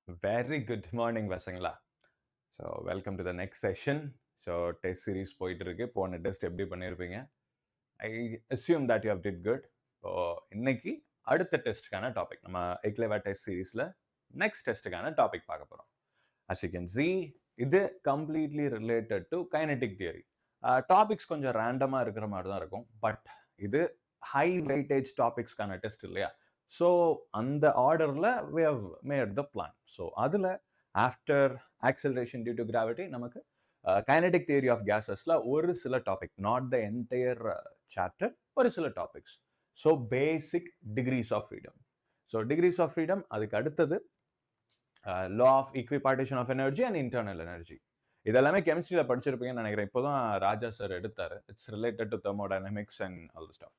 Very good morning, Vasangla. So, welcome to the next session. So, test series போயிட்டு இருக்கு. போன test எப்படி பண்ணிருப்பீங்க? I assume that you have did good. So, இன்னைக்கு அடுத்த டெஸ்ட்கான topic நம்ம எக்லேவா டெஸ்ட் சீரிஸ்ல நெக்ஸ்ட் டெஸ்ட்கான டாபிக் பார்க்க போறோம். As you can see, இது completely related to kinetic theory. Topics கொஞ்சம் ரேண்டமா இருக்கிற மாதிரி தான் இருக்கும். பட் இது ஹை வெயிட்டேஜ் டாபிக்ஸ்கான டெஸ்ட் இல்லையா? ஸோ அந்த ஆர்டரில் we have made the plan. So அதில் after acceleration due to gravity நமக்கு கைனடிக் தியரி ஆஃப் கேஸஸில் ஒரு சில topic, not the entire chapter, ஒரு சில topics. So basic degrees of freedom. So degrees of freedom, அதுக்கு அடுத்தது law of equipartition of energy and internal energy. இதெல்லாமே கெமிஸ்ட்ரியில் படிச்சிருப்பீங்கன்னு நினைக்கிறேன். இப்போதான் ராஜா சார் எடுத்தாரு. It's related to thermodynamics and all the stuff.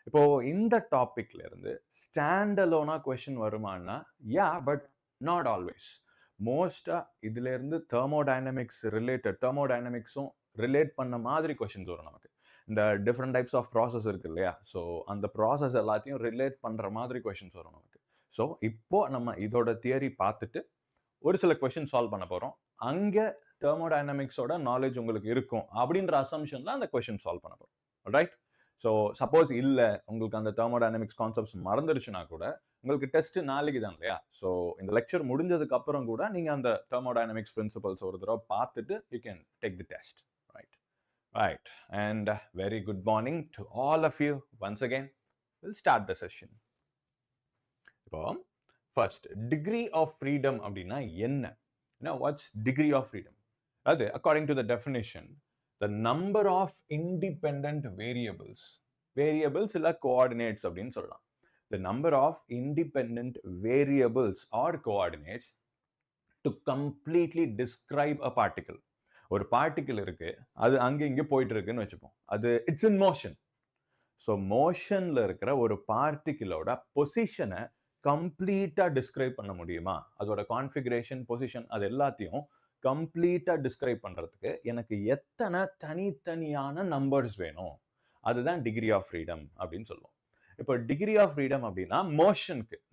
இப்போ இந்த டாபிக்ல இருந்து ஸ்டாண்ட் அலோனா கொஸ்டின் வருமானா? Yeah, but not always. மோஸ்டா இதுல இருந்து தெர்மோடைனமிக்ஸும் ரிலேட் பண்ண மாதிரி கொஸ்டின்ஸ் வரும் நமக்கு. இந்த டிஃப்ரெண்ட் டைப்ஸ் ஆஃப் ப்ராசஸ் இருக்கு இல்லையா? ஸோ அந்த ப்ராசஸ் எல்லாத்தையும் ரிலேட் பண்ற மாதிரி கொஸ்டின்ஸ் வரும் நமக்கு. ஸோ இப்போ நம்ம இதோட தியரி பார்த்துட்டு ஒரு சில கொஸ்டின் சால்வ் பண்ண போறோம். அங்க தெர்மோடைனமிக்ஸோட நாலேஜ் உங்களுக்கு இருக்கும் அப்படின்ற அசம்ஷன்ல அந்த கொஸ்டின் சால்வ் பண்ண போறோம். ரைட்? ஸோ சப்போஸ் இல்லை உங்களுக்கு அந்த தெர்மோடைனமிக்ஸ் கான்செப்ட்ஸ் மறந்துடுச்சுன்னா கூட உங்களுக்கு டெஸ்ட் நாளைக்கு தான் இல்லையா? ஸோ இந்த லெக்சர் முடிஞ்சதுக்கு அப்புறம் கூட நீங்க அந்த தெர்மோடைனமிக்ஸ் பிரின்சிபல்ஸ் ஒரு தடவை பார்த்துட்டு you can take the test. Right right and very good morning to all of you once again. Will start the session. இப்போ ஃபர்ஸ்ட், டிகிரி ஆஃப் ஃப்ரீடம் அப்படின்னா என்ன? What's degree of freedom? அது according to the definition, the number of independent variables இல்ல coordinates அப்படின்னு சொல்லலாம். The number of independent variables or coordinates to completely describe a particle. ஒரு particle இருக்கு, அது அங்க இங்க போயிட்டு இருக்குன்னு வச்சுப்போம். அது இட்ஸ் இன் மோஷன். ஸோ மோஷன்ல இருக்கிற ஒரு பார்ட்டிகிளோட பொசிஷனை கம்ப்ளீட்டா டிஸ்கிரைப் பண்ண முடியுமா? அதோட கான்ஃபிகரேஷன், பொசிஷன், அது எல்லாத்தையும் கம்ப்ளீட்டா டிஸ்கிரைப் பண்றதுக்கு எனக்கு எத்தனை தனித்தனியான நம்பர்ஸ் வேணும்? அதுதான் டிகிரி ஆஃப் ஃப்ரீடம் அப்படின்னு சொல்லுவோம். இப்போ டிகிரி ஆஃப் ஃப்ரீடம் அப்படின்னா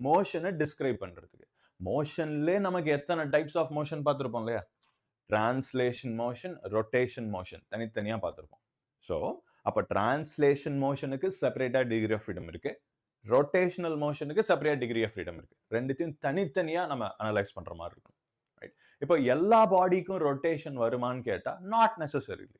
மோஷனை டிஸ்கிரைப் பண்றதுக்கு. மோஷன்ல நமக்கு எத்தனை டைப்ஸ் ஆஃப் மோஷன் பார்த்துருப்போம் இல்லையா? டிரான்ஸ்லேஷன் மோஷன், ரொட்டேஷன் மோஷன் தனித்தனியா பார்த்துருப்போம். ஸோ அப்போ டிரான்ஸ்லேஷன் மோஷனுக்கு செப்பரேட்டா டிகிரி ஆஃப் ஃப்ரீடம் இருக்கு, ரொட்டேஷனல் மோஷனுக்கு செப்பரேட் டிகிரி ஆஃப் ஃப்ரீடம் இருக்கு. ரெண்டுத்தையும் தனித்தனியா நம்ம அனலைஸ் பண்ற மாதிரி இருக்கும். இப்போ எல்லா பாடிக்கும் ரொட்டேஷன் வருமானு கேட்டா நாட் நெசசரிலி.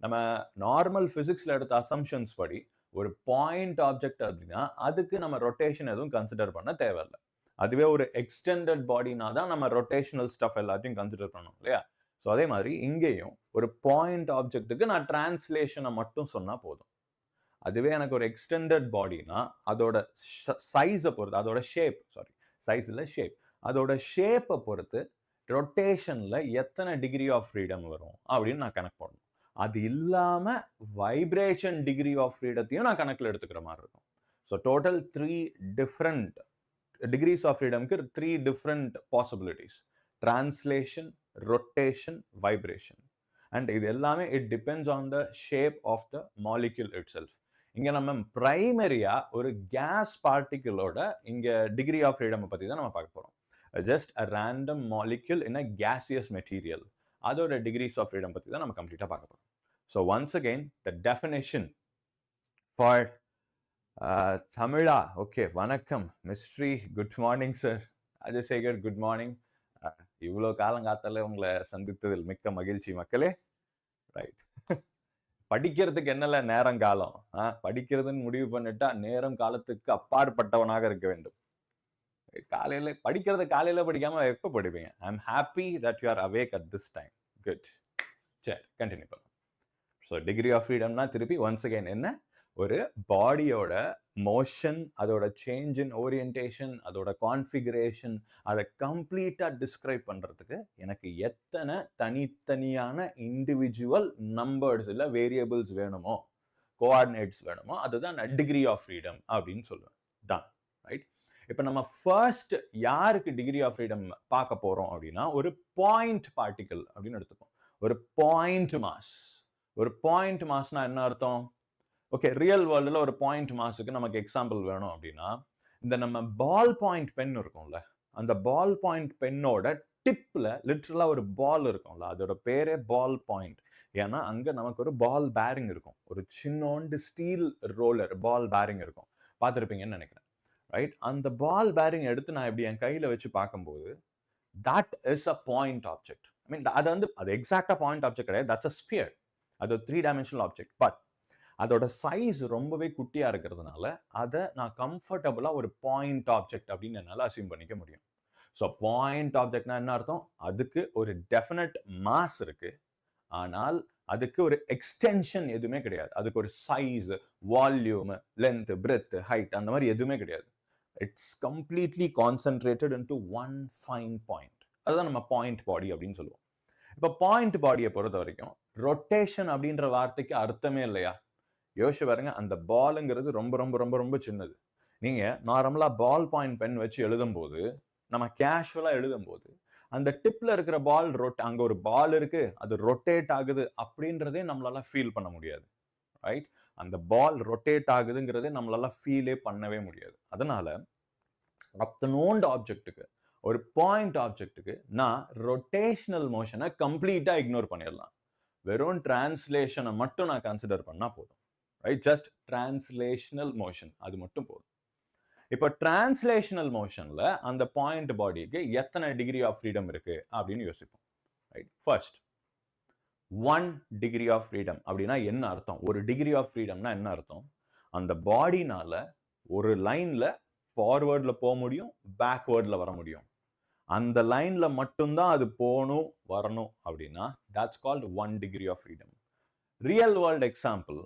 நம்ம நார்மல் பிசிக்ஸ்ல எடுத்த அசம்ஷன்ஸ் படி ஒரு பாயிண்ட் ஆப்ஜெக்ட் அப்படின்னா அதுக்கு நம்ம ரொட்டேஷன் எதுவும் கன்சிடர் பண்ண தேவையில்லை. அதுவே ஒரு எக்ஸ்டெண்டட் பாடினா தான் நம்ம ரொட்டேஷனல் ஸ்டஃப் எல்லாத்தையும் கன்சிடர் பண்ணணும் இல்லையா? ஸோ அதே மாதிரி இங்கேயும் ஒரு பாயிண்ட் ஆப்ஜெக்ட்டுக்கு நான் டிரான்ஸ்லேஷனை மட்டும் சொன்னா போதும். அதுவே எனக்கு ஒரு எக்ஸ்டெண்டட் பாடினா அதோட சைஸை பொறுத்து, அதோட ஷேப், சைஸ் இல்லை ஷேப், அதோட ஷேப்பை பொறுத்து ரொட்டேஷன்ல எத்தனை டிகிரி ஆஃப் ஃப்ரீடம் வரும் அப்படின்னு நான் கணக்கு போடணும். அது இல்லாம வைப்ரேஷன் டிகிரி ஆஃப் ஃப்ரீடத்தையும் நான் கணக்கில் எடுத்துக்கிற மாதிரி இருக்கும். So total 3 different degrees of ஃப்ரீடம்க்கு 3 different possibilities: translation, rotation, vibration. And இது எல்லாமே it depends on the shape of the molecule itself. இங்க நம்ம பிரைமரியா ஒரு கேஸ் பார்ட்டிகிளோட இங்க டிகிரி ஆஃப் ஃப்ரீடம் பத்தி தான் நம்ம பார்க்க போறோம். Just a random molecule in a gaseous material. அதோட degrees of freedom பத்தி தான் நம்ம கம்ப்ளீட்டா பார்க்க போறோம். So once again, the definition for Tamila. Okay, வணக்கம் mystery. Good morning sir. 𝑗𝒍𝒐, good morning. இவ்வளோ காலங்காத்தால உங்களை சந்தித்ததில் மிக்க மகிழ்ச்சி மக்களே. ரைட். படிக்கிறதுக்கு என்னல நேரம் காலம்? படிக்கிறதுன்னு முடிவு பண்ணிட்டா நேரம் காலத்துக்கு அப்பாற்பட்டவனாக இருக்க வேண்டும். காலையில படிக்கிறத காலையில படிக்காம எப்ப படிப்பீங்க? I am happy that you are awake at this time. Good. சரி, கண்டினியூ பண்ணலாம். ஸோ டிகிரி ஆஃப் ஃப்ரீடம்னா திருப்பி ஒன்ஸ் அகெயின் என்ன? ஒரு பாடியோட மோஷன், அதோட சேஞ்ச் இன் ஓரியன்டேஷன், அதோட கான்ஃபிகரேஷன், அதை கம்ப்ளீட்டா டிஸ்கிரைப் பண்றதுக்கு எனக்கு எத்தனை தனித்தனியான இண்டிவிஜுவல் நம்பர்ஸ் இல்லை வேரியபிள்ஸ் வேணுமோ, கோஆர்டினேட்ஸ் வேணுமோ, அதுதான் நான் டிகிரி ஆஃப் ஃப்ரீடம் அப்படின்னு சொல்லுவேன். தான். ரைட்? இப்போ நம்ம ஃபர்ஸ்ட் யாருக்கு டிகிரி ஆஃப் ஃப்ரீடம் பார்க்க போறோம் அப்படின்னா, ஒரு பாயிண்ட் பார்ட்டிகிள் அப்படின்னு எடுத்துப்போம். ஒரு பாயிண்ட் மாஸ். ஒரு பாயிண்ட் மாஸ்னா என்ன அர்த்தம்? ஓகே, ரியல் வேர்ல்டில் ஒரு பாயிண்ட் மாஸுக்கு நமக்கு எக்ஸாம்பிள் வேணும் அப்படின்னா, இந்த நம்ம பால் பாயிண்ட் பென் இருக்கும்ல, அந்த பால் பாயிண்ட் பென்னோட டிப்ல லிட்டரலா ஒரு பால் இருக்கும்ல, அதோட பேரே பால் பாயிண்ட். ஏன்னா அங்க நமக்கு ஒரு பால் பேரிங் இருக்கும், ஒரு சின்னோண்டு ஸ்டீல் ரோலர் பால் பேரிங் இருக்கும், பார்த்துருப்பீங்கன்னு நினைக்கிறேன், ரைட்? அந்த பால் பேரிங் எடுத்து நான் இப்படி என் கையில வச்சு பார்க்கும்போது that is a point object. I mean, அது எக்ஸாக்டா பாயிண்ட் ஆப்ஜெக்ட் கிடையாது, that's a sphere. அது 3-dimensional ஆப்ஜெக்ட். பட் அதோட சைஸ் ரொம்பவே குட்டியா இருக்கிறதுனால அதை நான் கம்ஃபர்டபுளா ஒரு பாயிண்ட் ஆப்ஜெக்ட் அப்படின்னு என்னால அசியூம் பண்ணிக்க முடியும். ஸோ பாயிண்ட் ஆப்ஜெக்ட்னா என்ன அர்த்தம்? அதுக்கு ஒரு டெஃபினட் மாஸ் இருக்கு, ஆனால் அதுக்கு ஒரு எக்ஸ்டென்ஷன் எதுவுமே கிடையாது. அதுக்கு ஒரு size, volume, length, breadth, height அந்த மாதிரி எதுவுமே கிடையாது. It's completely concentrated into one fine point. அதுதான் நம்ம பாயிண்ட் பாடி அப்படின்னு சொல்லுவோம். இப்போ பாயிண்ட் பாடியை பொறுத்த வரைக்கும் ரொட்டேஷன் அப்படின்ற வார்த்தைக்கு அர்த்தமே இல்லையா? யோசிச்சு பாருங்க, அந்த பாலுங்கிறது ரொம்ப ரொம்ப ரொம்ப ரொம்ப சின்னது. நீங்க நார்மலா பால் பாயிண்ட் பென் வச்சு எழுதும் போது, நம்ம கேஷுவலா எழுதும் போது, அந்த டிப்ல இருக்கிற பால் அங்க ஒரு பால் இருக்கு, அது ரொட்டேட் ஆகுது அப்படின்றதே நம்மளால ஃபீல் பண்ண முடியாது, ரைட்? அந்த பால் ரொட்டேட் ஆகுதுங்கிறதே நம்மளால ஃபீலே பண்ணவே முடியாது. அதனால அத்தனோண்டு ஆப்ஜெக்ட்டுக்கு, ஒரு பாயிண்ட் ஆப்ஜெக்ட்டுக்கு நான் ரொட்டேஷனல் மோஷனை கம்ப்ளீட்டா இக்னோர் பண்ணிடலாம். வெறும் டிரான்ஸ்லேஷனை மட்டும் நான் கன்சிடர் பண்ணா போதும், ரைட்? ஜஸ்ட் டிரான்ஸ்லேஷனல் மோஷன், அது மட்டும் போதும். இப்போ டிரான்ஸ்லேஷனல் மோஷன்ல அந்த பாயிண்ட் பாடிக்கு எத்தனை டிகிரி ஆஃப் ஃப்ரீடம் இருக்கு அப்படின்னு யோசிப்போம், right? First 1 degree of freedom அப்படின்னா என்ன அர்த்தம்? ஒரு டிகிரி ஆஃப் ஃப்ரீடம்னா என்ன அர்த்தம்? அந்த பாடினால ஒரு லைன்ல ஃபார்வர்ட்ல போக முடியும், பேக்வேர்ட்ல வர முடியும். அந்த லைன்ல மட்டும்தான் அது போகணும் வரணும் அப்படின்னா that's called 1 degree of freedom. Real world example,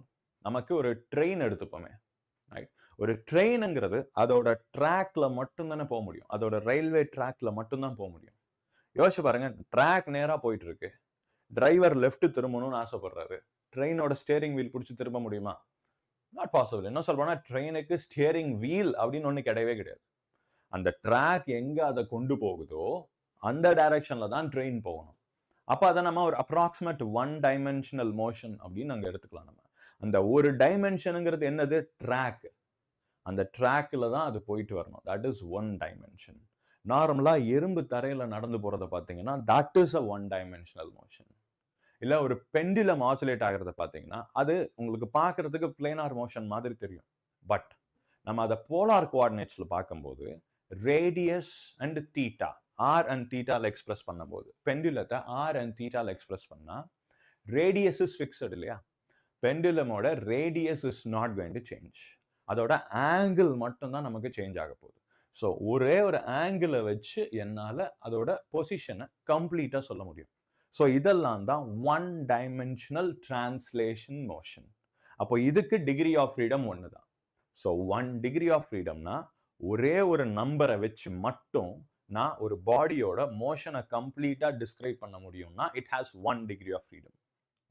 நமக்கு ஒரு ட்ரெயின் எடுத்துப்போமே, ரைட்? ஒரு ட்ரெயினுங்கிறது அதோட ட்ராக்ல மட்டும் தானே போக முடியும், அதோட ரயில்வே ட்ராக்ல மட்டும்தான் போக முடியும். யோசிச்சு பாருங்க, ட்ராக் நேரா போயிட்டு இருக்கு, டிரைவர் லெஃப்ட் திரும்பணும்னு ஆசைப்படுறாரு, ட்ரெயினோட ஸ்டியரிங் வீல் பிடிச்சி திரும்ப முடியுமா? Not possible. என்ன சொல்றோம்னா, ட்ரெயினுக்கு ஸ்டியரிங் வீல் அப்படின்னு ஒண்ணு கிடையவே கிடையாது. அந்த ட்ராக் எங்க அதை கொண்டு போகுதோ அந்த டைரக்ஷன்ல தான் ட்ரெயின் போகணும். அப்ப அதை நம்ம ஒரு அப்ராக்சிமேட் 1 dimensional மோஷன் அப்படின்னு அங்க எடுத்துக்கலாம். நம்ம அந்த ஒரு டைமென்ஷனுங்கிறது என்னது? ட்ராக். அந்த ட்ராக்ல தான் அது போயிட்டு வரணும். That is 1 dimension. நார்மலா எறும்பு தரையில நடந்து போறத பாத்தீங்கன்னா that is a 1 dimensional motion. இல்ல ஒரு பெண்டிலம் ஆசிலேட் ஆகிறத பாத்தீங்கன்னா அது உங்களுக்கு பார்க்கிறதுக்கு பிளேனார் மோஷன் மாதிரி தெரியும். பட் நம்ம அதை போலார் கோஆர்டினேட்ஸ்ல பார்க்கும்போது radius and theta, R and தீட்டால எக்ஸ்பிரஸ் பண்ணும்போது, பெண்டிலத்தை ஆர் அண்ட் தீட்டால எக்ஸ்பிரஸ் பண்ணா ரேடியஸ் இஸ் ஃபிக்ஸட் இல்லையா? பெண்டிலமோட radius is not going to change. அதோட ஆங்கிள் மட்டும் தான் நமக்கு சேஞ்ச் ஆக போகுது. ஸோ ஒரே ஒரு ஆங்கிளை வச்சு என்னால் அதோட பொசிஷனை கம்ப்ளீட்டாக சொல்ல முடியும். ஸோ இதெல்லாம் தான் 1 dimensional டிரான்ஸ்லேஷன் மோஷன். அப்போ இதுக்கு டிகிரி ஆஃப் ஃப்ரீடம் ஒன்று தான். ஸோ 1 டிகிரி ஆஃப் ஃப்ரீடம்னா ஒரே ஒரு நம்பரை வச்சு மட்டும் நான் ஒரு பாடியோட மோஷனை கம்ப்ளீட்டா டிஸ்கிரைப் பண்ண முடியும்னா it has 1 degree of freedom,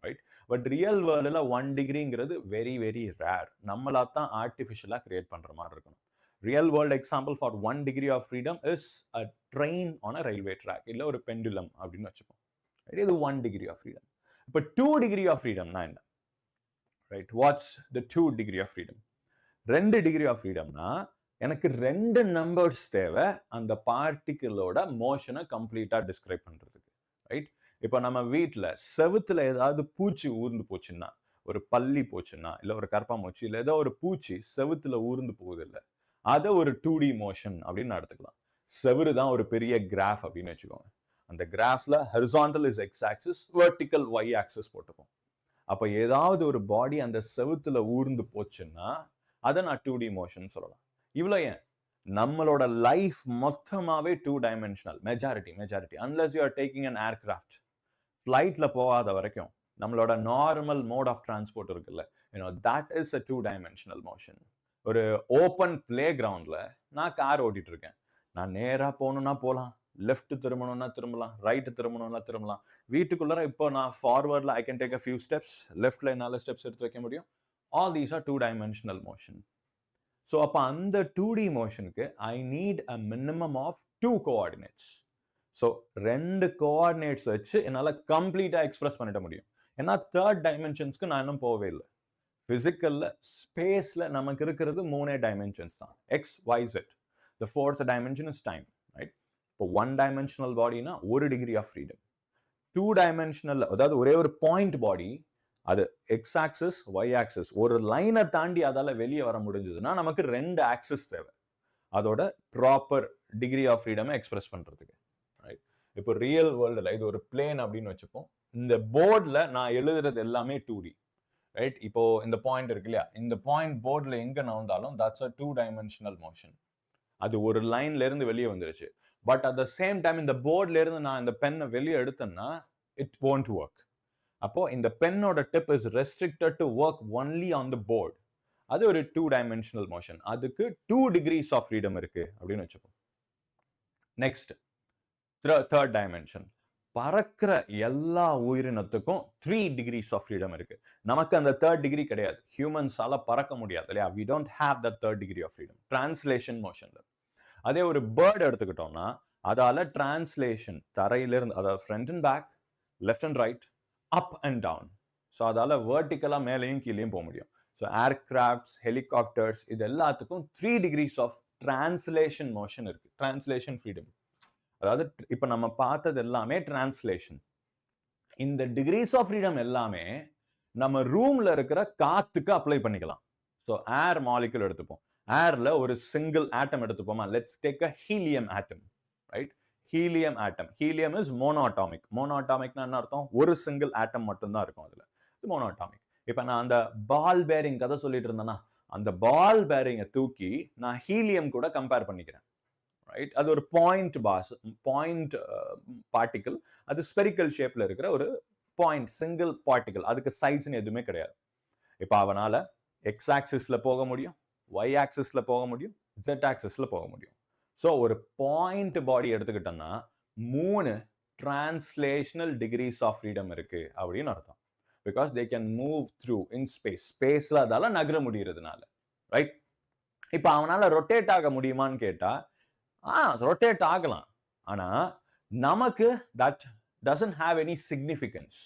right? But real வேர்ல்டுல 1 டிகிரிங்கிறது வெரி வெரி ரேர். நம்மளா தான் ஆர்டிஃபிஷியலா கிரியேட் பண்ற மாதிரி இருக்கணும். Real world example for 1 degree of freedom is a train on a railway track, இல்ல ஒரு பெண்டுலம் அப்படின்னு வச்சுப்போம். இது 1 டிகிரி ஆஃப் ஃப்ரீடம். இப்போ 2 டிகிரி ஆஃப் ஃப்ரீடம்னா என்ன, right? What's the 2 degree of freedom? 2 degree of ஃப்ரீடம்னா எனக்கு 2 நம்பர்ஸ் தேவை அந்த பார்ட்டிகிளோட மோஷனை கம்ப்ளீட்டா டிஸ்கிரைப் பண்றதுக்கு, ரைட்? இப்போ நம்ம வீட்டில் செவுத்துல ஏதாவது பூச்சி ஊர்ந்து போச்சுன்னா, ஒரு பல்லி போச்சுன்னா, இல்லை ஒரு கரப்பாம்பூச்சி, இல்லை ஏதோ ஒரு பூச்சி செவுத்துல ஊர்ந்து போகுது இல்லை, அதை ஒரு 2D மோஷன் அப்படின்னு எடுத்துக்கலாம். செவுரு தான் ஒரு பெரிய கிராஃப் அப்படின்னு வச்சுக்கோங்க. அந்த கிராஃப்ல horizontal is X axis, vertical Y axis போட்டுப்போம். அப்போ ஏதாவது ஒரு பாடி அந்த செவுத்துல ஊர்ந்து போச்சுன்னா அதை நான் 2D மோஷன் சொல்லலாம். இவ்வளோ ஏன், நம்மளோட லைஃப் மொத்தமாவே 2 dimensional, majority unless you are taking an aircraft, ஃப்ளைட்ல போகாத வரைக்கும் நம்மளோட நார்மல் மோட் ஆஃப் டிரான்ஸ்போர்ட் இருக்குல்ல, that is a 2 dimensional motion. ஒரு ஓப்பன் பிளே கிரவுண்ட்ல நான் கார் ஓட்டிட்டு இருக்கேன். நான் நேரா போகணும்னா போகலாம், லெஃப்ட் திரும்பணும்னா திரும்பலாம், ரைட் திரும்பணும்னா திரும்பலாம். வீட்டுக்குள்ள இப்போ நான் ஃபார்வர்ட்ல I can take a few steps, லெஃப்ட்ல என்னால ஸ்டெப்ஸ் எடுத்து வைக்க முடியும். All these are 2 dimensional motion. So அப்போ அந்த 2D மோஷனுக்கு I need a minimum of 2 coordinates. So 2 coordinates வச்சு என்னால் கம்ப்ளீட்டாக எக்ஸ்பிரஸ் பண்ணிட முடியும். ஏன்னா 3rd டைமென்ஷன்ஸ்க்கு நான் இன்னும் போகவே இல்லை. ஃபிசிக்கலில் ஸ்பேஸில் நமக்கு இருக்கிறது 3 டைமென்ஷன்ஸ் தான், x y Z. The 4th dimension is time, right? இப்போ 1 dimensional பாடினா 1 degree of freedom. 2 dimensional அதாவது ஒரே ஒரு பாயிண்ட் பாடி, அது x axis y axis ஒரு லைனை தாண்டி அதால வெளியே வர முடிஞ்சதுன்னா நமக்கு 2 ஆக்சிஸ் தேவை அதோட proper degree of freedom express பண்றதுக்கு. ரைட், இப்போ ரியல் வேர்ல்டுல இது ஒரு பிளேன் அப்படின்னு வச்சுப்போம். இந்த போர்டில் நான் எழுதுறது எல்லாமே 2D. ரைட், இப்போ இந்த பாயிண்ட் இருக்கு இல்லையா, இந்த பாயிண்ட் போர்டில் எங்க நகர்ந்தாலும் தட்ஸ் அ 2 dimensional மோஷன். அது ஒரு லைன்ல இருந்து வெளியே வந்துருச்சு. But at the same time இந்த போர்ட்ல இருந்து நான் இந்த பென்னை வெளியே எடுத்தேன்னா இட் won't work. அப்போ இந்த பென்னோட tip is restricted to work only on the board. அது ஒரு 2 dimensional மோஷன். அதுக்கு 2 degrees ஆஃப் ஃப்ரீடம் இருக்கு அப்படின்னு வச்சுப்போம். நெக்ஸ்ட் தேர்ட் டைமென்ஷன், பறக்கிற எல்லா உயிரினத்துக்கும் 3 degrees ஆஃப் ஃப்ரீடம் இருக்கு. நமக்கு அந்த தேர்ட் டிகிரி கிடையாது, ஹியூமன்ஸால பறக்க முடியாது இல்லையா, we don't have that third degree of freedom. Translation மோஷன்ல. அதே ஒரு பேர்ட் எடுத்துக்கிட்டோம்னா அதால டிரான்ஸ்லேஷன் தரையிலிருந்து, அதாவது front and back, left and right, up and down, so அதால வெர்டிக்கலா மேலேயும் கீழேயும் போக முடியும். ஸோ ஏர்கிராஃப்ட்ஸ், ஹெலிகாப்டர்ஸ், இது எல்லாத்துக்கும் 3 degrees ஆஃப் டிரான்ஸ்லேஷன் மோஷன் இருக்கு, டிரான்ஸ்லேஷன் ஃப்ரீடம். அதாவது இப்ப நம்ம பார்த்தது எல்லாமே டிரான்ஸ்லேஷன். இந்த டிகிரிஸ் ஆஃப் ஃப்ரீடம் எல்லாமே நம்ம ரூம்ல இருக்கிற காத்துக்கு அப்ளை பண்ணிக்கலாம். ஸோ ஏர் மாலிகுல் எடுத்துப்போம். ஏர்ல ஒரு சிங்கிள் ஆட்டம் எடுத்துப்போமா, let's take a helium atom. Right, helium atom, helium is monoatomic. மோனோஅட்டாமிக்னா என்ன அர்த்தம், ஒரு சிங்கிள் ஆட்டம் மட்டும்தான் இருக்கும் அதுல, இது மோனோஅட்டாமிக். இப்ப நான் அந்த பால் பேரிங் கதை சொல்லிட்டு இருந்தேன்னா, அந்த பால் பேரிங்கை தூக்கி நான் ஹீலியம் கூட கம்பேர் பண்ணிக்கிறேன். ரைட், அது ஒரு பாயிண்ட் பார்ட்டிகிள், அது ஸ்பெரிக்கல் ஷேப்ல இருக்கிற ஒரு பாயிண்ட், சிங்கிள் பார்ட்டிகிள், அதுக்கு சைஸ்ன்னு எதுவுமே கிடையாது. இப்ப அவனால எக்ஸ் ஆக்சிஸ்ல போக முடியும், ஒய் ஆக்சிஸ்ல போக முடியும், ஜெட் ஆக்சிஸ்ல போக முடியும். ஸோ ஒரு பாயிண்ட் பாடி எடுத்துக்கிட்டோம்னா 3 டிரான்ஸ்லேஷனல் டிகிரிஸ் ஆஃப் ஃப்ரீடம் இருக்கு அப்படின்னு அர்த்தம். Because they can move through in space, ஸ்பேஸ்ல அதால நகர முடியறதுனால. ரைட், இப்ப அவனால ரொட்டேட் ஆக முடியுமான்னு கேட்டா ரொட்டேட் ஆகலாம், ஆனா நமக்கு that doesn't have any significance.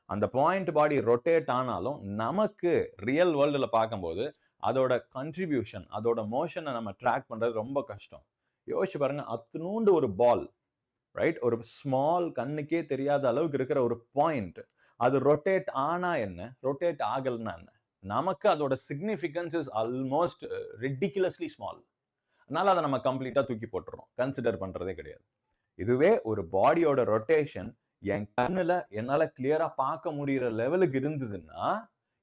அந்த பாயிண்ட் பாடி ரொட்டேட் ஆனாலும் நமக்கு ரியல் வேர்ல்டுல பார்க்கும்போது அதோட கண்ட்ரிபியூஷன், அதோட மோஷனை நம்ம ட்ராக் பண்றது ரொம்ப கஷ்டம். யோசிச்சு பாருங்க, அத்தனூண்டு ஒரு பால், ரைட், ஒரு ஸ்மால் கண்ணுக்கே தெரியாத அளவுக்கு இருக்கிற ஒரு பாயிண்ட், அது ரொட்டேட் ஆனா என்ன, ரொட்டேட் ஆகலன்னா என்ன, நமக்கு அதோட significance is almost ridiculously small. அதனால அதை நம்ம கம்ப்ளீட்டா தூக்கி போட்டுறோம், கன்சிடர் பண்றதே கிடையாது. இதுவே ஒரு பாடியோட ரொட்டேஷன் என் கண்ணுல என்னால கிளியரா பார்க்க முடியற லெவலுக்கு இருந்ததுன்னா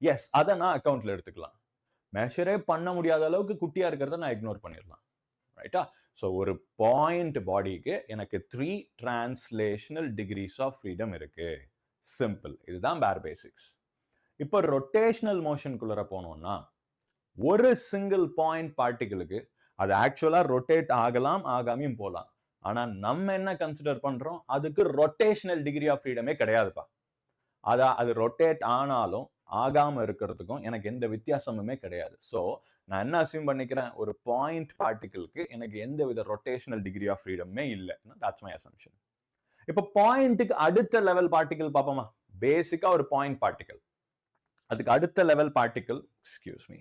எஸ், அதை நான் அக்கௌண்ட்ல எடுத்துக்கலாம். மெஷரே பண்ண முடியாத அளவுக்கு குட்டியா இருக்கிறத நான் இக்னோர் பண்ணிடலாம். ரைட்டா, ஸோ ஒரு பாயிண்ட் பாடிக்கு எனக்கு 3 டிரான்ஸ்லேஷனல் டிகிரிஸ் ஆஃப் ஃப்ரீடம் இருக்கு. சிம்பிள், இதுதான் பேர் பேசிக்ஸ். இப்போ ரொட்டேஷனல் மோஷனுக்குள்ள போனோம்னா ஒரு சிங்கிள் பாயிண்ட் பார்ட்டிகளுக்கு அது ஆக்சுவலா ரொட்டேட் ஆகலாம், ஆகாமையும் போகலாம். ஆனா நம்ம என்ன கன்சிடர் பண்றோம், அதுக்கு ரொட்டேஷனல் டிகிரி ஆஃப் ஃப்ரீடமே கிடையாதுப்பா. அது ரொட்டேட் ஆனாலும் ஆகாம இருக்கிறதுக்கும் எனக்கு எந்த வித்தியாசமுமே கிடையாது. ஸோ நான் என்ன அசியூம் பண்ணிக்கிறேன், ஒரு பாயிண்ட் பார்ட்டிகளுக்கு எனக்கு எந்த வித ரொட்டேஷனல் டிகிரி ஆஃப் ஃப்ரீடமே இல்லை. That's my assumption. இப்போ பாயிண்ட்டுக்கு அடுத்த லெவல் பார்ட்டிகல் பார்ப்போமா. பேசிக்கா ஒரு பாயிண்ட் பார்ட்டிகல், அதுக்கு அடுத்த level particle, excuse me,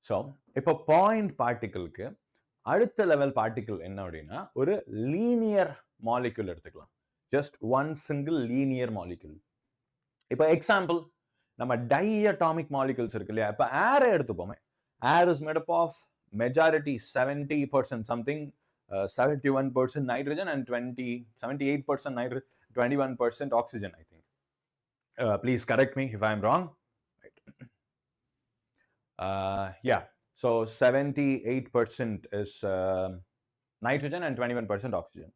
so இப்போ பாயிண்ட் பார்ட்டிகிளுக்கு அடுத்த லெவல் பார்ட்டிகிள் என்ன அப்படின்னா ஒரு லீனியர் மாலிகுல் எடுத்துக்கலாம். Just one single linear molecule. இப்போ எக்ஸாம்பிள், நம்ம டைஅட்டாமிக் மாலிகுல்ஸ் இருக்கு இல்லையா, இப்போ ஏரை எடுத்துப்போமே. Air is made up of majority 70% something, 71% nitrogen and 78% nitrogen, 21% oxygen, I think. Please correct me if I am wrong. Yeah, so 78% is nitrogen and 21% oxygen.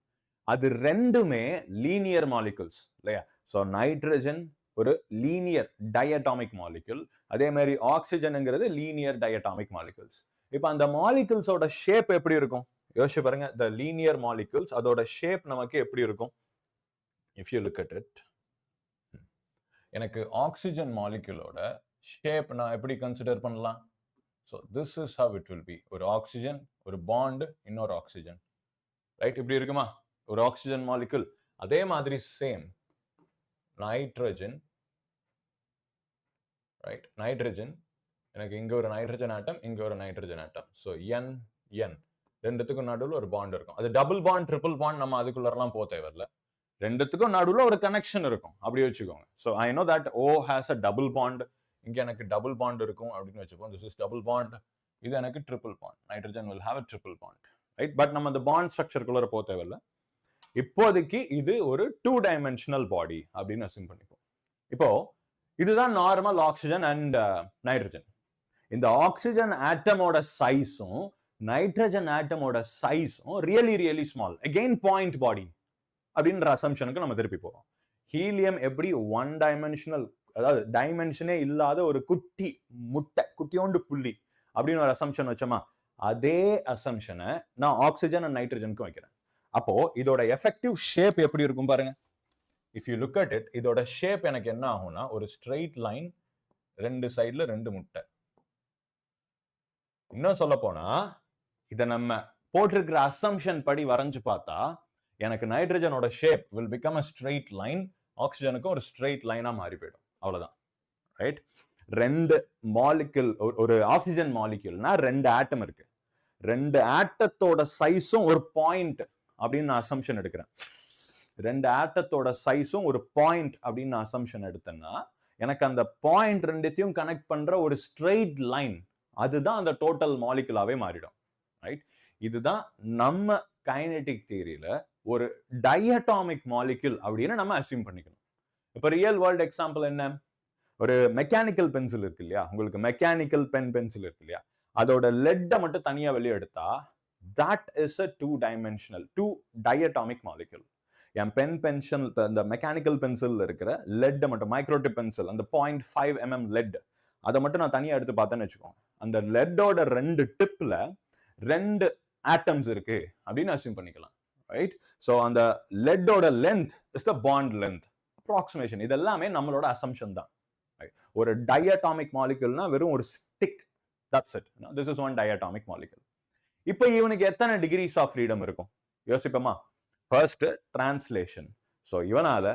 அது ரெண்டுமே linear molecules இல்லையா. So nitrogen ஒரு linear diatomic molecule, அதே மாதிரி ஆக்சிஜனுங்கிறது linear diatomic molecules. இப்போ அந்த மாலிகுல்ஸோட shape எப்படி இருக்கும் யோசிச்சு பாருங்க. த லீனியர் மாலிகுல்ஸ் அதோட ஷேப் நமக்கு எப்படி இருக்கும்? If you look at it, எனக்கு ஆக்சிஜன் மாலிகுலோட ஷேப் நான் எப்படி கன்சிடர் பண்ணலாம்? So this is how it will B. ஒரு ஆக்சிஜன், ஒரு பாண்ட், இன்னொரு ஆக்சிஜன், ரைட், இப்படி இருக்குமா? ஒரு ஆக்சிஜன் மாலிகுல். அதே மாதிரி சேம் நைட்ரஜன், ரைட்? நைட்ரஜன், எனக்கு இங்க ஒரு நைட்ரஜன் ஆட்டம், இங்க ஒரு நைட்ரஜன் ஆட்டம். ஸோ என் என் ரெண்டுத்துக்கும் நடுவில் ஒரு பாண்ட் இருக்கும். அது டபுள் பாண்ட் ட்ரிபிள் பாண்ட் நம்ம அதுக்குள்ளலாம் போக தேவையில்ல. ரெண்டுத்துக்கும் நடுவில் ஒரு கனெக்ஷன் இருக்கும், அப்படி வச்சுக்கோங்க. So I know that O has a double bond. இங்க எனக்கு டபுள் பாண்ட் இருக்கும் அப்படின்னு வச்சுப்போம். This is double bond. இது எனக்கு triple bond. Nitrogen will have a triple bond, right? But நம்ம அந்த பாண்ட் ஸ்ட்ரக்சருக்குள்ள போக தேவையில்ல. இப்போதைக்கு இது ஒரு 2 டைமென்ஷனல் பாடி அப்படின்னு அசியூம் பண்ணிப்போம். இப்போ இதுதான் நார்மல் ஆக்சிஜன் அண்ட் நைட்ரஜன். இந்த ஆக்சிஜன் ஆட்டமோட சைஸும் நைட்ரஜன் ஆட்டமோட சைஸும் ரியலி ஸ்மால். அகெயின் பாயிண்ட் பாடி அப்படின்ற அசம்ஷனுக்கு நம்ம திருப்பி போவோம். ஹீலியம் எப்படி 1 டைமென்ஷனல், அதாவது டைமென்ஷனே இல்லாத ஒரு குட்டி முட்டை, குட்டியோண்டு புள்ளி அப்படின்னு ஒரு அசம்ஷன் வச்சோமா, அதே அசம்ஷனை நான் ஆக்சிஜன் அண்ட் நைட்ரஜனுக்கும் வைக்கிறேன். அப்போ இதோட எஃபெக்டிவ் ஷேப் எப்படி இருக்கும் பாருங்க. If you look at it, இதோட ஷேப் எனக்கு என்ன ஆகும்னா ஒரு ஸ்ட்ரெயிட் லைன், 2 சைடுல 2 முட்டை. இன்னும் சொல்ல போனா இதை நம்ம போட்டிருக்கிற அசம்ஷன் படி வரைஞ்சு பார்த்தா எனக்கு நைட்ரஜனோட shape will become a straight line, ஆக்சிஜனுக்கும் ஒரு ஸ்ட்ரெயிட் லைனா மாறி போயிடும். அவ்வளவுதான், ரைட்? 2 மாலிக்யூல், ஒரு ஆக்சிஜன் மாலிக்யூல்னா 2 ஆட்டம் இருக்கு. 2 ஆட்டத்தோட சைஸும் ஒரு பாயிண்ட் அப்படின்னு நான் அசம்ஷன் எடுக்கிறேன். 2 ஆட்டத்தோட சைஸும் ஒரு பாயிண்ட் அப்படின்னு நான் அசம்ஷன் எடுத்தேன்னா எனக்கு அந்த பாயிண்ட் ரெண்டுத்தையும் கனெக்ட் பண்ற ஒரு ஸ்ட்ரெயிட் லைன், அதுதான் அந்த டோட்டல் மாலிகுலாவே மாறிடும், ரைட்? இதுதான் நம்ம கைனெட்டிக் தியரியில ஒரு டைஅட்டாமிக் மாலிகுல் அப்படின்னு நம்ம அசியூம் பண்ணிக்கணும். இப்ப ரியல் வேர்ல்ட் எக்ஸாம்பிள் என்ன? ஒரு மெக்கானிக்கல் பென்சில் இருக்கு இல்லையா, உங்களுக்கு மெக்கானிக்கல் பென்சில் இருக்கு இல்லையா, அதோட லெட்டை மட்டும் தனியா வெளியே எடுத்தா that is a 2 dimensional 2 diatomic molecule. N pencil, அந்த மெக்கானிக்கல் பென்சில் இருக்கிற லெட் மட்டும், மைக்ரோடிப் பென்சில், அந்த 0.5 mm லெட், அதை மட்டும் நான் தனியா எடுத்து பார்த்தேன்னு வச்சுக்கோங்க. அந்த லெட்டோட 2 டிப்ல 2 ஆட்டம்ஸ் இருக்கு அப்படின்னு அசியூம் பண்ணிக்கலாம், ரைட்? ஸோ அந்த லெட்டோட length is the bond length, approximation. இது எல்லாமே நம்மளோட அசம்ஷன் தான். ஒரு டைஅட்டாமிக் மாலிகுல்னா வெறும் ஒரு stick, that's it. This is 1 diatomic molecule. இப்போ இவனுக்கு எத்தனை டிகிரிஸ் ஆஃப் ஃப்ரீடம் இருக்கும் யோசிப்போமா? First translation. ஸோ இவனால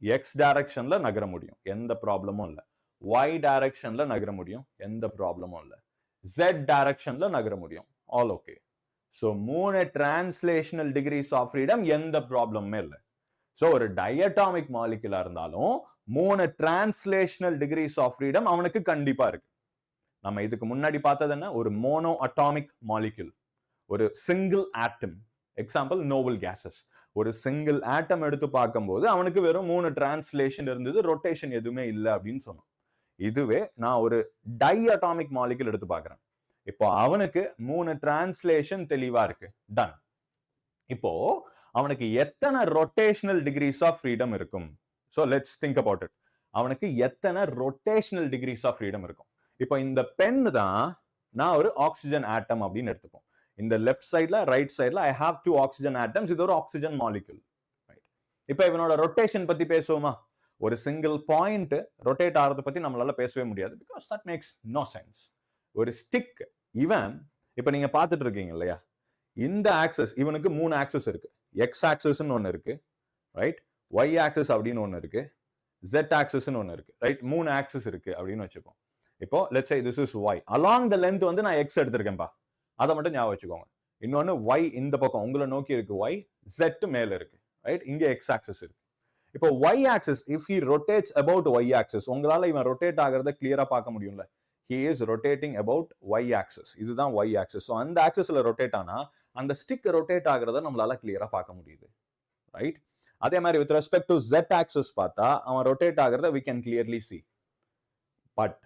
எக்ஸ் டைரக்ஷன்ல நகர முடியும், எந்த ப்ராப்ளமும் இல்லை. ஒய் டைரக்ஷன்ல நகர முடியும், எந்த ப்ராப்ளமும் இல்லை. ஜெட் டைரக்ஷன்ல நகர முடியும், all okay. So 3 translational degrees of freedom, எந்த ப்ராப்ளமுமே இல்லை. ஸோ ஒரு டைஅட்டாமிக் மாலிகுலா இருந்தாலும் 3 டிரான்ஸ்லேஷனல் டிகிரிஸ் ஆஃப் ஃப்ரீடம் அவனுக்கு கண்டிப்பா இருக்கு. நம்ம இதுக்கு முன்னாடி பார்த்தது என்ன? ஒரு மோனோ அட்டாமிக் மாலிகுல், ஒரு single atom. Example noble gases. ஒரு சிங்கிள் ஆட்டம் எடுத்து பார்க்கும்போது அவனுக்கு வெறும் 3 டிரான்ஸ்லேஷன் இருந்தது, ரொட்டேஷன் எதுவுமே இல்லை அப்படின்னு சொன்னோம். இதுவே நான் ஒரு டைஅட்டாமிக் மாலிகுல் எடுத்து பார்க்கிறேன், இப்போ அவனுக்கு 3 டிரான்ஸ்லேஷன் தெளிவா இருக்கு, டன். இப்போ அவனுக்கு எத்தனை ரொட்டேஷனல் டிகிரிஸ் ஆஃப் ஃப்ரீடம் இருக்கும்? So let's think about it. அவனுக்கு எத்தனை ரொட்டேஷனல் டிகிரிஸ் ஆஃப் ஃப்ரீடம் இருக்கும்? இப்போ இந்த பென் தான் நான் ஒரு ஆக்சிஜன் ஆட்டம் அப்படின்னு எடுத்துப்போம். இந்த லெஃப்ட் சைட்ல ரைட் சைட்ல ஐ ஹாவ் 2 ஆக்சிஜன் ஆட்டம்ஸ். இது ஒரு ஆக்சிஜன் மாலிகுல், ரைட்? இப்போ இவனோட ரொட்டேஷன் பத்தி பேசுவோமா? ஒரு சிங்கிள் பாயிண்ட் ரொட்டேட் ஆகிறத பத்தி நம்மளால பேசவே முடியாது, because that makes no sense. ஒரு ஸ்டிக், இவன் இப்ப நீங்க பார்த்துட்டு இருக்கீங்க இல்லையா, இந்த ஆக்சஸ், இவனுக்கு 3 ஆக்சஸ் இருக்கு. எக்ஸ் ஆக்சஸ்ன்னு ஒன்னு இருக்கு, ரைட்? ஒய் ஆக்சஸ் அப்படின்னு ஒன்னு இருக்கு, ஜெட் ஆக்சஸ்ன்னு ஒன்னு இருக்கு, ரைட்? 3 ஆக்சஸ் இருக்கு அப்படின்னு வச்சுப்போம். இப்போ let's say this is y. Along the length வந்து நான் எக்ஸ் எடுத்திருக்கேன்பா, அதை மட்டும் ஞாபகம் வச்சுக்கோங்க. இன்னொன்னு ஒய் இந்த பக்கம் உங்களை நோக்கி இருக்கு ஒய், ஜெட் மேல இருக்கு, ரைட்? இங்க எக்ஸ் ஆக்சஸ் இருக்கு. இப்போ y axis, if he rotates about y axis, உங்களால இவன் ரொட்டேட் ஆகிறத கிளியரா பார்க்க முடியும்ல. he is rotating about y axis. இதுதான் y axis. ஸோ அந்த ஆக்சஸ்ல ரொட்டேட் ஆனா அந்த ஸ்டிக் ரொட்டேட் ஆகிறத நம்மளால கிளியரா பார்க்க முடியுது, ரைட்? அதே மாதிரி with respect to z axis பார்த்தா அவன் ரொட்டேட் ஆகிறத we can clearly see. But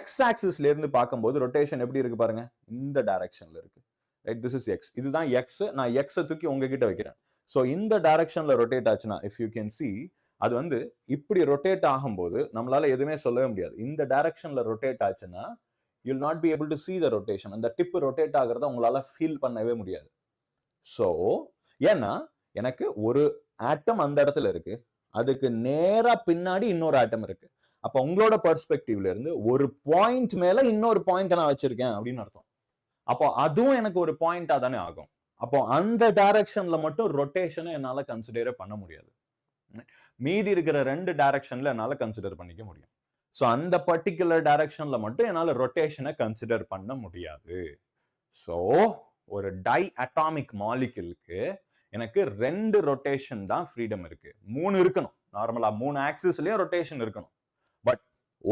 x ஆக்சிஸ்ல இருந்து பார்க்கும்போது ரொட்டேஷன் எப்படி இருக்கு பாருங்க, இந்த டைரக்ஷன்ல இருக்கு, ரைட்? This is x. இதுதான் x. நான் x தூக்கி உங்ககிட்ட வைக்கிறேன். ஸோ இந்த டைரக்ஷன்ல ரொட்டேட் ஆச்சுன்னா இஃப் யூ கேன் see, அது வந்து இப்படி ரொட்டேட் ஆகும்போது நம்மளால எதுவுமே சொல்லவே முடியாது. இந்த டைரக்ஷன்ல ரொட்டேட் ஆச்சுன்னா you'll not be able to see the rotation. அந்த டிப் ரொட்டேட் ஆகிறத உங்களால ஃபீல் பண்ணவே முடியாது. ஸோ ஏன்னா எனக்கு ஒரு ஆட்டம் அந்த இடத்துல இருக்கு, அதுக்கு நேரா பின்னாடி இன்னொரு ஆட்டம் இருக்கு. அப்ப உங்களோட பெர்ஸ்பெக்டிவ்ல இருந்து ஒரு பாயிண்ட் மேல இன்னொரு பாயிண்ட் நான் வச்சிருக்கேன் அப்படின்னு அர்த்தம். அப்போ அதுவும் எனக்கு ஒரு பாயிண்டா தானே ஆகும், அப்போ அந்த டைரக்ஷன்ல மட்டும் ரொட்டேஷனை என்னால கன்சிடரே பண்ண முடியாது. மீதி இருக்கிற 2 டைரக்ஷன்ல என்னால கன்சிடர் பண்ணிக்க முடியும். சோ அந்த பர்டிகுலர் டைரக்ஷன்ல மட்டும் என்னால ரொட்டேஷனை கன்சிடர் பண்ண முடியாது. சோ ஒரு டை அட்டாமிக் மாலிகுலுக்கு எனக்கு 2 ரொட்டேஷன் தான் ஃப்ரீடம் இருக்கு. 3 இருக்கணும். நார்மலா 3 ஆக்சிஸ்லயும் ரொட்டேஷன் இருக்கணும். பட்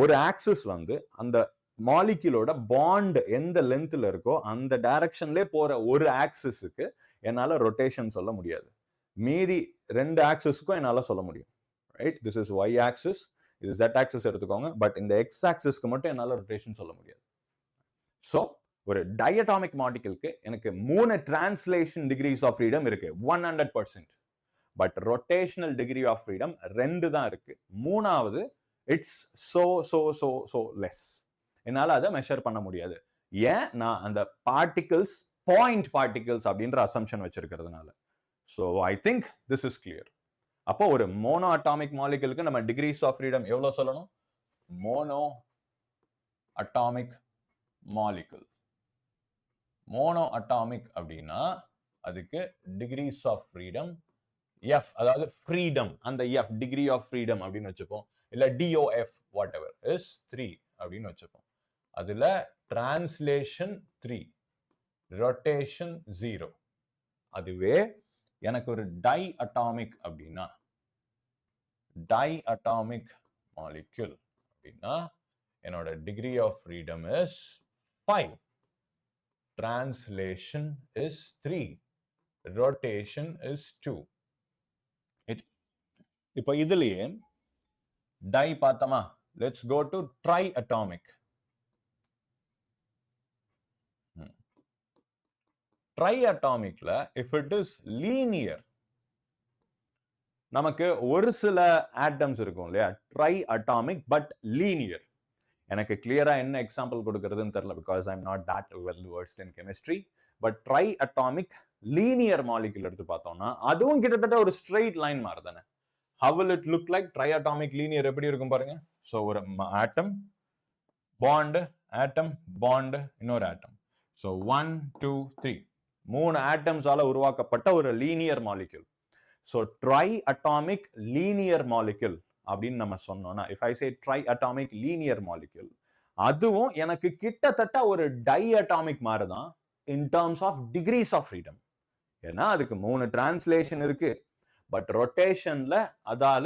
ஒரு ஆக்சிஸ் வந்து அந்த மாலிகுலோட பாண்ட் எந்த லென்த்ல இருக்கோ அந்த டைரக்ஷன்லயே போற ஒரு ஆக்சிஸுக்கு என்னால ரொட்டேஷன் சொல்ல முடியாது. மீதி 2 ஆக்சிஸ்க்கும் என்னால சொல்ல முடியும். Right, this is y axis, இது z ஆக்சிஸ் எடுத்துக்கோங்க. பட் இந்த x ஆக்சிஸ்க்கு மட்டும் என்னால ரொட்டேஷன் சொல்ல முடியாது. சோ ஒரு டயட்டாமிக் மாலிகுலுக்கு எனக்கு 3 டிரான்ஸ்லேஷன் டிகிரிஸ் ஆஃப் ஃப்ரீடம் இருக்கு 100%. But rotational degree of freedom 2 தான் இருக்கு. மூணாவது இட்ஸ் so லெஸ். என்னால அதை மெஷர் பண்ண முடியாது. ஏன்? நான் அந்த பார்ட்டிகிள்ஸ் பாயிண்ட் பார்ட்டிகிள்ஸ் அப்படின்ற assumption வச்சிருக்கிறதுனால. So I think this is clear. அப்போ ஒரு மோனோ அட்டாமிக் மாலிகுலுக்கு நம்ம டிகிரிஸ் ஆஃப் ஃப்ரீடம் எவ்வளவு சொல்லணும்? Mono atomic molecule. Mono atomic அப்படின்னா அதுக்கு டிகிரிஸ் ஆஃப் ஃப்ரீடம் F, அதாவது ஃப்ரீடம், அந்த F டிகிரி ஆஃப் ஃப்ரீடம் அப்படின்னு வச்சுப்போம். இல்ல DOF வாட் எவர் இஸ் 3 அப்படின்னு வச்சுப்போம். அதுல டிரான்ஸ்லேஷன் 3, ரொட்டேஷன் 0. அதுவே எனக்கு ஒரு டை அட்டாமிக் அப்படின்னா, டை அட்டாமிக் மாலிகுல் அப்படின்னா என்னோட degree of freedom is 5, translation is 3, rotation is 2. இப்போ இதுலயே டை பார்த்தோமா? Let's go to triatomic. ட்ரை அட்டாமிக்ல இஃப் இட் இஸ் லீனியர், நமக்கு ஒரு சில ஆட்டம்ஸ் இருக்கும் இல்லையா, ட்ரை அட்டாமிக் பட் லீனியர். எனக்கு கிளியரா என்ன எக்ஸாம்பிள் கொடுக்கிறதுன்னு தெரியல, because I am not that well versed in chemistry. But try atomic linear molecule எடுத்து பார்த்தோம்னா அதுவும் கிட்டத்தட்ட ஒரு ஸ்ட்ரெயிட் லைன் மாதிரி தானே. How will it look like? Triatomic linear எப்படி இருக்கும் பாருங்க. So ஒரு atom, bond, atom, bond, இன்னொரு atom. So 1, 2, 3. 3 atoms ஆல உருவாக்கப்பட்ட ஒரு linear molecule. So triatomic linear molecule அப்படின்னு நம்ம சொன்னோம்னா, if I say triatomic linear molecule, அதுவும் எனக்கு கிட்டத்தட்ட ஒரு diatomic மாதிரி தான் in terms of degrees of freedom. ஏன்னா அதுக்கு 3 டிரான்ஸ்லேஷன் இருக்கு. பட் ரொட்டேஷன்ல அதால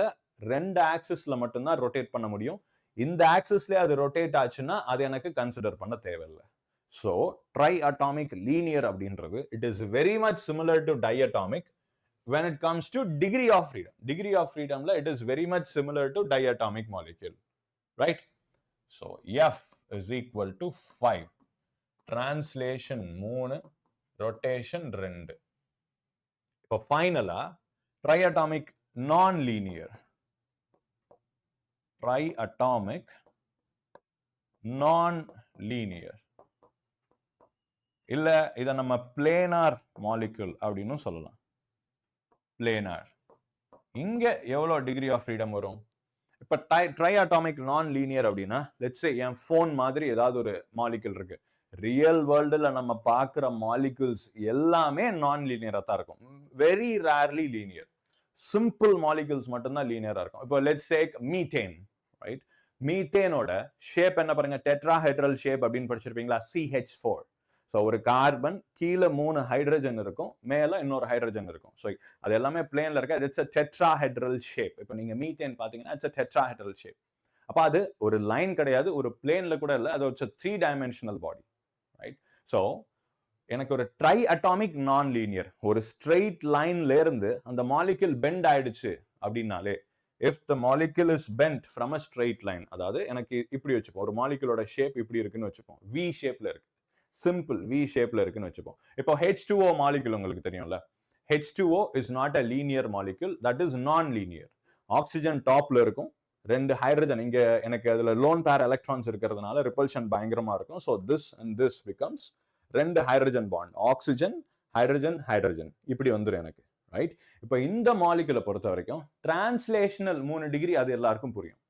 2 ஆக்சிஸ்ல மட்டும்தான் ரொட்டேட் பண்ண முடியும். இந்த ஆக்சிஸ்ல அது ரொட்டேட் ஆச்சுன்னா அது எனக்கு கன்சிடர் பண்ண தேவையில்லை. ஸோ ட்ரை அட்டாமிக் லீனியர் அப்படின்றது it is very much similar to diatomic when it comes to degree of freedom. Degree of freedom la it is very much similar to diatomic molecule, right? So F is equal to 5, translation 3, rotation 2. இப்போ ஃபைனலா triatomic non-linear, triatomic non-linear, இல்ல இத நம்ம planar molecule அப்படின்னு சொல்லலாம். Planar இங்க எவ்வளவு degree of freedom வரும்? இப்ப ட்ரைஅட்டாமிக் நான் லீனியர் அப்படின்னா லெட்ஸ் சே என் போன் மாதிரி ஏதாவது ஒரு மாலிகுல் இருக்கு. ரியல் வேர்ல்டுல நம்ம பார்க்குற மாலிகுல்ஸ் எல்லாமே நான் லீனியரா தான் இருக்கும். Very rarely linear. Simple molecules மட்டும்தான் லீனியரா இருக்கும். இப்போ லெட்ஸ் டேக் மீத்தேன், ரைட்? மீத்தேனோட ஷேப் என்ன பாருங்க, டெட்ராஹெட்ரல் ஷேப் அப்படின்னு படிச்சிருப்பீங்களா? CH4. ஸோ ஒரு கார்பன் கீழே 3 ஹைட்ரஜன் இருக்கும், மேல இன்னொரு ஹைட்ரஜன் இருக்கும். ஸோ அது எல்லாமே பிளேன்ல இருக்கு. It's a tetrahedral shape. இப்போ நீங்க மீத்தேன் பாத்தீங்கன்னா இட்ஸ் அ டெட்ராஹெட்ரல் ஷேப். அப்ப அது ஒரு லைன் கிடையாது, ஒரு பிளேன்ல கூட இல்லை, அது ஒரு 3 டைமென்ஷனல் பாடி, ரைட்? ஸோ எனக்கு ஒரு ட்ரை அட்டாமிக் நான் லீனியர், ஒரு ஸ்ட்ரெயிட் லைன்ல இருந்து அந்த மாலிகுல் பெண்ட் ஆயிடுச்சு அப்படின்னாலே, if the molecule is bent from a straight line, அதாவது எனக்கு இப்படி வச்சுப்போம், ஒரு மாலிகுலோட ஷேப் இப்படி இருக்குன்னு வச்சுப்போம், V ஷேப்ல இருக்கு, சிம்பிள் V ஷேப்ல இருக்குன்னு வச்சுப்போம். இப்போ H2O மாலிகுல் உங்களுக்கு தெரியும்ல, H2O is not a linear molecule, that is non-linear. Oxygen டாப்ல இருக்கும், 2 ஹைட்ரஜன் இங்க எனக்கு அதுல லோன் பேர் எலக்ட்ரான்ஸ் இருக்கிறதுனால ரிப்பல்ஷன் பயங்கரமா இருக்கும். So this and this becomes 2 hydrogen bond, oxygen hydrogen hydrogen இப்படி வந்துடும் எனக்கு, ரைட்? இப்போ இந்த மாலிகுலை பொறுத்த வரைக்கும் டிரான்ஸ்லேஷனல் 3 டிகிரி அது எல்லாருக்கும் புரியும்.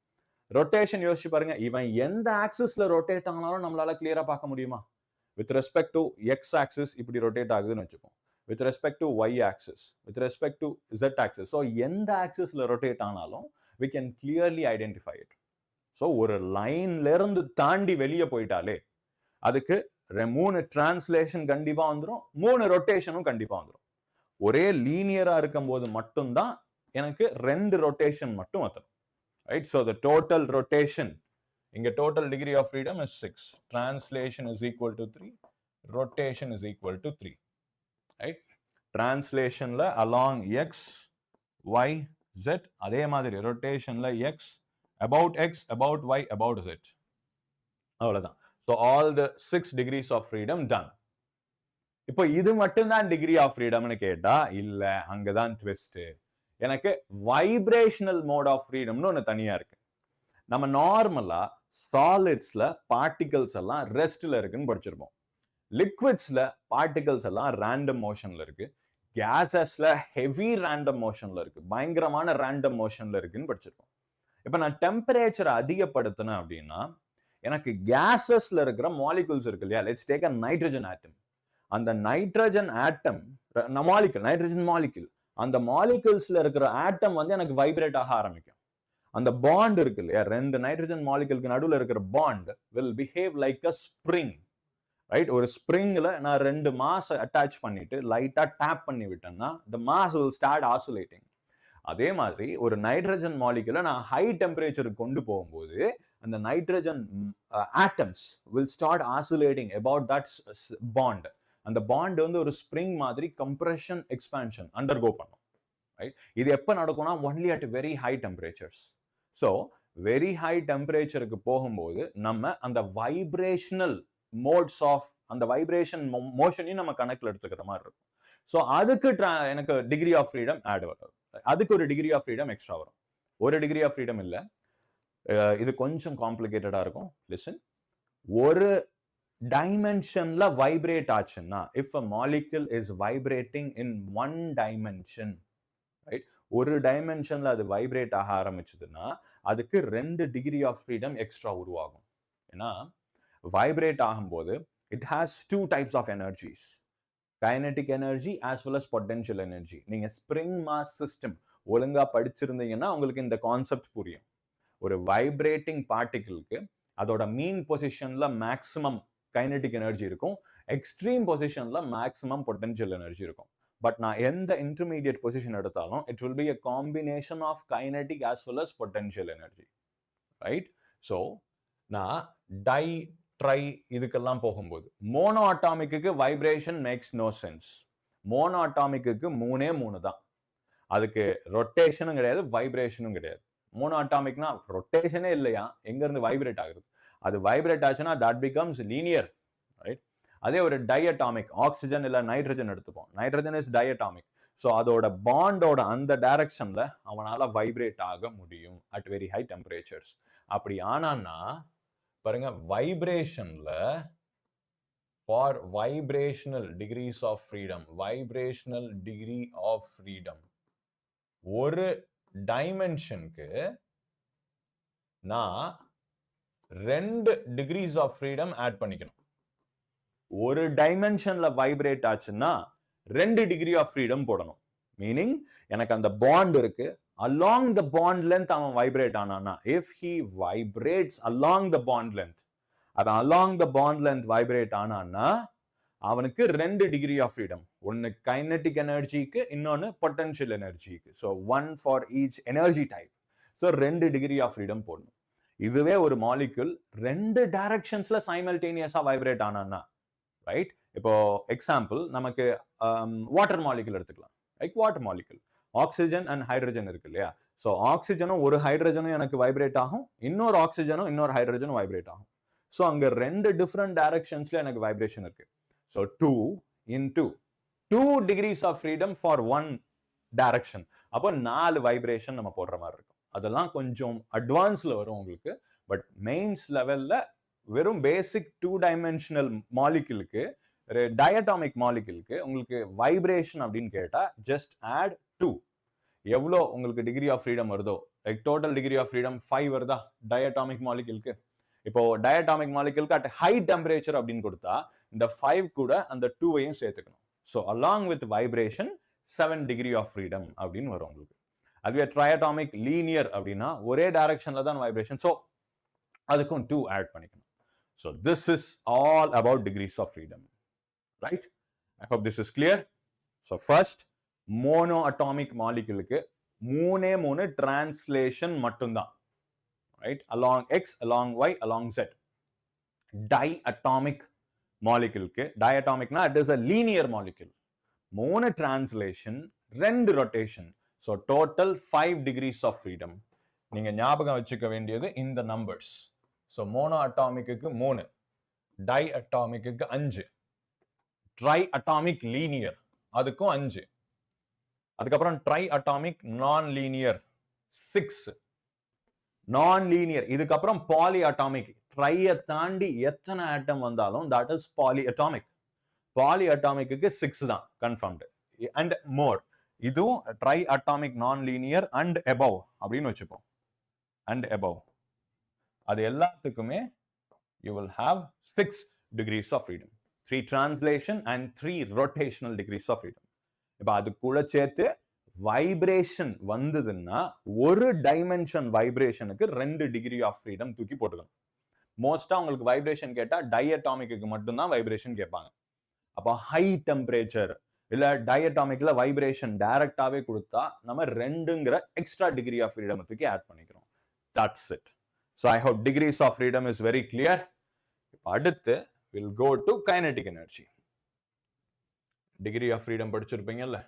ரொட்டேஷன் யோசிச்சு பாருங்க, இவன் எந்த ஆக்சிஸ்ல ரொட்டேட் ஆனாலும் நம்மளால கிளியரா பார்க்க முடியுமா? With respect to X axis இப்படி ரொட்டேட் ஆகுதுன்னு வச்சுப்போம். with respect to y axis, with respect to z axis. So எந்த ஆக்சிஸ்ல ரொட்டேட் ஆனாலும் we can clearly identify it. So ஒரு லைன்ல இருந்து தாண்டி வெளியே போயிட்டாலே அதுக்கு 3 டிரான்ஸ்லேஷன் கண்டிப்பா வந்துடும், 3 ரொட்டேஷனும் கண்டிப்பா வந்துடும். ஒரே லீனியரா இருக்கும்போது மட்டும்தான் எனக்கு 2 ரொட்டேஷன் மட்டும் வந்துடும். Right? So the total rotation, இங்க total degree of freedom is 6. Translation is equal to 3. Rotation is equal to 3. Right? Translationல along x, y, z, அதே மாதிரி rotationல x, about y, about z. அவ்வளவுதான். So all the 6 degrees of freedom done. இப்போ இது மட்டும்தான் degree of ஃப்ரீடம்னு கேட்டா இல்ல, அங்கதான் twist. எனக்கு வைப்ரேஷனல் மோட் ஆஃப் ஃப்ரீடம்னு ஒன்று தனியா இருக்கு. நம்ம நார்மலா சாலிட்ஸ்ல பார்ட்டிகல்ஸ் எல்லாம் ரெஸ்ட்ல இருக்குன்னு படிச்சிருப்போம். லிக்விட்ஸ்ல பார்ட்டிகல்ஸ் எல்லாம் ரேண்டம் மோஷன்ல இருக்கு. கேசஸ்ல ஹெவி ரேண்டம் மோஷன்ல இருக்கு, பயங்கரமான ரேண்டம் மோஷன்ல இருக்குன்னு படிச்சிருப்போம். இப்ப நான் டெம்பரேச்சரை அதிகப்படுத்தினேன் அப்படின்னா எனக்கு கேசஸ்ல இருக்கிற மாலிகுல்ஸ் இருக்கு இல்லையா, let's take a nitrogen atom. அந்த nitrogen atom molecule, nitrogen molecule, அந்த மாலிகுல்ஸ்ல இருக்கிற ஆட்டம் வந்து எனக்கு வைப்ரேட் ஆக ஆரம்பிக்கும். அந்த பாண்ட் இருக்கு இல்லையா, 2 நைட்ரஜன் மாலிகுலுக்கு நடுவில் இருக்கிற bond will behave like a spring. Right? ஒரு ஸ்ப்ரிங்ல நான் 2 மாஸ் அட்டாச் பண்ணிட்டு லைட்டா டேப் பண்ணி விட்டேன்னா the mass will start oscillating. அதே மாதிரி ஒரு நைட்ரஜன் மாலிகுலை நான் ஹை டெம்பரேச்சருக்கு கொண்டு போகும்போது அந்த nitrogen atoms will start oscillating about that bond. அந்த பாண்ட் வந்து ஒரு ஸ்ப்ரிங் மாதிரி கம்ப்ரெஷன் எக்ஸ்பான்ஷன் அண்டர்கோ பண்ணும். ரைட்? இது எப்போ நடக்கும்னா only at very high temperatures. So very high டெம்பரேச்சருக்கு போகும்போது நம்ம அந்த வைப்ரேஷனல் மோட்ஸ் ஆஃப் அந்த வைப்ரேஷன் மோஷனையும் நம்ம கணக்கில் எடுத்துக்கிற மாதிரி இருக்கும். ஸோ அதுக்கு எனக்கு டிகிரி ஆஃப் ஃப்ரீடம் ஆட் வரும், அதுக்கு ஒரு டிகிரி ஆஃப் ஃப்ரீடம் எக்ஸ்ட்ரா வரும். ஒரு டிகிரி ஆஃப் ஃப்ரீடம் இல்லை, இது கொஞ்சம் காம்ப்ளிகேட்டடா இருக்கும். லிசன், ஒரு டைமென்ஷன்ல வைப்ரேட் ஆச்சுன்னா, if a molecule is vibrating in one dimension, right, ஒரு டைமென்ஷன்ல அது வைப்ரேட் ஆக ஆரம்பிச்சதுன்னா அதுக்கு 2 டிகிரி ஆஃப் ஃப்ரீடம் எக்ஸ்ட்ரா உருவாகும். ஏன்னா வைப்ரேட் ஆகும்போது it has 2 types of energies, kinetic energy as well as potential energy. நீங்க ஸ்ப்ரிங் மாஸ் சிஸ்டம் ஒழுங்கா படிச்சிருந்தீங்கன்னா உங்களுக்கு இந்த கான்செப்ட் புரியும். ஒரு வைப்ரேட்டிங் பார்ட்டிகிளுக்கு அதோட மீன் பொசிஷன்ல மேக்ஸிமம் கைனடிக் எனர்ஜி இருக்கும், எக்ஸ்ட்ரீம் பொசிஷன்ல மேக்ஸிமம் பொட்டன்ஷியல் எனர்ஜி இருக்கும். பட் நான் எந்த இன்டர்மீடியட் பொசிஷன் எடுத்தாலும் it will be a combination of kinetic as well as potential energy. Right? So நான் டை ட்ரை இதுக்கெல்லாம் போகும்போது மோனோ அட்டாமிக்கு வைப்ரேஷன் மேக்ஸ் நோ சென்ஸ். மோனோ அட்டாமிக்கு 3 தான், அதுக்கு ரொட்டேஷனும் கிடையாது, வைப்ரேஷனும் கிடையாது. மோனோ அட்டாமிக்னா ரொட்டேஷனே இல்லையா, எங்க இருந்து வைப்ரேட் ஆகுது? அது வைப்ரேட் ஆச்சுன்னா that becomes linear. ரைட்? அதே ஒரு டைஅட்டாமிக், ஆக்சிஜன் இல்ல நைட்ரஜன் எடுத்துப்போம், நைட்ரஜன் இஸ் டைஅட்டாமிக். ஸோ அதோட பாண்டோட அந்த டைரக்ஷன்ல அவனால வைப்ரேட் ஆக முடியும் அட் வெரி ஹை டெம்பரேச்சர்ஸ். அப்படி ஆனான்னா பாருங்க, வைப்ரேஷன்ல for vibrational degrees of freedom, vibrational degree of freedom ஒரு டைமென்ஷனுக்கு நான் 2 டிகிரிஸ் ஆஃப் ஃப்ரீடம் ஆட் பண்ணிக்கணும். ஒரு டைமென்ஷன்ல வைப்ரேட் ஆச்சுன்னா 2 டிகிரி ஆஃப் ஃப்ரீடம் போடணும். மீனிங் எனக்கு அந்த பாண்ட் இருக்கு, அலாங் த பாண்ட் லென்த் அவன் vibrate ஆனானா, if he vibrates along the bond length, அவன் along the bond length vibrate ஆனான்னா அவனுக்கு 2 டிகிரி ஆஃப் ஃப்ரீடம். ஒன்னு கைனடிக் எனர்ஜிக்கு, இன்னொன்னு potential எனர்ஜிக்கு. So 1 for each energy type. So 2 degree of freedom போடணும். இதுவே ஒரு molecule 2 டைரக்ஷன்ஸ்ல சைமல்டேனியஸா vibrate ஆனான்னா, right? இப்போ example நமக்கு water molecule எடுத்துக்கலாம். Like water molecule, oxygen and hydrogen இருக்கு இல்லையா? ஸோ ஆக்சிஜனும் ஒரு ஹைட்ரஜனும் எனக்கு வைப்ரேட் ஆகும், இன்னொரு ஆக்சிஜனும் இன்னொரு ஹைட்ரஜனும் வைப்ரேட் ஆகும். ஸோ அங்க 2 டிஃப்ரெண்ட் டைரக்ஷன்ஸ்ல எனக்கு வைப்ரேஷன் இருக்கு. So 2 into 2 degrees of freedom for 1 direction. அப்போ 4 வைப்ரேஷன் நம்ம போடுற மாதிரி இருக்கும். அதெல்லாம் கொஞ்சம் அட்வான்ஸ்ல வரும் உங்களுக்கு. பட் மெயின்ஸ் லெவல்ல வெறும் பேசிக் 2 டைமென்ஷனல் மாலிகுலுக்கு, டயட்டாமிக் மாலிகுலுக்கு உங்களுக்கு வைப்ரேஷன் அப்படின்னு கேட்டா ஜஸ்ட் ஆட் 2. எவ்வளோ உங்களுக்கு டிகிரி ஆஃப் ஃப்ரீடம் வருதோ, like total degree of freedom 5 வருதா டயட்டாமிக் மாலிகுலுக்கு? இப்போ டயட்டாமிக் மாலிகுலுக்கு அட் ஹை டெம்பரேச்சர் அப்படின்னு கொடுத்தா இந்த 5 கூட அந்த 2வையும் சேர்த்துக்கணும். So along with vibration 7 degree of freedom அப்படின்னு வரும் உங்களுக்கு. அதுவே triatomic linear அப்படின்னா ஒரே டைரக்ஷன்ல தான் வைப்ரேஷன். ஸோ அதுக்கும் 2 ஆட் பண்ணிக்கணும். So this is all about degrees of freedom. Right? I hope this is clear. So first monoatomic moleculeக்கு மூணு translation மட்டும்தான். Right? Along X, along Y, along Z. Diatomic molecule க்கு diatomicனா it is a linear molecule. மூணு translation, 2 rotation. So total 5 degrees of freedom. நீங்க ஞாபகம் வச்சுக்க வேண்டியது இந்த numbers. So monoatomic-க்கு 3, diatomic-க்கு 5, triatomic linear அதுக்கும் 5, அதுக்கப்புறம் triatomic non-linear 6, non-linear இதுக்கப்புறம் polyatomic ட்ரையை தாண்டி எத்தனை ஆட்டம் வந்தாலும் that is polyatomic. polyatomic-க்கு 6 தான் confirmed and more. இதுவும் triatomic non-linear and above அப்படின்னு வச்சுப்போம். and above அது எல்லாத்துக்குமே you will have 6 degrees of freedom. 3 translation and 3 rotational degrees of freedom. இப்போ அது கூட சேர்த்து வைப்ரேஷன் வந்ததுன்னா ஒரு டைமென்ஷன் வைப்ரேஷனுக்கு 2 டிகிரி ஆஃப் ஃப்ரீடம் தூக்கி போட்டுக்கணும். மோஸ்டா உங்களுக்கு வைப்ரேஷன் கேட்டா டைஅட்டாமிக்கு மட்டும்தான் வைப்ரேஷன் கேட்பாங்க. அப்போ ஹை டெம்பரேச்சர் இல்ல டைஅட்டாமிக்ல வைப்ரேஷன் டைரக்டாவே கொடுத்தா நம்ம 2ங்கிற எக்ஸ்ட்ரா டிகிரி ஆஃப் ஃப்ரீடம் தூக்கி ஆட் பண்ணிக்கிறோம். That's it. So I hope degrees of freedom is very clear. இப்போ அடுத்து will go to kinetic energy. Degree of freedom படிச்சிருப்பீங்கல்ல,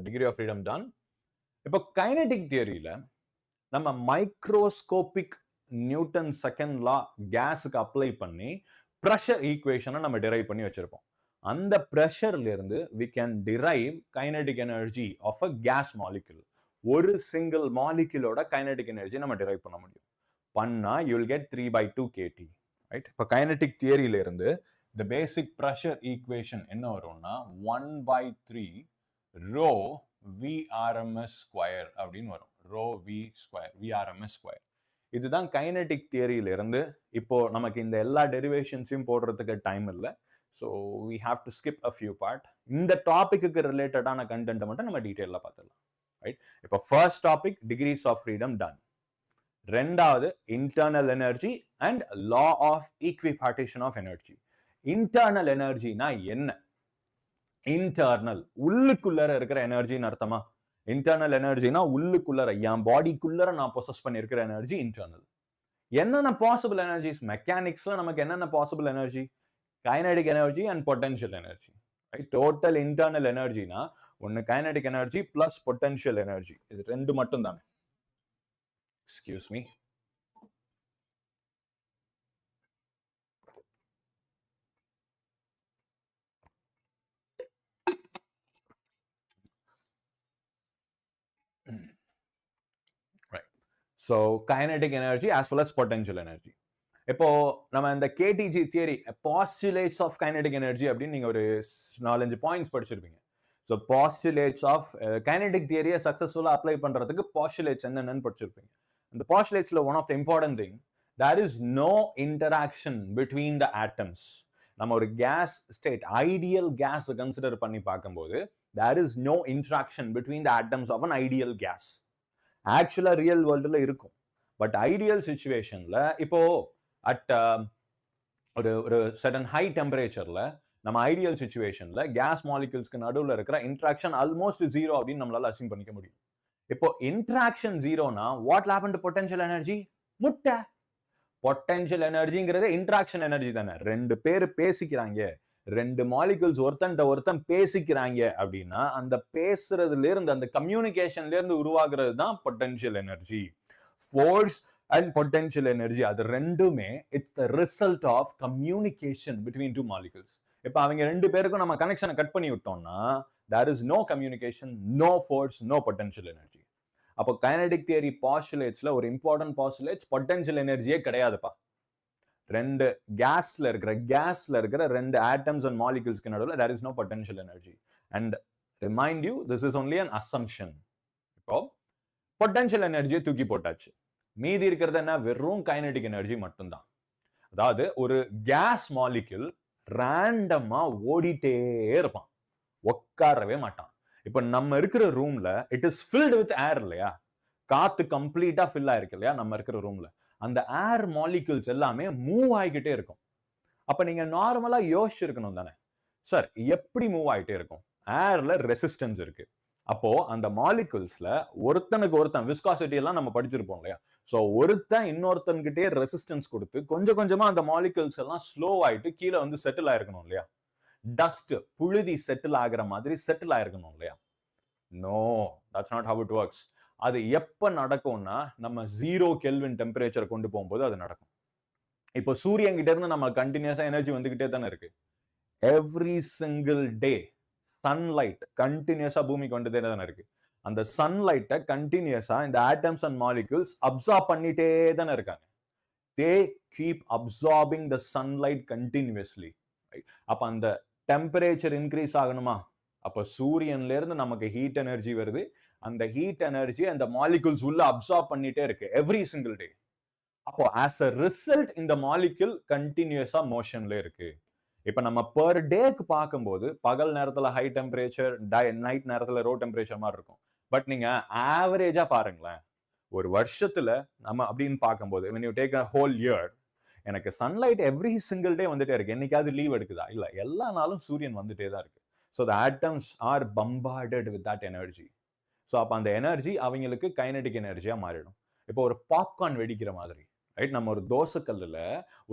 டிகிரி ஆஃப் ஃப்ரீடம் டான். இப்போ கைனடிக் தியரியில நம்ம மைக்ரோஸ்கோபிக் நியூட்டன் செகண்ட் லா கேஸுக்கு apply பண்ணி ப்ரெஷர் ஈக்குவேஷனை நம்ம டிரைவ் பண்ணி வச்சிருப்போம். அந்த ப்ரெஷர்ல இருந்து we can derive kinetic energy of a gas molecule. ஒரு சிங்கிள் மாலிகுலோட கைனடிக் எனர்ஜி நம்ம டிரைவ் பண்ண முடியும். பண்ணா you will get 3/2 kT. Right? இப்போ கைனடிக் தியரியில இருந்து the basic pressure equation என்ன வரும்னா 1/3 rho VRMS square அப்படின்னு வரும். rho V square, VRMS square. இதுதான் கைனடிக் தியரியில இருந்து. இப்போ நமக்கு இந்த எல்லா டெரிவேஷன்ஸையும் போடுறதுக்கு டைம் இல்லை. So we have to skip a few part. இந்த டாபிக்கு ரிலேட்டடான கண்டென்ட் மட்டும் நம்ம டீட்டெயிலாக பார்த்துடலாம். ரைட்? இப்போ first topic degrees of freedom done. ரெண்டாவது internal energy and law of equipartition of energy. Internal எனர்ஜினா என்ன? இன்டர்னல் உள்ளுக்குள்ளர இருக்கிற எனர்ஜின்னு அர்த்தமா? இன்டர்னல் எனர்ஜினா உள்ளுக்குள்ளர என் பாடிக்குள்ளர நான் பொசஸ் பண்ணியிருக்கிற எனர்ஜி இன்டர்னல். என்னென்ன பாசிபிள் எனர்ஜிஸ்? மெக்கானிக்ஸ்ல நமக்கு என்னென்ன possible energy? kinetic energy and potential energy. Right? Total internal energy na one kinetic energy plus potential energy. இது ரெண்டு மட்டும் தானே. Excuse me. Right. So kinetic energy as well as potential energy. இப்போ நம்ம இந்த KTG theory postulates of kinetic energy அப்படின்னு நீங்க ஒரு 4-5 பாயிண்ட்ஸ் படிச்சிருப்பீங்க. ஸோ postulates of kinetic தியரியை சக்சஸ்ஃபுல்லா அப்ளை பண்றதுக்கு postulates என்னென்னு படிச்சிருப்பீங்க. இந்த postulateஸ்ல one of the important thing, there is no interaction between the atoms. நம்ம ஒரு gas state ideal gas consider பண்ணி பார்க்கும்போது there is no interaction between the atoms of an ideal gas. ஆக்சுவலா ரியல் வேர்ல்டுல இருக்கும். பட் ஐடியல் சிச்சுவேஷன்ல இப்போ at ஒரு sudden high டெம்பரேச்சர்ல நம்ம ideal சிச்சுவேஷன்ல case மாலிகூல்ஸ்க்கு நடுவில் இருக்கிற இன்ட்ராக்ஷன் ஆல்மோஸ்ட் 0 அப்படின்னு நம்மளால அசியூம் பண்ணிக்க முடியும். இப்போ இன்ட்ராக்ஷன் 0னா what happen to potential energy? முட்டை. பொட்டன்ஷியல் எனர்ஜிங்கிறது இன்ட்ராக்ஷன் எனர்ஜி தானே. ரெண்டு பேர் பேசிக்கிறாங்க, ரெண்டு மாலிகூல்ஸ் ஒருத்தன் பேசிக்கிறாங்க அப்படின்னா அந்த பேசுறதுல இருந்து அந்த கம்யூனிகேஷன்ல இருந்து உருவாகிறது தான் potential energy. Force and potential energy அது ரெண்டுமே it's the result of communication between two molecules. இப்போ அவங்க ரெண்டு பேருக்கும் நம்ம கனெக்ஷனை கட் பண்ணி விட்டோம்னா there is no communication, no force, no potential energy. அப்போ kinetic theory postulates-ல ஒரு important postulates potential energy-யே கிடையாதுப்பா. ரெண்டு கேஸ்ல இருக்கிற ரெண்டு atoms and molecules-க்கு நடுவுல there is no potential energy. And remind you, this is only an assumption. இப்போ potential energy-யை தூக்கி போட்டாச்சு. மீதி இருக்கிறது என்ன? வெறும் கைனடிக் எனர்ஜி மட்டும்தான். அதாவது ஒரு கேஸ் மாலிக்யூல் ரேண்டமா ஓடிட்டே இருப்பான். உட்காரவே மாட்டான். இப்ப நம்ம இருக்கிற ரூம்ல இட் இஸ் ஃபில்டு வித் ஏர் இல்லையா, காத்து கம்ப்ளீட்டா ஃபில் ஆயிருக்கு இல்லையா நம்ம இருக்கிற ரூம்ல. அந்த ஏர் மாலிகூல்ஸ் எல்லாமே மூவ் ஆகிக்கிட்டே இருக்கும். அப்ப நீங்க நார்மலா யோசிச்சிருக்கணும் தானே, சார் எப்படி மூவ் ஆகிட்டே இருக்கும்? ஏர்ல ரெசிஸ்டன்ஸ் இருக்கு. அப்போ அந்த மாலிகூல்ஸ்ல ஒருத்தனுக்கு ஒருத்தன் விஸ்காசிட்டி எல்லாம் நம்ம படிச்சிருப்போம் இல்லையா. சோ ஒருத்தன் இன்னொருத்தன்கிட்டே ரெசிஸ்டன்ஸ் கொடுத்து கொஞ்சம் கொஞ்சமா அந்த மாலிகூல்ஸ் எல்லாம் ஸ்லோ ஆயிட்டு கீழே வந்து செட்டில் ஆயிருக்கணும் இல்லையா. டஸ்ட் புழுதி செட்டில் ஆகிற மாதிரி செட்டில் ஆயிருக்கணும் இல்லையா. No, that's not how it works. அது எப்ப நடக்கும்னா நம்ம 0 கெல்வின் டெம்பரேச்சர் கொண்டு போகும்போது அது நடக்கும். இப்போ சூரியன் கிட்ட இருந்து நம்ம கண்டினியூஸா எனர்ஜி வந்துகிட்டே தானே இருக்கு. எவ்ரி சிங்கிள் டே சன்லைட் கண்டினியூஸா பூமிக்கு வந்துட்டே தானே இருக்கு. அந்த சன்லைட்டை கண்டினியூஸா இந்த ஆட்டம்ஸ் அண்ட் மாலிகூல்ஸ் அப்சார்ப் பண்ணிட்டே தானே இருக்காங்க. They keep absorbing the sunlight continuously. அப்ப அந்த டெம்பரேச்சர் இன்க்ரீஸ் ஆகணுமா, அப்ப சூரியன்ல இருந்து நமக்கு ஹீட் எனர்ஜி வருது. அந்த ஹீட் எனர்ஜி அந்த மாலிகூல்ஸ் உள்ள அப்சார்ப் பண்ணிட்டே இருக்கு எவ்ரி சிங்கிள் டே. அப்போ ஆஸ் அ ரிசல்ட் இந்த மாலிகூல் கண்டினியூஸா மோஷன்ல இருக்கு. இப்ப நம்ம பெர் டேக்கு பார்க்கும்போது பகல் நேரத்துல ஹை டெம்பரேச்சர், நைட் நேரத்துல லோ டெம்பரேச்சர் மாதிரி இருக்கும். பட் நீங்க ஆவரேஜா பாருங்களேன், ஒரு வருஷத்துல நம்ம அப்படின்னு பார்க்கும்போது when you take a whole year, எனக்கு சன்லைட் எவ்ரி சிங்கிள் டே வந்துட்டே இருக்கு. என்னைக்காவது லீவ் எடுக்குதா? இல்ல, எல்லா நாளும் சூரியன் வந்துட்டே தான் இருக்கு. So the atoms are bombarded with that energy. So அப்போ அந்த எனர்ஜி அவங்களுக்கு கைனடிக் எனர்ஜியா மாறிடும். இப்போ ஒரு பாப்கார்ன் வெடிக்கிற மாதிரி, ரைட்? நம்ம ஒரு தோசைக்கல்லுல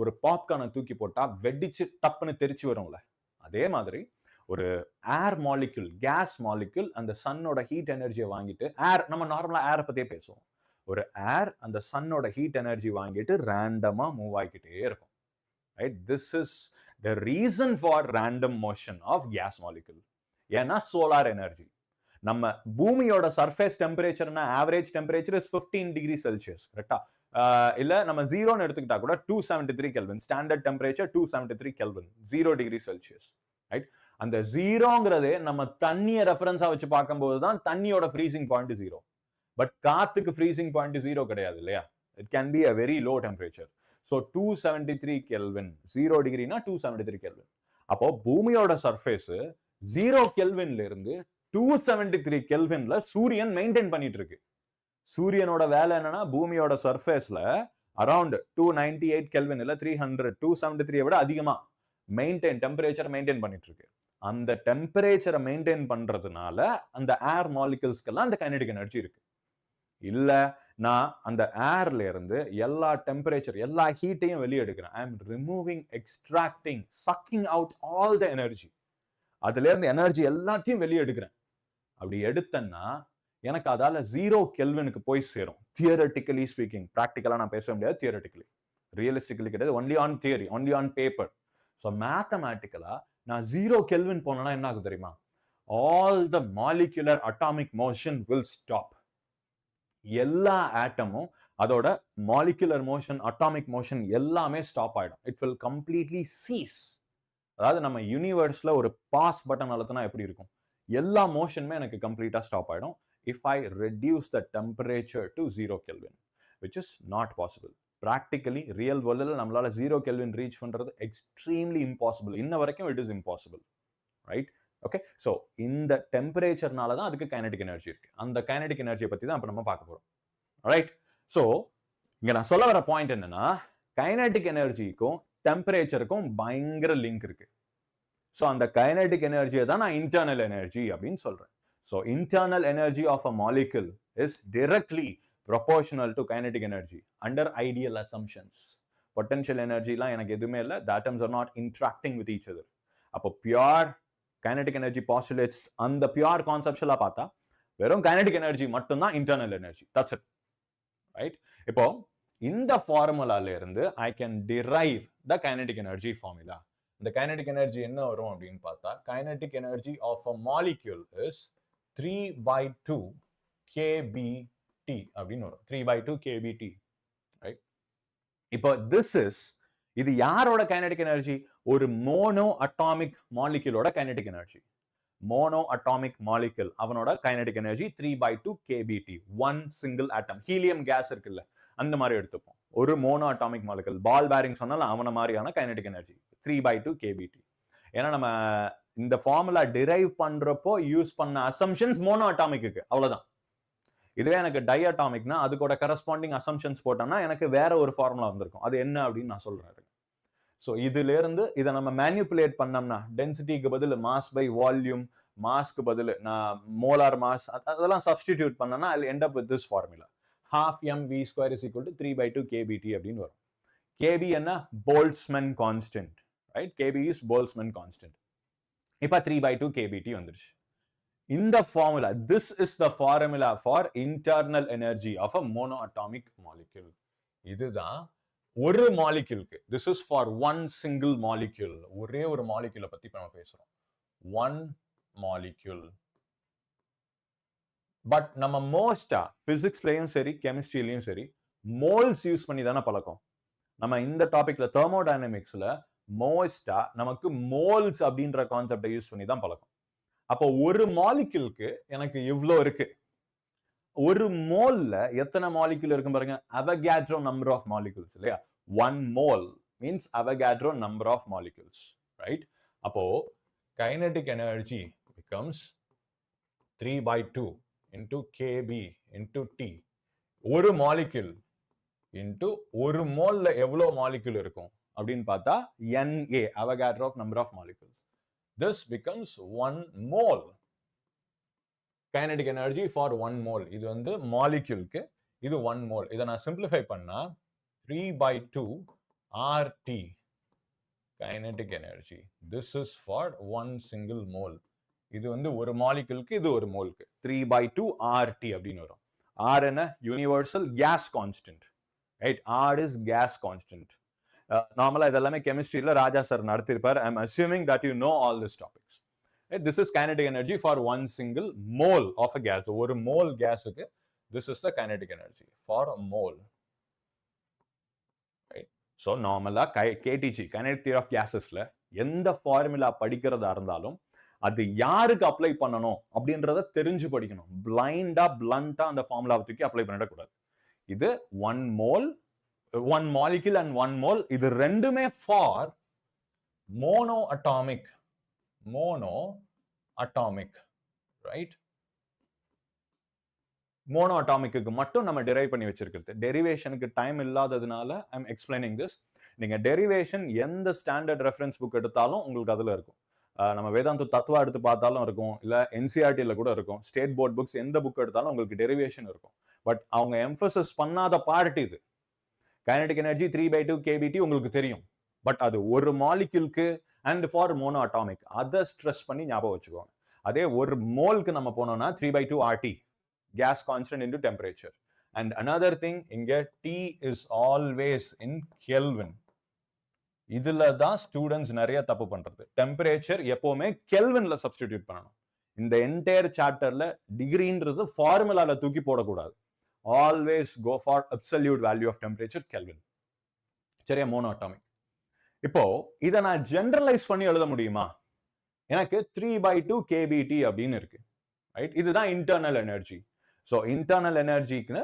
ஒரு பாப்கார்னை தூக்கி போட்டா வெடிச்சு டப்புன்னு தெரிச்சு வரும்ல, அதே மாதிரி ஒரு ஏர் மாலிக்யூல், கேஸ் மாலிக்யூல் அந்த சன்னோட ஹீட் எனர்ஜியை வாங்கிட்டு, ஏர் நம்ம நார்மலா ஏரை பத்தியே பேசுவோம், ஒரு ஏர் அந்த சன்னோட ஹீட் எனர்ஜி வாங்கிட்டு ரேண்டமா மூவ் ஆகிக்கிட்டே இருக்கும். Right? This is the reason for random motion of gas molecule. ஏன்னா சோலார் எனர்ஜி. நம்ம பூமியோட சர்ஃபேஸ் டெம்பரேச்சர்னா average temperature is 15 degree Celsius, கரெக்டா? இல்ல நம்ம 0ன்னு எடுத்துக்கிட்டா கூட 273 kelvin, standard temperature 273 kelvin, 0 degree Celsius. Right? அந்த 0ங்கிறதே நம்ம தண்ணியை ரெஃபரன்ஸா வச்சு பார்க்கும்போது தான் தண்ணியோட ஃப்ரீசிங் பாயிண்ட் 0. பட் காத்துக்கு ஃப்ரீசிங் பாயிண்ட் 0 கிடையாது இல்லையா. It can be a very low temperature. So 273 kelvin, 0 டிகிரினா 273 kelvin. அப்போ பூமியோட சர்ஃபேஸ் 0 கெல்வின்ல இருந்து 273 கெல்வின்ல சூரியன் மெயின்டைன் பண்ணிட்டு இருக்கு. சூரியனோட வேலை என்னன்னா பூமியோட சர்ஃபேஸ்ல அரௌண்ட் 298 கெல்வின் இல்ல 300, 273 விட அதிகமா மெயின்டைன் டெம்பரேச்சர் மெயின்டைன் பண்ணிட்டு இருக்கு. அந்த டெம்பரேச்சரை மெயின்டைன் பண்றதுனால அந்த ஏர் மாலிகூல்ஸ்க்கெல்லாம் அந்த கைனடிக் எனர்ஜி இருக்கு. இல்ல நான் அந்த ஏர்ல இருந்து எல்லா டெம்பரேச்சர், எல்லா ஹீட்டையும் வெளியே எடுக்கிறேன். I am removing, extracting, sucking out all the energy. அதுல இருந்து எனர்ஜி எல்லாத்தையும் வெளியே எடுக்கிறேன். அப்படி எடுத்தேன்னா எனக்கு அதால 0 கெல்வினுக்கு போய் சேரும். தியரட்டிக்கலி ஸ்பீக்கிங், பிராக்டிக்கலா நான் பேச முடியாது, தியரட்டிக்கலி, ரியலிஸ்டிக்கலி கிடையாது, only on theory, only on paper. So மேத்தமேட்டிக்கலா நான் 0 கெல்வின் போனேன்னா என்ன ஆகும் தெரியுமா? All the molecular atomic motion will stop. எல்லா ஆட்டமும் அதோட மாலிகுலர் மோஷன், அட்டாமிக் மோஷன் எல்லாமே ஸ்டாப் ஆயிடும். It will completely cease. அதாவது நம்ம யூனிவர்ஸ்ல ஒரு பாஸ் பட்டன் அழுத்தினா எப்படி இருக்கும், எல்லா மோஷனுமே எனக்கு கம்ப்ளீட்டா ஸ்டாப் ஆயிடும் if I reduce the temperature to 0 Kelvin, which is not possible. Practically, real world நம்மளால 0 Kelvin reach பண்றது extremely impossible. இன்ன வரைக்கும் it is impossible. Right? Okay? So, இந்த டெம்பரேச்சர்னால தான் அதுக்கு கைனடிக் எனர்ஜி இருக்கு. அந்த கைனடிக் எனர்ஜியை பத்தி தான் இப்ப நம்ம பார்க்க போறோம். ரைட்? ஸோ இங்க நான் சொல்ல வர பாயிண்ட் என்னன்னா, கைனடிக் எனர்ஜிக்கும் டெம்பரேச்சருக்கும் பயங்கர லிங்க் இருக்கு. ஸோ அந்த கைனடிக் எனர்ஜியை தான் நான் இன்டர்னல் எனர்ஜி அப்படின்னு சொல்றேன். So internal energy of a molecule is directly proportional to kinetic energy under ideal assumptions. Potential எனர்ஜிலாம் எனக்கு எதுவுமே இல்லை, the atoms are not interacting with each other. அப்போ பியூர் கைனடிக் எனர்ஜி பாஸ்டுலேட்ஸ் அந்த பியூர் கான்செப்ஷுவலா பார்த்தா வெறும் கைனடிக் எனர்ஜி மட்டும்தான் internal energy. That's it. Right? இப்போ இந்த ஃபார்முலால இருந்து I can derive the kinetic energy formula. இந்த கைனடிக் எனர்ஜி என்ன வரும் அப்படின்னு பார்த்தா, kinetic energy of a molecule is 3/2 kBT அப்படின்னு வரும். 3/2 kBT. ரைட்? இப்போ இது யாரோட கைனடிக் எனர்ஜி? ஒரு மோனோ அட்டாமிக் மாலிக்யூலோட kinetic energy. Mono atomic molecule அவனோட kinetic energy 3/2 kBT. One single atom. Helium gas இருக்குல்ல, அந்த மாதிரி எடுத்துப்போம். ஒரு mono atomic molecule, ball bearing சொன்னாலும் அவன மாதிரியான கைனடிக் எனர்ஜி 3/2 kBT. ஏன்னா நம்ம இந்த ஃபார்முலா டிரைவ் பண்றப்போ யூஸ் பண்ண அசம்ஷன்ஸ் மோனோ அட்டாமிக்கு, அவ்வளவுதான். இதுவே எனக்கு டைஅட்டாமிக்னா அதுக்கோட கரஸ்பாண்டிங் அசம்ஷன்ஸ் போட்டோம்னா எனக்கு வேற ஒரு ஃபார்முலா வந்திருக்கும். அது என்ன அப்படின்னு நான் சொல்றேன். ஸோ இதுல இருந்து இதை நம்ம மேனிப்புலேட் பண்ணோம்னா டென்சிட்டிக்கு பதில் மாஸ் பை வால்யூம், மாஸ்க்கு பதில் நான் மோலார் மாஸ் அதெல்லாம் சப்ஸ்டிடியூட் பண்ணனா I will end up with this formula. half mv² is equal to 3/2 kBT அப்படின்னு வரும். kB என்ன? Boltzmann constant, right? kB is Boltzmann constant. இப்போ 3/2 kBT வந்துருச்சு. இந்த formula, this is the formula for internal energy of a monoatomic molecule. இதுதான் ஒரு மாலிக்யூலுக்கு. this is for one single molecule. ஒரே ஒரு மாலிக்யூலை பத்தி நம்ம பேசுறோம். one molecule. பட் நம்ம மோஸ்டா பிசிக்ஸ்லயும் சரி கெமிஸ்ட்ரியிலையும் சரி மோல்ஸ் யூஸ் பண்ணி தானே பழக்கம். நம்ம இந்த டாபிக்ல தெர்மோடைனமிக்ஸ்ல மோஸ்டா நமக்கு மோல்ஸ் அப்படின்ற கான்செப்டை யூஸ் பண்ணி தான் பழக்கம். அப்போ ஒரு மாலிக்யூலுக்கு எனக்கு இவ்ளோ இருக்கு. ஒரு மோல்ல எத்தனை மாலிக்யூல் இருக்கு பாருங்க. அவகாட்ரோ நம்பர் ஆஃப் மாலிக்யூல்ஸ் இல்லையா? 1 mole means Avogadro number of molecules, right? அப்போ kinetic energy becomes 3/2 into kB into T. ஒரு மாலிக்யூல் into ஒரு மோல்ல எவ்வளவு மாலிக்யூல் இருக்கும் அப்படின்னு பார்த்தா Na, Avogadro number of molecules. This becomes 1 mole. Kinetic energy for 1 mole. இது வந்து மாலிக்யூலுக்கு, இது 1 mole. இதை நான் சிம்பிளிஃபை பண்ணா 3/2 RT kinetic energy. This is for one single mole. இது வந்து ஒரு மாலிக்யூலுக்கு, இது ஒரு மோலுக்கு. 3/2 RT அப்படின்னு வரும். R என்ன? Universal gas constant, right? R is gas constant. நார்மலா இதெல்லாமே கெமிஸ்ட்ரியில ராஜா sir நடத்திருப்பார். I'm assuming that you know all these topics. Right? This is kinetic energy for one single mole of a gas. ஒரு mole கேஸுக்கு this is the kinetic energy for a mole. So நார்மலா KTG kinetic theory of gasesல எந்த formula படிக்கிறதா இருந்தாலும் அது யாருக்கு apply பண்ணணும் அப்படின்றத தெரிஞ்சு படிக்கணும். பிளைண்டா பிளண்டா அந்த ஃபார்முலாவை தூக்கி அப்ளை பண்ணிடக்கூடாது. இது 1 mole, 1 molecule and 1 mole. இது ரெண்டுமே for mono atomic, right? Mono அட்டாமிக்கு மட்டும் நம்ம டெரைவ் பண்ணி வச்சிருக்கிறது. டெரிவேஷனுக்கு டைம் இல்லாததுனால ஐ எம் எக்ஸ்பிளைனிங் திஸ். நீங்க டெரிவேஷன் எந்த ஸ்டாண்டர்ட் ரெஃபரன்ஸ் புக் எடுத்தாலும் உங்களுக்கு அதுல இருக்கும். நம்ம வேதாந்து தத்துவா எடுத்து பார்த்தாலும் இருக்கும், இல்ல NCERTல கூட இருக்கும். ஸ்டேட் போர்ட் புக்ஸ் எந்த புக் எடுத்தாலும் உங்களுக்கு டெரிவேஷன் இருக்கும். பட் அவங்க எம்பசஸ் பண்ணாத பார்ட் இது. கைனடிக் எனர்ஜி 3/2 kBT உங்களுக்கு தெரியும். பட் அது ஒரு மாலிக்யூலுக்கு அண்ட் ஃபார் மோனோ அட்டாமிக். அதை ஸ்ட்ரெஸ் பண்ணி ஞாபகம் வச்சுக்கோங்க. அதே ஒரு மோலுக்கு நம்ம போனோம்னா 3/2 RT, gas constant into temperature. And another thing, இங்க T is always in Kelvin. இதுல தான் ஸ்டூடெண்ட்ஸ் நிறைய தப்பு பண்றது. டெம்பரேச்சர் எப்பவுமே கெல்வின்ல சப்ஸ்டிடியூட் பண்ணணும். இந்த என்டையர் சாப்டர்ல டிகிரின்றது ஃபார்முலால தூக்கி போடக்கூடாது. Always go for absolute value of temperature kelvin. சரியா? Mono atomic. இப்போ இதை நான் ஜெனரலைஸ் பண்ணி எழுத முடியுமா? எனக்கு 3/2 kBT அப்படின்னு இருக்கு, ரைட்? இதுதான் இன்டர்னல் எனர்ஜி. ஸோ இன்டர்னல் எனர்ஜிக்கு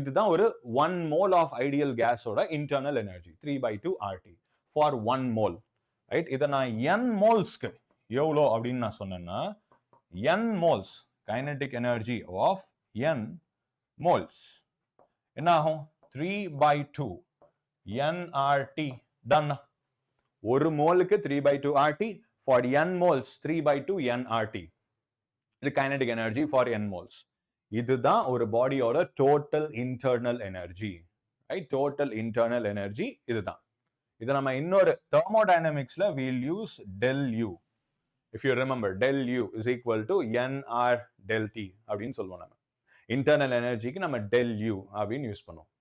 இதுதான் ஒரு 1 mole ஆஃப் ஐடியல் கேஸோட internal energy 3/2 RT for 1 mole, right? இதை நான் n மோல்ஸ்க்கு எவ்வளோ அப்படின்னு நான் சொன்னேன்னா n moles kinetic energy of n moles என்ன ஆகும்? 3/2 nRT. டன். ஒரு மோலுக்கு 3/2 RT, for n moles 3/2 nRT. இது kinetic energy for n moles. இதுதான் ஒரு பாடியோட total internal energy, right? Total internal energy இதுதான். இதை நம்ம இன்னொரு thermodynamicsல we'll use del U. If you remember, del U is equal to nR del T அப்படின்னு சொல்லுவோம். நம்ம இன்டர்னல் எனர்ஜிக்கு நம்ம del U அப்படின்னு யூஸ் பண்ணுவோம்.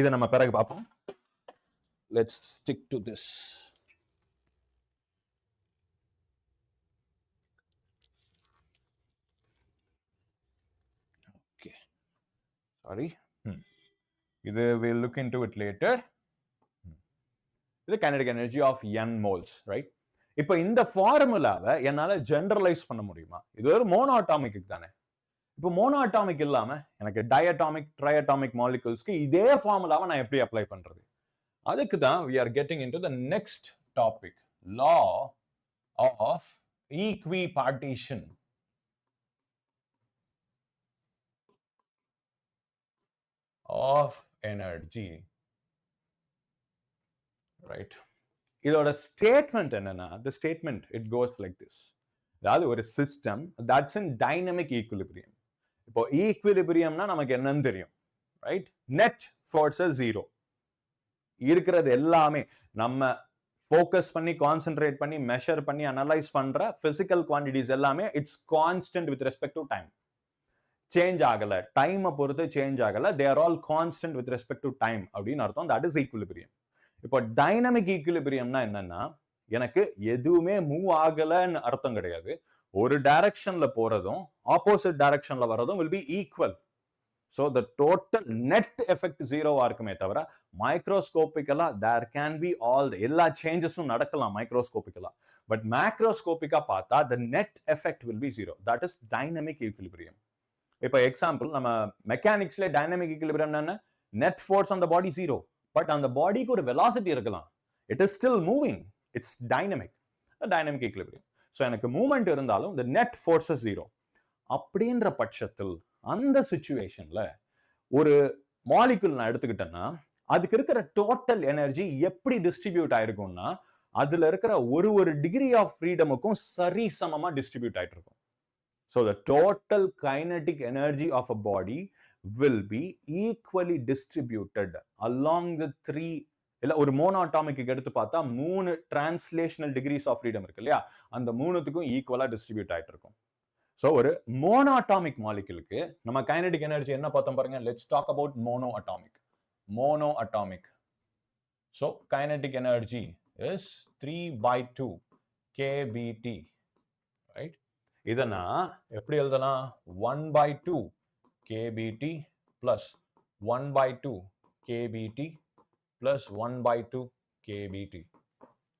இதை நம்ம பிறகு பார்ப்போம். Let's stick to this. Okay. Sorry. இது we'll look into it later. இது kinetic energy of n moles, right? இப்போ இந்த ஃபார்முலாவை என்னால ஜெனரலைஸ் பண்ண முடியுமா? இது ஒரு மோனோ அட்டாமிக் தானே. இப்போ மோனோ அட்டாமிக் இல்லாம எனக்கு டயட்டாமிக், ட்ரைஅட்டாமிக் மாலிகூல்ஸ்க்கு இதே ஃபார்முலாவை நான் எப்படி அப்ளை பண்றது? அதுக்கு தான் we are getting into the next topic, law of equipartition of energy, right? இதோட ஸ்டேட்மெண்ட் என்னன்னா, the statement it goes like this. அதாவது ஒரு system that's in dynamic equilibrium. இப்போ ஈக்குலிபிரியம்னா நமக்கு என்னன்னு தெரியும், ரைட்? Net forces zero. இருக்கிறது எல்லாமே நம்ம ஃபோக்கஸ் பண்ணி கான்சென்ட்ரேட் பண்ணி மெஷர் பண்ணி அனலைஸ் பண்ற பிசிக்கல் குவான்டிட்டிஸ் எல்லாமே it's constant with respect to time. Change ஆகல, டைமை பொறுத்து சேஞ்ச் ஆகல, they are all constant with respect to time அப்படின்னு அர்த்தம். That is equilibrium. இப்போ டைனமிக் ஈக்குலிபிரியம்னா என்னன்னா, எனக்கு எதுவுமே மூவ் ஆகலன்னு அர்த்தம் கிடையாது. ஒரு டைரக்ஷன்ல போறதும் ஆப்போசிட் டைரக்ஷன்ல வர்றதும் will be equal. So the total net effect ஜீரோவா இருக்குமே தவிர மைக்ரோஸ்கோபிக்கலா there can be all எல்லா சேஞ்சஸும் நடக்கலாம் மைக்ரோஸ்கோபிக்கலா. பட் மேக்ரோஸ்கோபிக்கா பார்த்தா the net effect will be zero. That is dynamic equilibrium. இப்போ எக்ஸாம்பிள் நம்ம மெக்கானிக்ஸ்ல டைனமிக் ஈக்குலிபிரியம் என்ன, net force on the body zero, but அந்த பாடிக்கு ஒரு வெலாசிட்டி இருக்கலாம், it is still moving, it's dynamic, dynamic equilibrium. So எனக்கு movement இருந்தாலும் the net force is zero. அப்படின்ற பட்சத்தில் அந்த சிச்சுவேஷன்ல ஒரு மாலிகுல் நான் எடுத்துக்கிட்டேன்னா அதுக்கு இருக்கிற டோட்டல் எனர்ஜி எப்படி டிஸ்ட்ரிபியூட் ஆயிருக்கும்னா அதுல இருக்கிற ஒரு டிகிரி ஆஃப் ஃப்ரீடமுக்கும் சரிசமமா டிஸ்ட்ரிபியூட் ஆயிட்டு இருக்கும். So the total kinetic energy of a body will be equally distributed along the three, இல்ல ஒரு மோனோஅட்டாமிக் எடுத்து பார்த்தா 3 டிரான்ஸ்லேஷனல் டிகிரிஸ் ஆஃப் ஃப்ரீடம் இருக்கு இல்லையா, அந்த மூணுத்துக்கும் ஈக்குவலா டிஸ்ட்ரிபியூட் ஆயிட்டு இருக்கும். ஸோ ஒரு மோனோஅட்டாமிக் மாலிகுலுக்கு நம்ம கைனடிக் எனர்ஜி என்ன பார்த்தோம் பாருங்க. Let's talk about monoatomic. So kinetic energy is 3/2 kBT, right? இதை நான் எப்படி எழுதலாம்? 1/2 kBT plus 1/2 kBT plus 1/2 kBT.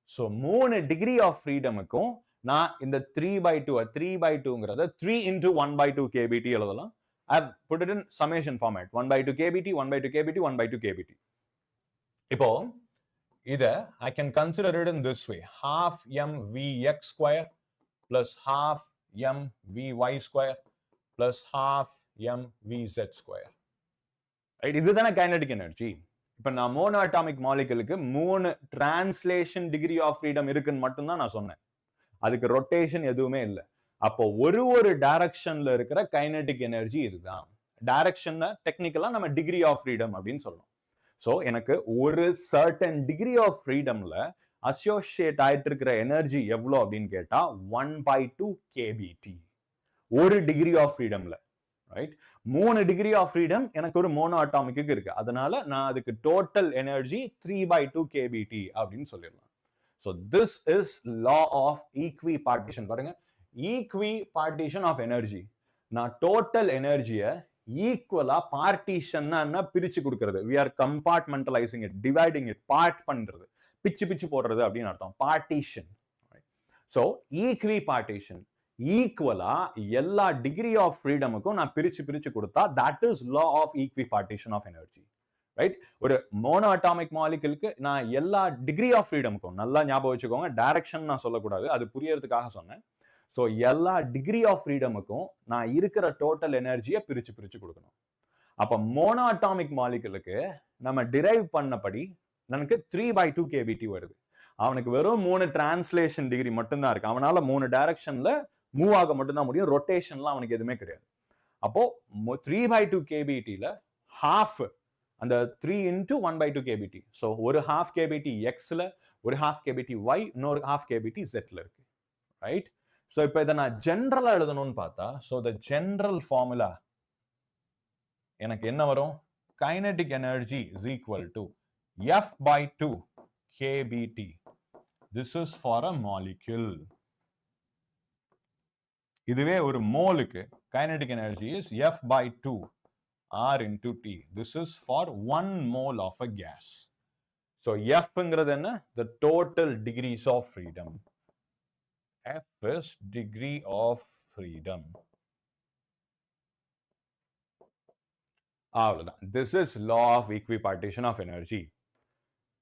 So 3 degree of ஃப்ரீடமுக்கும் நான் இந்த 3/2ங்கிறத 3 into 1/2 kBT எழுதலாம். I've put it in summation format. 1/2 kBT, 1/2 kBT, 1/2 kBT. இப்போ இத I can consider it in this way. Half mvx square plus half mvy square plus half mvz square. Right? இதுதானே kinetic energy. இப்ப நான் mono atomic மாலிகுலுக்கு 3 translation degree of freedom இருக்குன்னு மட்டும்தான் நான் சொன்னேன். அதுக்கு ரொட்டேஷன் எதுவுமே இல்லை. அப்போ ஒரு டைரக்ஷன்ல இருக்கிற கைனடிக் எனர்ஜி இதுதான். டைரக்ஷன் டெக்னிக்கலா நம்ம டிகிரி ஆஃப் ஃப்ரீடம் அப்படின்னு சொல்லணும். ஸோ எனக்கு ஒரு சர்டன் டிகிரி ஆஃப் ஃப்ரீடம்ல அசோசியேட் ஆயிட்டு இருக்கிற எனர்ஜி எவ்வளோ அப்படின்னு கேட்டா 1/2 kBT. ஒரு டிகிரி ஆஃப் ஃப்ரீடம்ல, ரைட்? 3 டிகிரி ஆஃப் ஃப்ரீடம் எனக்கு ஒரு மோனோ அட்டாமிக்கு இருக்கு. அதனால நான் அதுக்கு டோட்டல் எனர்ஜி 3/2 kBT அப்படின்னு சொல்லிடலாம். So this is law of equipartition. பாருங்க, equipartition of energy. நான் டோட்டல் எனர்ஜியை ஈக்குவலா பார்ட்டிஷன்னா பிரிச்சு கொடுக்கிறது. we are compartmentalizing it, dividing it, part பண்றது, பிச்சு போடுறது அப்படின்னு அர்த்தம். பார்ட்டிஷன். So equipartition ஈக்குவலா எல்லா டிகிரி ஆஃப் ஃப்ரீடமுக்கும் நான் பிரிச்சு கொடுத்தா that is law of equipartition of energy. Right? ஒரு மோனோ அட்டாமிக் மாலிகுலுக்கு நான் எல்லா டிகிரி ஆஃப் ஃப்ரீடமுக்கும், நல்லா ஞாபகம் வச்சுக்கோங்க, டைரக்ஷன் நான் சொல்லக்கூடாது, அது புரியறதுக்காக சொன்னேன். ஸோ எல்லா டிகிரி ஆஃப் ஃப்ரீடமுக்கும் நான் இருக்கிற டோட்டல் எனர்ஜியை பிரிச்சு கொடுக்கணும். அப்ப மோனோ அட்டாமிக் மாலிகுலுக்கு நம்ம டிரைவ் பண்ணபடி நமக்கு 3/2 kBT வருது. அவனுக்கு வெறும் 3 டிரான்ஸ்லேஷன் டிகிரி மட்டும்தான் இருக்கு. அவனால 3 டைரக்ஷன்ல மூவ் ஆக மட்டும்தான் முடியும். ரொட்டேஷன்லாம் அவனுக்கு எதுவுமே கிடையாது. அப்போ 3/2 kBTல ஹாஃப் அந்த 3 into 1/2 kBT. ஸோ ஒரு half kBT xல, ஒரு half kBT y, இன்னொரு half kBT zல இருக்கு, ரைட்? ஸோ இப்போ இதை நான் ஜென்ரலா எழுதணும்னு பார்த்தா, ஸோ த ஜென்ரல் ஃபார்முலா எனக்கு என்ன வரும்? Kinetic energy is equal to F/2 kBT. This is for a molecule. இதுவே ஒரு மோலுக்கு kinetic energy is F/2 R into T. This is for 1 mole of a gas. So Fங்கிறது என்ன? The total degrees of freedom. F is degree of freedom. அவ்வளவுதான். This is law of equipartition of energy.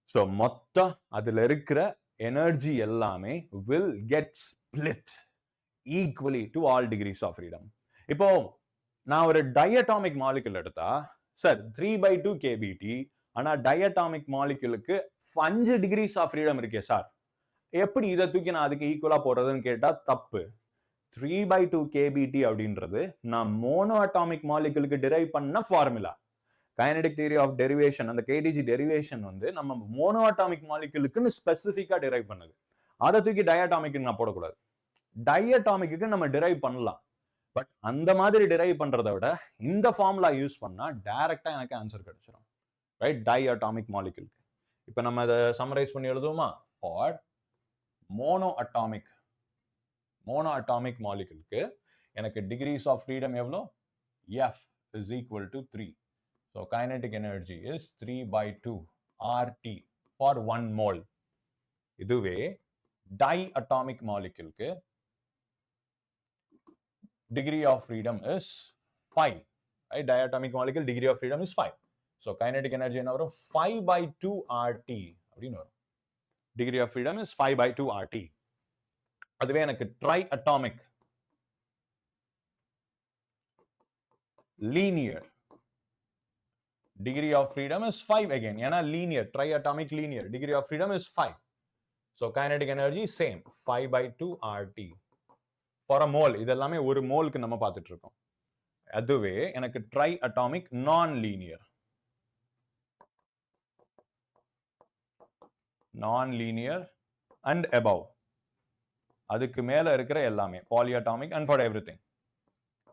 So மொத்த அதுல இருக்கிற energy எல்லாமே will get split equally to all degrees of freedom. இப்போ நான் ஒரு diatomic molecule எடுத்தா சார் 3/2 kBt ஆனா diatomic moleculeக்கு 5 degrees of freedom இருக்கே சார், எப்படி இதை தூக்கி நான் அதுக்கு ஈக்குவலா போடுறதுன்னு கேட்டா தப்பு. 3/2 kBt அப்படின்றது நான் மோனோ அட்டாமிக் மாலிகுலுக்கு டிரைவ் பண்ண formula. Kinetic theory of derivation, அந்த கேடிஜி டெரிவேஷன் வந்து நம்ம மோனோ அட்டாமிக் மாலிகுலுக்குன்னு ஸ்பெசிஃபிக்கா டிரைவ் பண்ணுது. அதை தூக்கி டயட்டாமிக் நான் போடக்கூடாது. டயட்டாமிக்கு நம்ம டிரைவ் பண்ணலாம், பட் அந்த மாதிரி டிரைவ் பண்றதை விட இந்த ஃபார்முலா யூஸ் பண்ணா டைரக்டா எனக்கு ஆன்சர் கிடைச்சிடும், ரைட்? டயட்டாமிக் மாலிகுலுக்கு. இப்ப நம்ம அதை சம்மரைஸ் பண்ணி எழுதுவோமா? ஃபார் மோனோ அட்டாமிக் மாலிகுலுக்கு எனக்கு டிகிரிஸ் ஆஃப் ஃப்ரீடம் எவ்வளோ? F is equal to 3. So kinetic energy is 3/2 RT for 1 mole. இதுவே diatomic molecule க்கு degree of freedom is 5. Right? Diatomic molecule degree of freedom is 5. So kinetic energy என்ன வரும்? 5/2 RT அப்படின்னு வரும். Degree of freedom is 5/2 RT. அதுவே எனக்கு triatomic linear degree of freedom is 5 again. ஏன்னா linear, triatomic linear, degree of freedom is 5. So kinetic energy same, 5/2 RT for a mole. இதெல்லாமே ஒரு மோலுக்கு நம்ம பார்த்துட்டு இருக்கோம். அதுவே எனக்கு triatomic non-linear and above, அதுக்கு மேல இருக்கிற எல்லாமே polyatomic and for everything.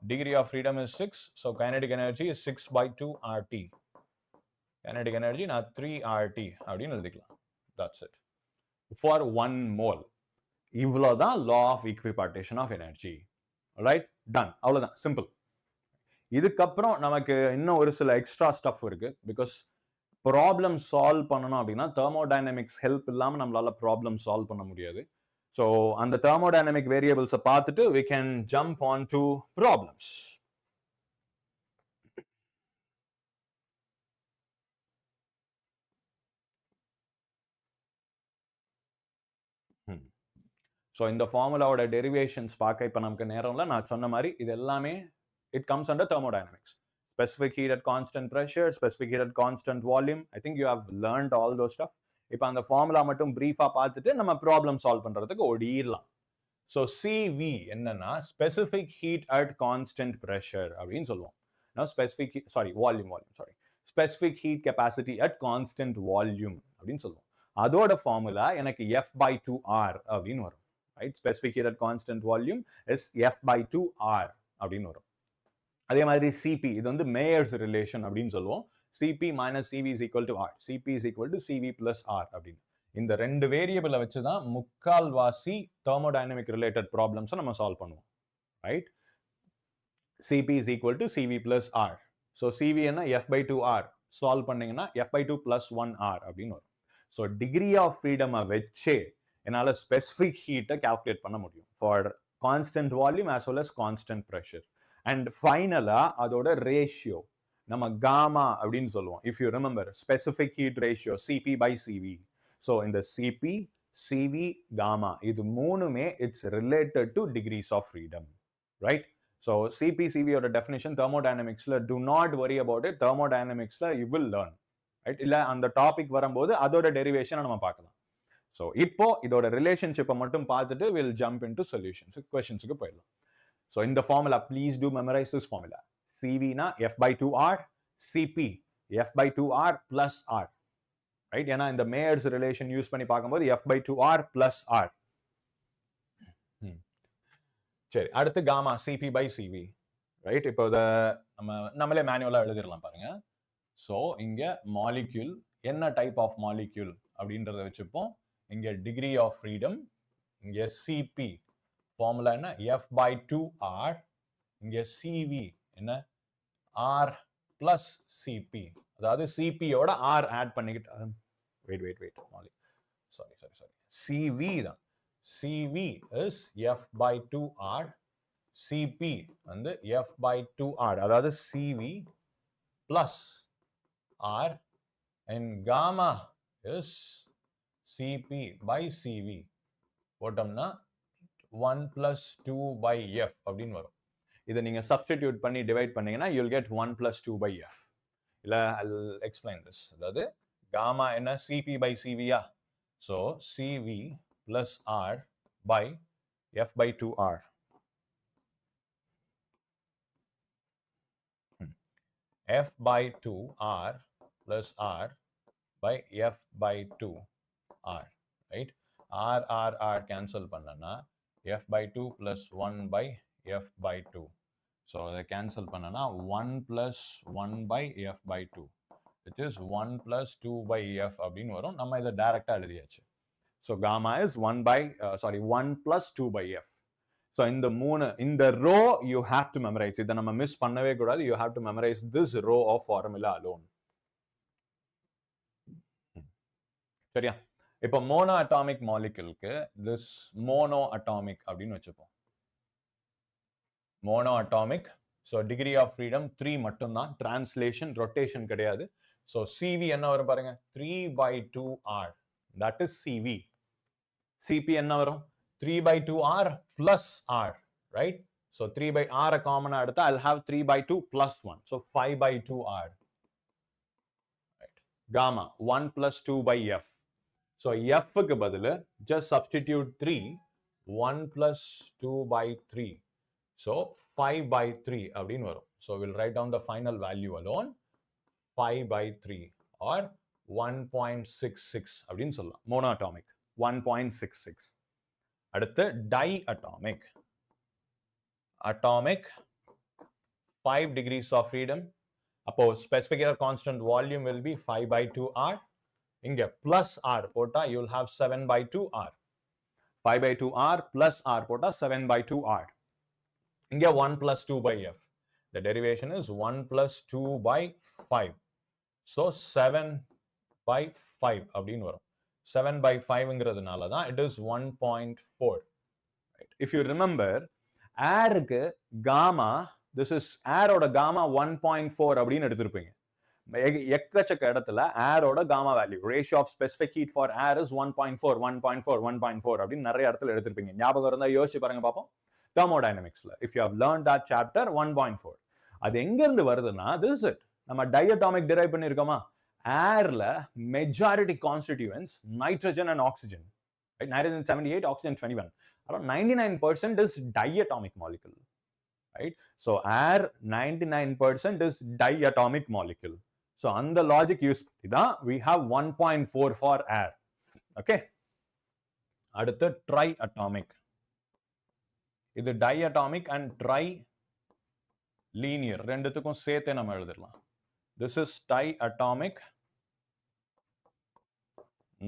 Degree of freedom is 6, so kinetic energy is 6/2 RT. Kinetic energy நான் 3 RT அப்படின்னு எழுதிக்கலாம். That's it. For 1 mole. இவ்வளவுதான் law of equipartition of energy. Right? Done. அவ்வளவுதான். Simple. இதுக்கப்புறம் நமக்கு இன்னும் ஒரு சில எக்ஸ்ட்ரா ஸ்டஃப் இருக்கு. பிகாஸ் ப்ராப்ளம் சால்வ் பண்ணணும் அப்படின்னா தெர்மோடைனமிக்ஸ் ஹெல்ப் இல்லாம நம்மளால ப்ராப்ளம் சால்வ் பண்ண முடியாது. ஸோ அந்த தெர்மோடைனமிக் வேரியபிள்ஸை பார்த்துட்டு we can jump on to problems. So இந்த ஃபார்முலாவோட டெரிவேஷன்ஸ் பார்க்க இப்போ நமக்கு நேரம் இல்லை. நான் சொன்ன மாதிரி இது எல்லாமே it comes under thermodynamics. Specific heat at constant pressure, specific heat at constant volume. I think you have learned all those stuff. இப்போ அந்த ஃபார்முலா மட்டும் பிரீஃபா பார்த்துட்டு நம்ம ப்ராப்ளம் சால்வ் பண்றதுக்கு ஓடிடலாம். ஸோ CV என்னன்னா specific heat at constant pressure அப்படின்னு சொல்லுவோம். Specific heat capacity at constant volume அப்படின்னு சொல்லுவோம். அதோட ஃபார்முலா எனக்கு F/2R அப்படின்னு வரும். Right? Specific heat at constant volume is F/2R அப்படின்னு வரும். அதே மாதிரி CP, இது வந்து மேயர்ஸ் ரிலேஷன் அப்படின்னு சொல்லுவோம். CP minus CV is equal to R. CP is equal to CV plus R அப்படின்னு. இந்த ரெண்டு வேரியபிளை வச்சு தான் முக்கால்வாசி தெர்மோடைனமிக் ரிலேட்டட் ப்ராப்ளம்ஸை நம்ம சால்வ் பண்ணுவோம். Right? CP is equal to CV plus R. So CV என்ன F/2R சால்வ் பண்ணீங்கன்னா F/2 plus 1R அப்படின்னு வரும். ஸோ டிகிரி ஆஃப் ஃப்ரீடமை வச்சே என்னால் ஸ்பெசிஃபிக் ஹீட்டை கால்குலேட் பண்ண முடியும் for constant volume as well as constant pressure. And ஃபைனலா அதோட ரேஷியோ நம்ம காமா அப்படின்னு சொல்லுவோம். If you remember specific heat ratio CP/CV. So இந்த CP, CV, காமா இது மூணுமே it's related to degrees of freedom. Right? So CP/CVயோட டெஃபினிஷன் தெர்மோடைனமிக்ஸ்ல do not worry about it. தெர்மோடைனமிக்ஸ்ல யூ வில் லேர்ன். ரைட்? இல்ல அந்த டாபிக் வரும்போது அதோட டெரிவேஷனை நம்ம பார்க்கலாம். ஸோ இப்போ இதோட ரிலேஷன்ஷிப்பை மட்டும் பார்த்துட்டு will jump into solutions, கொஸ்டின்ஸுக்கு போயிடலாம். So in the formula, please do memorize this formula. CV na F/2R, CP F/2R plus R. Right? ஏன்னா இந்த மேயர்ஸ் ரிலேஷன் யூஸ் பண்ணி பார்க்கும்போது F/2R plus R. சரி, அடுத்து காமா CP/CV. ரைட்? இப்போ இதை நம்மளே மேனுவலா எழுதிடலாம் பாருங்க. ஸோ இங்க மாலிக்யூல் என்ன டைப் ஆஃப் மாலிக்யூல் அப்படின்றத வச்சுப்போம். இங்க டிகிரி ஆஃப் ஃப்ரீடம், இங்க CP ஃபார்முலா என்ன F/2R, இங்க CV என்ன R plus CP, அதாவது CPயோட R ஆட் பண்ணிக்கிட்டு வெயிட் சாரி CV தான். CV is F/2R, CP வந்து F/2R, அதாவது CV plus R, and gamma is Cp by Cv போட்டோம்னா 1 plus 2 by f அப்படின்னு வரும். இதை நீங்க substitute பண்ணி divide பண்ணீங்கன்னா you'll get 1 plus 2 by f. இல்ல I'll explain this. அதாவது gamma என்ன Cp by Cv yeah? So Cv plus R by f by 2R. F by 2R plus R by f by 2R, right? R cancel பண்ணனா f by 2 plus 1 by f by 2. So அதை cancel பண்ணனா 1 plus 1 by f by 2, which is 1 plus 2 by f அப்படின்னு வரும். நம்ம இதை டைரக்டா எழுதியாச்சு. So gamma is 1 plus 2 by f. So in the row you have to memorize. இதை நம்ம மிஸ் பண்ணவே கூடாது. You have to memorize this row of formula alone. சரியா? இப்போ மோனோ அட்டாமிக் மாலிகுலுக்கு this மோனோ அட்டாமிக் அப்படின்னு வச்சுப்போம். Mono atomic, so degree of freedom 3 மட்டும்தான், டிரான்ஸ்லேஷன் ரொட்டேஷன் கிடையாது. ஸோ சிவி என்ன வரும் பாருங்க, 3/2R, that is CV. CP என்ன வரும், 3/2R plus R, right? So 3/R காமனா எடுத்தா I'll have 3/2 plus 1, so 5/2R, right? Gamma 1 plus 2 by f. So f க்கு பதிலு just substitute 3, 1 plus 2 by 3, so 5/3 அப்படின்னு வரும். So we'll write down the final value alone, 5/3 or 1.66 அப்படின்னு சொல்லலாம். மோனோஅட்டாமிக் 1.66. அடுத்து diatomic. Atomic 5 degrees of freedom. அப்போ specific error constant volume will be 5/2R. இங்க plus R போட்டா you'll have 7/2R. 5/2R plus R போட்டா 7/2R. இங்க 1 plus 2 by f. The derivation is 1 plus 2 by 5. So 7/5 அப்படின்னு வரும். 7/5ங்கிறதுனால தான் it is 1.4. Right? If you remember, airக்கு gamma, this is air-ஓட gamma 1.4 அப்படின்னு எடுத்திருப்பீங்க. எக்கச்சக்க இடத்துல ஏரோட gamma value, ratio of specific heat for air is 1.4 1.4 1.4 அப்படின்னு நிறைய இடத்துல எடுத்திருப்பீங்க. ஞாபகம் இருந்தா யோசிச்சு பாருங்க பார்ப்போம். தெர்மோடைனமிக்ஸ்ல if you have learnt that chapter 1.4, அது எங்க இருந்து வருதுன்னா this is it. நம்ம டைஅட்டாமிக் டிரைவ் பண்ணிருக்கோமா, ஏர்ல majority constituents nitrogen and oxygen, right? Nitrogen 78, oxygen 21, around 99% is diatomic molecule, right? So air 99% is diatomic molecule. So on the logic use இதான் we have 1.4 for air. Okay, அடுத்து triatomic. இது diatomic and tri linear ரெண்டுத்துக்கும் சேர்த்தே நம்ம எழுதிடலாம். This is diatomic,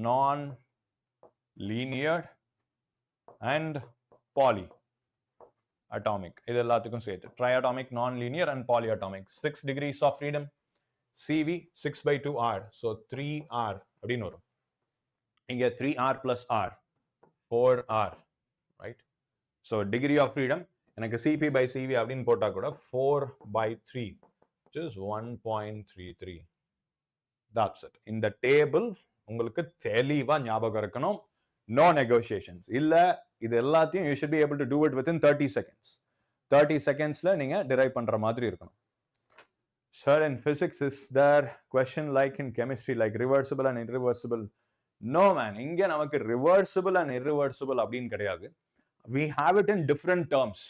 non linear and poly atomic. இது எல்லாத்துக்கும் சேர்த்து triatomic, non-linear and polyatomic. 6 degrees of freedom. CV 6/2R, so 3R அப்படின்னு வரும். இங்க 3R plus R, 4R, right? So degree of freedom எனக்கு CP by CV அப்படின்னு போட்டா கூட 4/3, which is 1.33. That's it. இந்த டேபிள் உங்களுக்கு தெளிவா ஞாபகம் இருக்கணும். No negotiations. இல்ல இது எல்லாத்தையும் you should be able to do it within 30 seconds. 30 secondsல நீங்க derive பண்ற மாதிரி இருக்கணும். Sir, in physics is there question like in chemistry, like reversible and irreversible? No man, இங்க நமக்கு reversible and irreversible அப்படின்னு கிடையாது. We have it in different terms.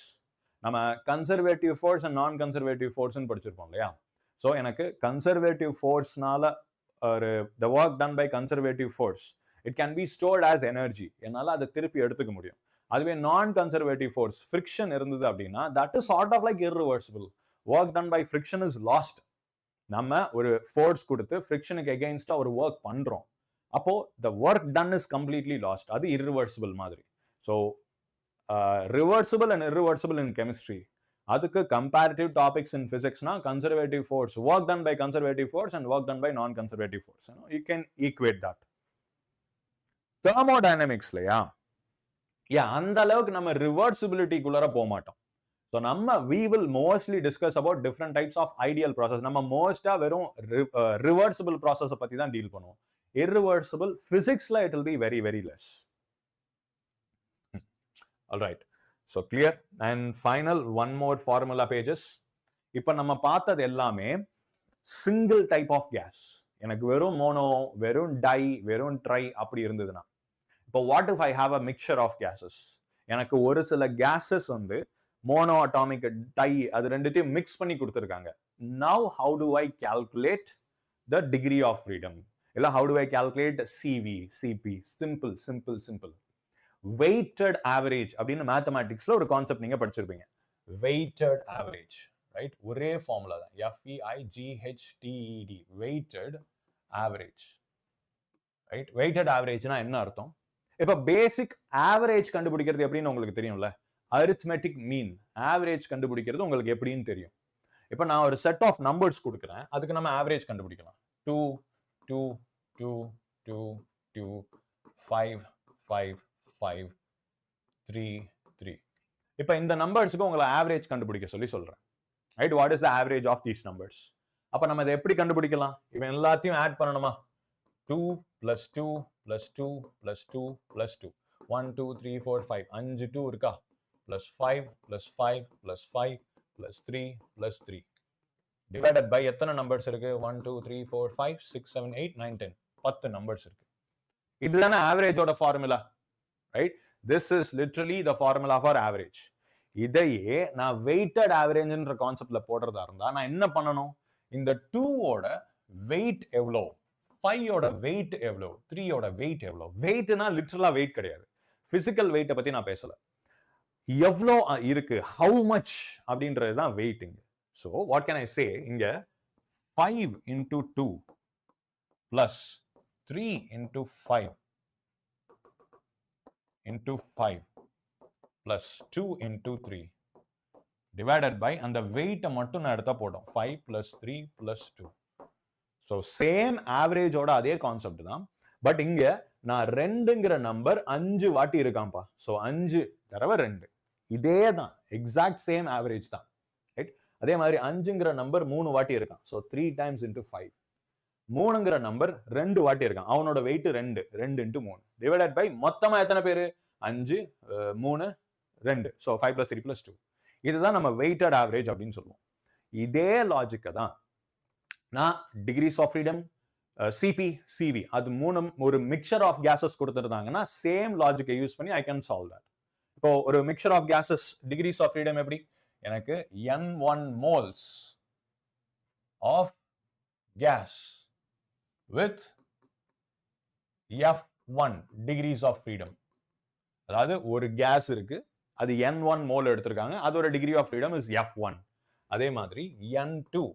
நம்ம conservative force and non-conservative force ன்னு படிச்சிருப்போம் இல்லையா? So எனக்கு conservative forceனால the work done by conservative force, it can be stored as energy. என்னால அதை திருப்பி எடுத்துக்க முடியும். அதுவே non-conservative force, friction இருந்தது அப்படின்னா that is sort of like irreversible. Work done by friction is lost. நம்ம ஒரு force கொடுத்து frictionக்கு against ஒரு work பண்றோம். அப்போ the work done is completely lost. அது irreversible மாதிரி. So reversible and irreversible in chemistry. அதுக்கு comparative topics in physics na conservative force, work done by conservative force and work done by non-conservative force. You can equate that. Thermodynamics லயா அந்த அளவுக்கு நம்ம reversibility குள்ளர போக மாட்டோம். So we will mostly discuss about different types of ideal process. நம்ம மோஸ்டா வெறும் reversible process பத்தி தான் டீல் பண்ணுவோம். irreversible physics-ல it will be very, very less. All right. So clear? And final, one more formula pages. இப்போ நம்ம பார்த்தது எல்லாமே single type of gas. எனக்கு வெறும் மோனோ, வெறும் டை, வெறும் ட்ரை அப்படி இருந்ததுன்னா, இப்போ what if I have a mixture of gases? எனக்கு ஒரு சில gases வந்து மோனோ அட்டாமிக் டை அது ரெண்டுத்தையும் மிக்ஸ் பண்ணி கொடுத்துருக்காங்க. Now how do I calculate the degree of freedom? இல்ல how do I calculate CV, CP? Simple. Weighted average அப்படின்னு மேத்தமேட்டிக்ஸ்ல ஒரு கான்செப்ட் நீங்க படிச்சிருப்பீங்க. Weighted average, right? ஒரே ஃபார்முலா தான். FEIGHTED, weighted average, right? Weighted averageனா என்ன அர்த்தம்? இப்ப பேசிக் ஆவரேஜ் கண்டுபிடிக்கிறது எப்படின்னு உங்களுக்கு தெரியும்ல. அரித்மெட்டிக் மீன் ஆவரேஜ் கண்டுபிடிக்கிறது உங்களுக்கு எப்படின்னு தெரியும். இப்ப நான் ஒரு செட் ஆஃப் நம்பர்ஸ் கொடுக்குறேன், அதுக்கு நம்ம ஆவரேஜ் கண்டுபிடிக்கலாம். 2 2 2 2 2 5 5 5 3 3. இப்ப இந்த நம்பர்ஸ்க்கு உங்களை ஆவரேஜ் கண்டுபிடிக்க சொல்றேன். Right? What is the average of these numbers? அப்ப நம்ம இதை எப்படி கண்டுபிடிக்கலாம்? இவன் எல்லாத்தையும் ஆட் பண்ணணுமா? 2 plus 2 plus 2 plus 2 plus 2 1 2 3 4 5 5 2 இருக்கா? plus 5 plus 5 plus 5 plus 3 plus 3 divided by எத்தனை நம்பர்ஸ் இருக்கு? 1 2 3 4 5 6 7 8 9 10 10 நம்பர்ஸ் இருக்கு. இதுதானே ஆவரேஜோட formula, right? This is literally the formula for average. இதையே நான் வெயிட்டட் ஆவரேஜ்ன்ற கான்செப்ட்ல போடுறதா இருந்தா நான் என்ன பண்ணணும்? இந்த 2 ஓட வெயிட் எவ்வளோ, 5 ஓட வெயிட் எவ்வளோ, 3 ஓட வெயிட் எவ்வளோ. வெயிட்னா லிட்டரலா வெயிட் கிடையாது, பிசிக்கல் வெயிட்டை பத்தி நான் பேசல. எவ்வளோ இருக்கு, ஹவு மச் அப்படின்றது தான் weighting. So what can I say? இங்க 5 into 2 plus 3 into 5 into 5 plus 2 into 3 divided by அந்த வெயிட்டை மட்டும் நான் எடுத்தா போட்டோம் 5 plus 3 plus 2. ஸோ சேம் ஆவரேஜோட அதே கான்செப்ட் தான். பட் இங்க நான் 2ங்கிற நம்பர் 5 வாட்டி இருக்காம்பா. ஸோ 5 தடவை 2, இதே தான் எக்ஸாக்ட் சேம் ஆவரேஜ் தான், ரைட்? அதே மாதிரி 5ங்கிற நம்பர் 3 வாட்டி இருக்கான். So 3 times into 5. 3ங்கிற நம்பர் 2 வாட்டி இருக்கான், அவனோட வெயிட் 2 into 3 டிவைடட் பை மொத்தமா எத்தனை பேரு? 5 3 2. So 5 plus 3 plus 2. இதுதான் நம்ம வெயிட்டட் ஆவரேஜ் அப்படின்னு சொல்லுவோம். இதே லாஜிக்கை தான் நான் degrees of freedom, CP, CV அது மூணும் ஒரு மிக்சர் ஆஃப் கேசஸ் கொடுத்துருந்தாங்கன்னா சேம் லாஜிக்கை யூஸ் பண்ணி ஐ கேன் சால்வ் தட். இப்போ ஒரு mixture of gases degrees of freedom எப்படி? எனக்கு n1 moles of gas with f1 degrees of freedom. அதாவது ஒரு கேஸ் இருக்கு, அது n1 மோல் எடுத்திருக்காங்க, அதோட degree of freedom is f1. அதே மாதிரி n2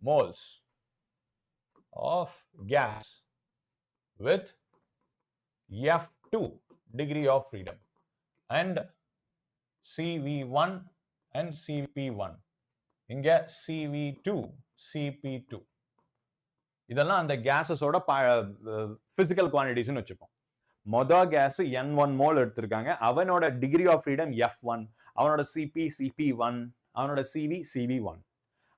moles of gas with f2 degree of freedom and cv1 and cp1. இங்க cv2 cp2 இதெல்லாம் அந்த கேஸஸோட பிசிக்கல் குவான்டிட்டிஸ்னு வச்சுப்போம். மொதல் கேஸ் n1 மோல் எடுத்திருக்காங்க, அவனோட டிகிரி ஆஃப் ஃப்ரீடம் f1, அவனோட cp cp1, அவனோட cv cv1.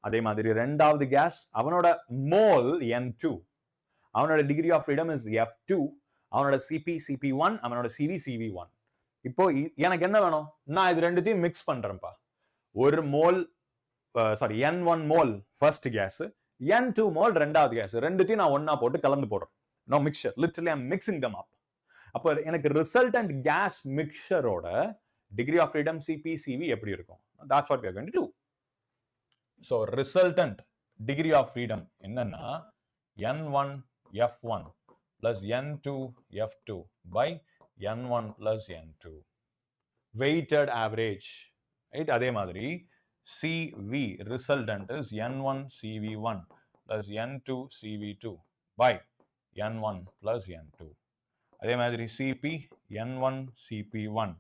அதே மாதிரி ரெண்டாவது கேஸ் அவனோட மோல் n2, அவனோட degree of freedom is f2, அவனோட cp cp1, அவனோட cv cv1. இப்போ எனக்கு என்ன வேணும்? நான் இது ரெண்டுத்தையும் மிக்ஸ் பண்றேன்ப்பா. ஒரு mole n1 mole first gas, n2 mole ரெண்டாவது கேஸ், ரெண்டுத்தையும் நான் ஒன்னா போட்டு கலந்து போடுறேன். No mixture, literally I am mixing them up. அப்போ எனக்கு ரிசல்டன்ட் கேஸ் மிக்சரோட degree of freedom cp cv எப்படி இருக்கும்? that's what we are going to do. So resultant degree of freedom என்னன்னா n1 f1 plus n2 f2 by n1 plus n2 weighted average, right? அதே மாதிரி cv resultant is n1 cv1 plus n2 cv2 by n1 plus n2. அதே மாதிரி cp n1 cp1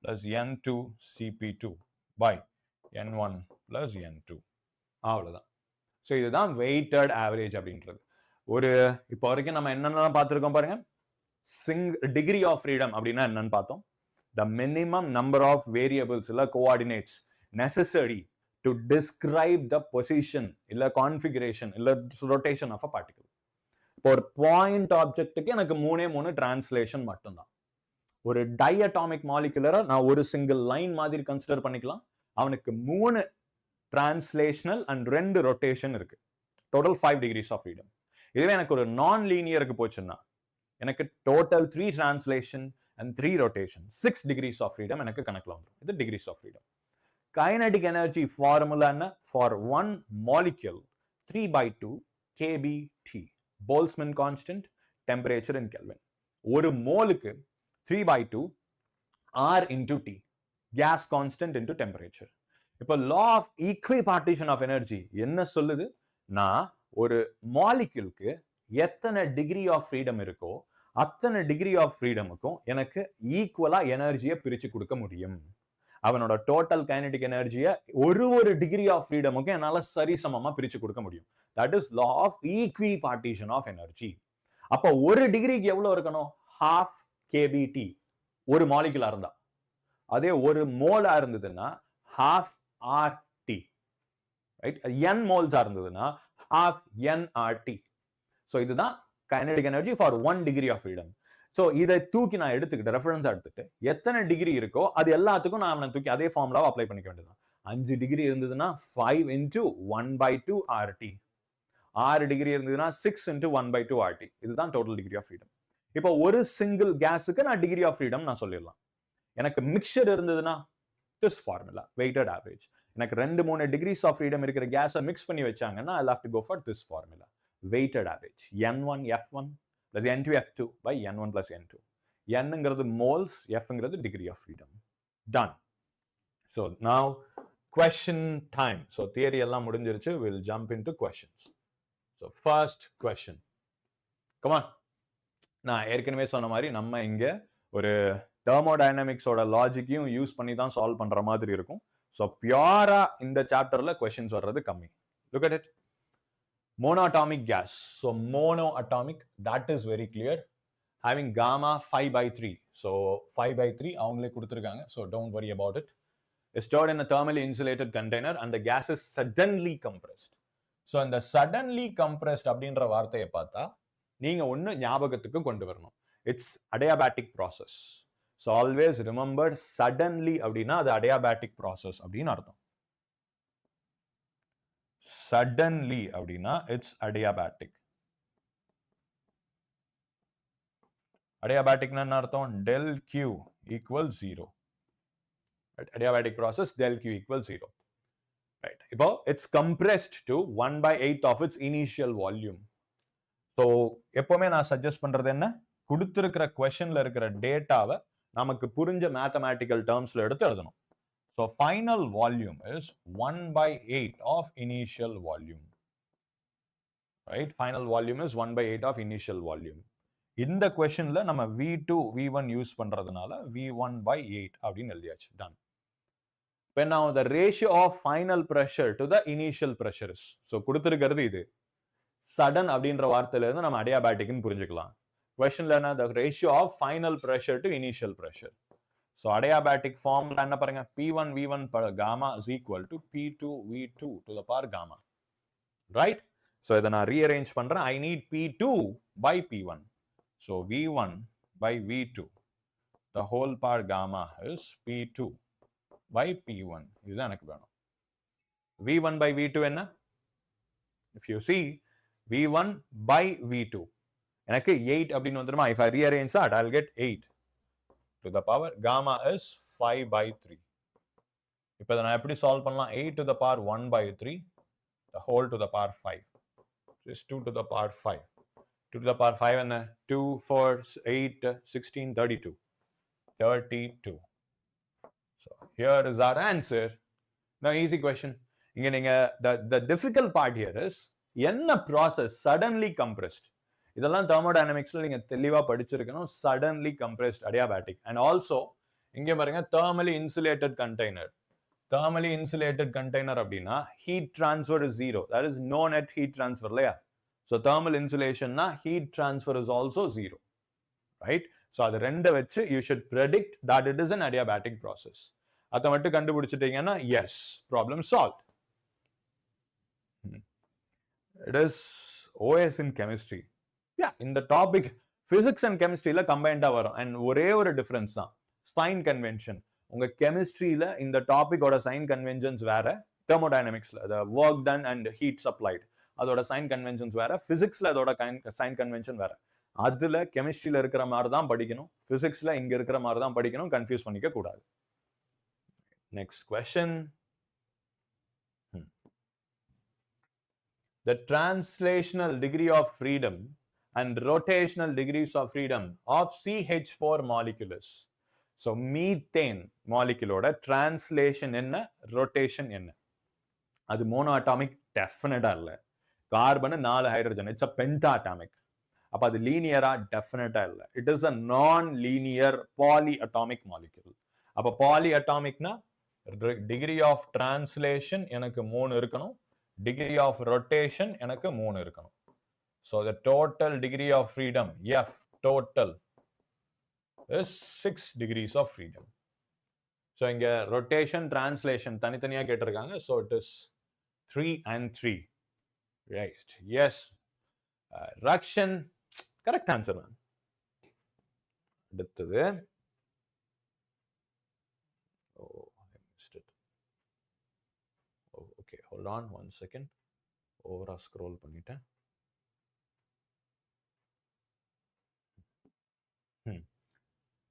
plus n2 cp2 by n1 plus n2. அவ்வளவுதான். So இதுதான் weighted average அப்படின்றது. ஒரு இப்போ வரைக்கும் நம்ம என்னென்ன பார்த்துருக்கோம் பாருங்க. டிகிரி ஆஃப் ஃப்ரீடம் அப்படின்னா என்னன்னு பார்த்தோம். The minimum number of variables இல்ல coordinates necessary to describe the position இல்ல கான்ஃபிகரேஷன் இல்ல ரொட்டேஷன் ஆஃப் அ பார்ட்டிகல். இப்போ ஒரு பாயிண்ட் ஆப்ஜெக்ட்டுக்கு எனக்கு 3 டிரான்ஸ்லேஷன் மட்டும்தான். ஒரு டைஅட்டாமிக் மாலிகுலரை நான் ஒரு சிங்கிள் லைன் மாதிரி கன்சிடர் பண்ணிக்கலாம். அவனுக்கு 3 டிரான்ஸ்லேஷனல் அண்ட் 2 ரொட்டேஷன் இருக்கு. Total 5 degrees of freedom. இதுவே எனக்கு ஒரு நான் லீனியருக்கு போச்சுன்னா எனக்கு total 3 translation and 3 rotation 6 degrees of freedom எனக்கு கணக்குல வந்துடும். இது degrees of freedom. Kinetic energy formula என்ன? For one molecule 3/2 kBT. Boltzmann constant, temperature in kelvin. ஒரு மோலுக்கு 3/2 R into T, gas constant into temperature. இப்போ law of equipartition of energy என்ன சொல்லுது? நான் ஒரு மாலிக்யூலுக்கு எத்தனை டிகிரி ஆஃப் ஃப்ரீடம் இருக்கோ அத்தனை டிகிரி ஆஃப் ஃப்ரீடமுக்கும் எனக்கு ஈக்குவலா எனர்ஜியை பிரிச்சு கொடுக்க முடியும். அவனோட டோட்டல் கைனடிக் எனர்ஜியை ஒரு டிகிரி ஆஃப் ஃப்ரீடமுக்கும் என்னால சரிசமமா பிரிச்சு கொடுக்க முடியும். That is law of equipartition of energy. அப்போ ஒரு டிகிரிக்கு எவ்வளவு இருக்கணும்? half kBT ஒரு மாலிகுலா இருந்தா. அதே ஒரு மோலா இருந்ததுன்னா half RT, ரைட்? n மோல்ஸா இருந்ததுன்னா half nRT. சோ இதுதான் kinetic energy for 1 degree of freedom. So இதை தூக்கி நான் எடுத்துக்கிட்டு ரெஃபரன்ஸா எடுத்துட்டு எத்தனை டிகிரி இருக்கோ அது எல்லாத்துக்கும் நான் தூக்கி அதே ஃபார்முலாவை அப்ளை பண்ணிக்க வேண்டியதுதான். 5 டிகிரி இருந்ததுன்னா 5 into 1/2 RT. 6 டிகிரி இருந்ததுன்னா 6 into 1/2 RT. இதுதான் டோட்டல் டிகிரி ஆஃப் ஃப்ரீடம். இப்போ ஒரு சிங்கிள் கேஸுக்கு நான் டிகிரி ஆஃப் ஃப்ரீடம் நான் சொல்லிடலாம். எனக்கு மிக்சர் இருந்ததுன்னா திஸ் ஃபார்முலா வெயிட்டட் ஆவரேஜ். எனக்கு 2-3 டிகிரிஸ் ஆஃப் ஃப்ரீடம் இருக்கிற கேஸை மிக்ஸ் பண்ணி வச்சாங்கன்னா I'll have to go for this formula, weighted average. N1 F1 plus N2 F2 by N1 plus N2. Nங்கிறது moles, Fங்கிறது degree of freedom. Done. So now question time. So theory எல்லாம் முடிஞ்சிருச்சு. We'll jump into questions. So first question. Come on. நான் ஏற்கனவே சொன்ன மாதிரி நம்ம இங்க ஒரு தெர்மோடைனமிக்ஸோட லாஜிக்கையும் use பண்ணி தான் சால்வ் பண்ற மாதிரி இருக்கும். ஸோ பியூரா இந்த சாப்டர்ல கொஸ்டின்ஸ் வர்றது கம்மி. Look at it. Monoatomic gas. So monoatomic, that is very clear. Having gamma 5/3. So 5/3 அவங்களே கொடுத்துருக்காங்க. So don't worry about it. Stored in a thermally insulated container and the gas is suddenly compressed. So இந்த suddenly compressed அப்படின்ற வார்த்தையை பார்த்தா நீங்க ஒன்னு ஞாபகத்துக்கு கொண்டு வரணும். It's adiabatic process. So always remember suddenly அப்படின்னா அது அடியாபாட்டிக் ப்ராசஸ் அப்படின்னு அர்த்தம். சடன்லி அப்படின்னா இட்ஸ் அடியாபாட்டிக். அடியாபாட்டிக்னா என்ன அர்த்தம்? del Q equals 0. Adiabatic process del Q equals 0. Right. இப்போ it's compressed to 1/8 of its initial volume. So எப்பவுமே நான் சஜஸ்ட் பண்றது என்ன? கொடுத்திருக்கிற கொஸ்டின்ல இருக்கிற டேட்டாவை நமக்கு புரிஞ்ச மேத்தமேட்டிக்கல் டேர்ம்ஸ்ல எடுத்து எழுதணும். So final volume is 1/8 of initial volume. Right? Final volume is 1/8 of initial volume. இந்த கொஸ்டின்ல நம்ம V2 V1 யூஸ் பண்றதுனால V1/8 அப்படின்னு எழுதியாச்சு. Ton. When now the ratio of final pressure to the initial pressure is. So கொடுத்திருக்கிறது இது. Sudden அப்படின்ற வார்த்தையில இருந்து நம்ம அடியாபாட்டிக்னு புரிஞ்சுக்கலாம். கொஸ்டின்ல என்ன? the ratio of final pressure to initial pressure. So adiabatic formula என்ன பாருங்க? P1 V1 gamma is equal to P2 V2 to the power gamma. Right? So இதை நான் ரீஅரேஞ்ச் பண்றேன். I need P2 by P1. So V1 by V2 the whole power gamma is P2 by P1. இதுதான் எனக்கு வேணும். V1 by V2 என்ன? If you see V1 by V2 எனக்கு 8 அப்படின்னு வந்துருமா? If I rearrange that, I'll get 8 to the power gamma is 5/3. இப்போ நான் எப்படி சால்வ் பண்ணலாம்? 8 to the power 1/3 the whole to the power 5. So it's 2 to the power 5. 2 to the power 5 என்ன? 2 4 8 16 32. 32. So here is our answer. Now easy question. இங்க நீங்க the difficult part here is என்ன process suddenly compressed. இதெல்லாம் thermodynamicsல நீங்க தெளிவா படிச்சிருக்கணும். suddenly compressed adiabatic. And also இங்க பாருங்க thermally insulated container. thermally insulated container அப்படின்னா heat transfer is 0. That is no net heat transfer இல்லையா? So thermal insulation na heat transfer is also 0. Right? So அது ரெண்டை வச்சு you should predict that it is an adiabatic process. அதை மட்டும் கண்டுபிடிச்சிட்டீங்கன்னா yes, problem solved. It is OS in chemistry. Yeah, இந்த topic physics and chemistryல கம்பைண்டா வரும். And ஒரே ஒரு difference தான், சைன் கன்வென்ஷன். உங்க கெமிஸ்ட்ரியில இந்த டாபிக்கோட சைன் கன்வென்ஷன்ஸ் வேற, தெர்மோடைனமிக்ஸ்ல the work done and heat supplied அதோட சைன் கன்வென்ஷன்ஸ் வேற, பிசிக்ஸ்ல அதோட சைன் கன்வென்ஷன் வேற. அதுல கெமிஸ்ட்ரியில இருக்கிற மாதிரி தான் படிக்கணும், பிசிக்ஸ்ல இங்க இருக்கிற மாதிரி தான் படிக்கணும், கன்ஃபியூஸ் பண்ணிக்க கூடாது. Next question. The translational degree of freedom and rotational degrees of freedom of CH4 molecules. So methane molecule oda translation enna, rotation enna? அது monoatomic definite இல்ல. Carbon 4 hydrogen, it's a pentaatomic. அப்ப அது லீனியரா? டெஃபினட்டா இல்ல. It is a non-linear polyatomic molecule. அப்ப polyatomic-னா degree of translation எனக்கு 3 இருக்கணும், degree of rotation எனக்கு 3 இருக்கணும். So the total degree of freedom, F total, is 6 degrees of freedom. So இங்க rotation, translation தனித்தனியா கேட்டிருக்காங்க. So it is 3 and 3. Right. Yes. Rakshan, correct answer, man. அடுத்தது. Oh, I missed it. Oh, okay. Hold on 1 second. Over scroll பண்ணிட்டேன்.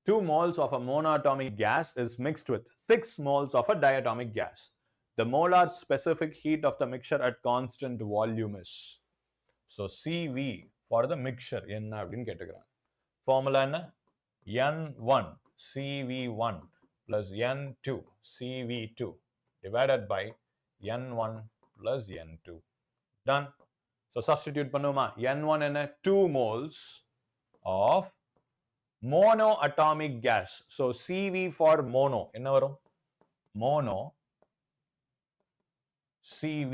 2 moles of a monatomic gas is mixed with 6 moles of a diatomic gas. The molar specific heat of the mixture at constant volume is. So CV for the mixture என்ன அப்படின்னு கேட்டுக்கிறாங்க. Formula என்ன? N1 CV1 plus N2 CV2 divided by N1 plus N2. Done. So substitute பண்ணுமா? N1 என்ன? 2 moles of monoatomic gas. So CV for mono என்ன வரும்? Mono CV.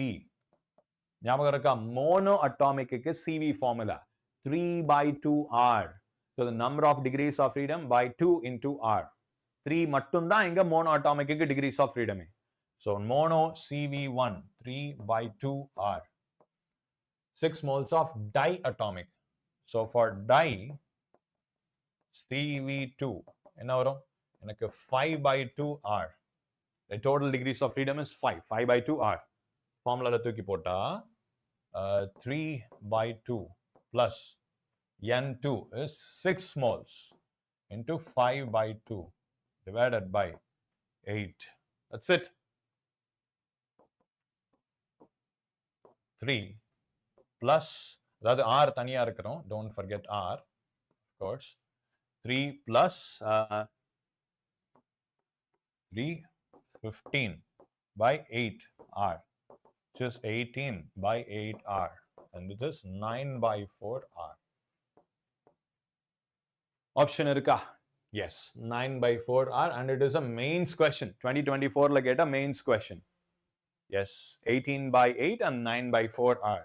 ஞாபகம் இருக்கா? monoatomic க்கு CV formula 3/2R. So the number of degrees of freedom by 2 into R. 3 மட்டும் தான் இங்க monoatomic க்கு degrees of freedom. So mono CV1 3/2R. 6 moles of diatomic. So for di CV2 என்ன வரும்? எனக்கு 5/2R. The total degrees of freedom is 5/2R. Formula தூக்கி போட்டா 3/2 plus N2 is 6 moles into 5/2 divided by 8. That's it. 3 plus, அதாவது R தனியா இருக்கணும், don't forget R, of course. 3 plus 3 15/8R, which is 18/8R, and it is 9/4R. Option இருக்கா? Yes, 9/4R, and it is a mains question. 2024 la get a mains question. Yes, 18/8 and 9/4R.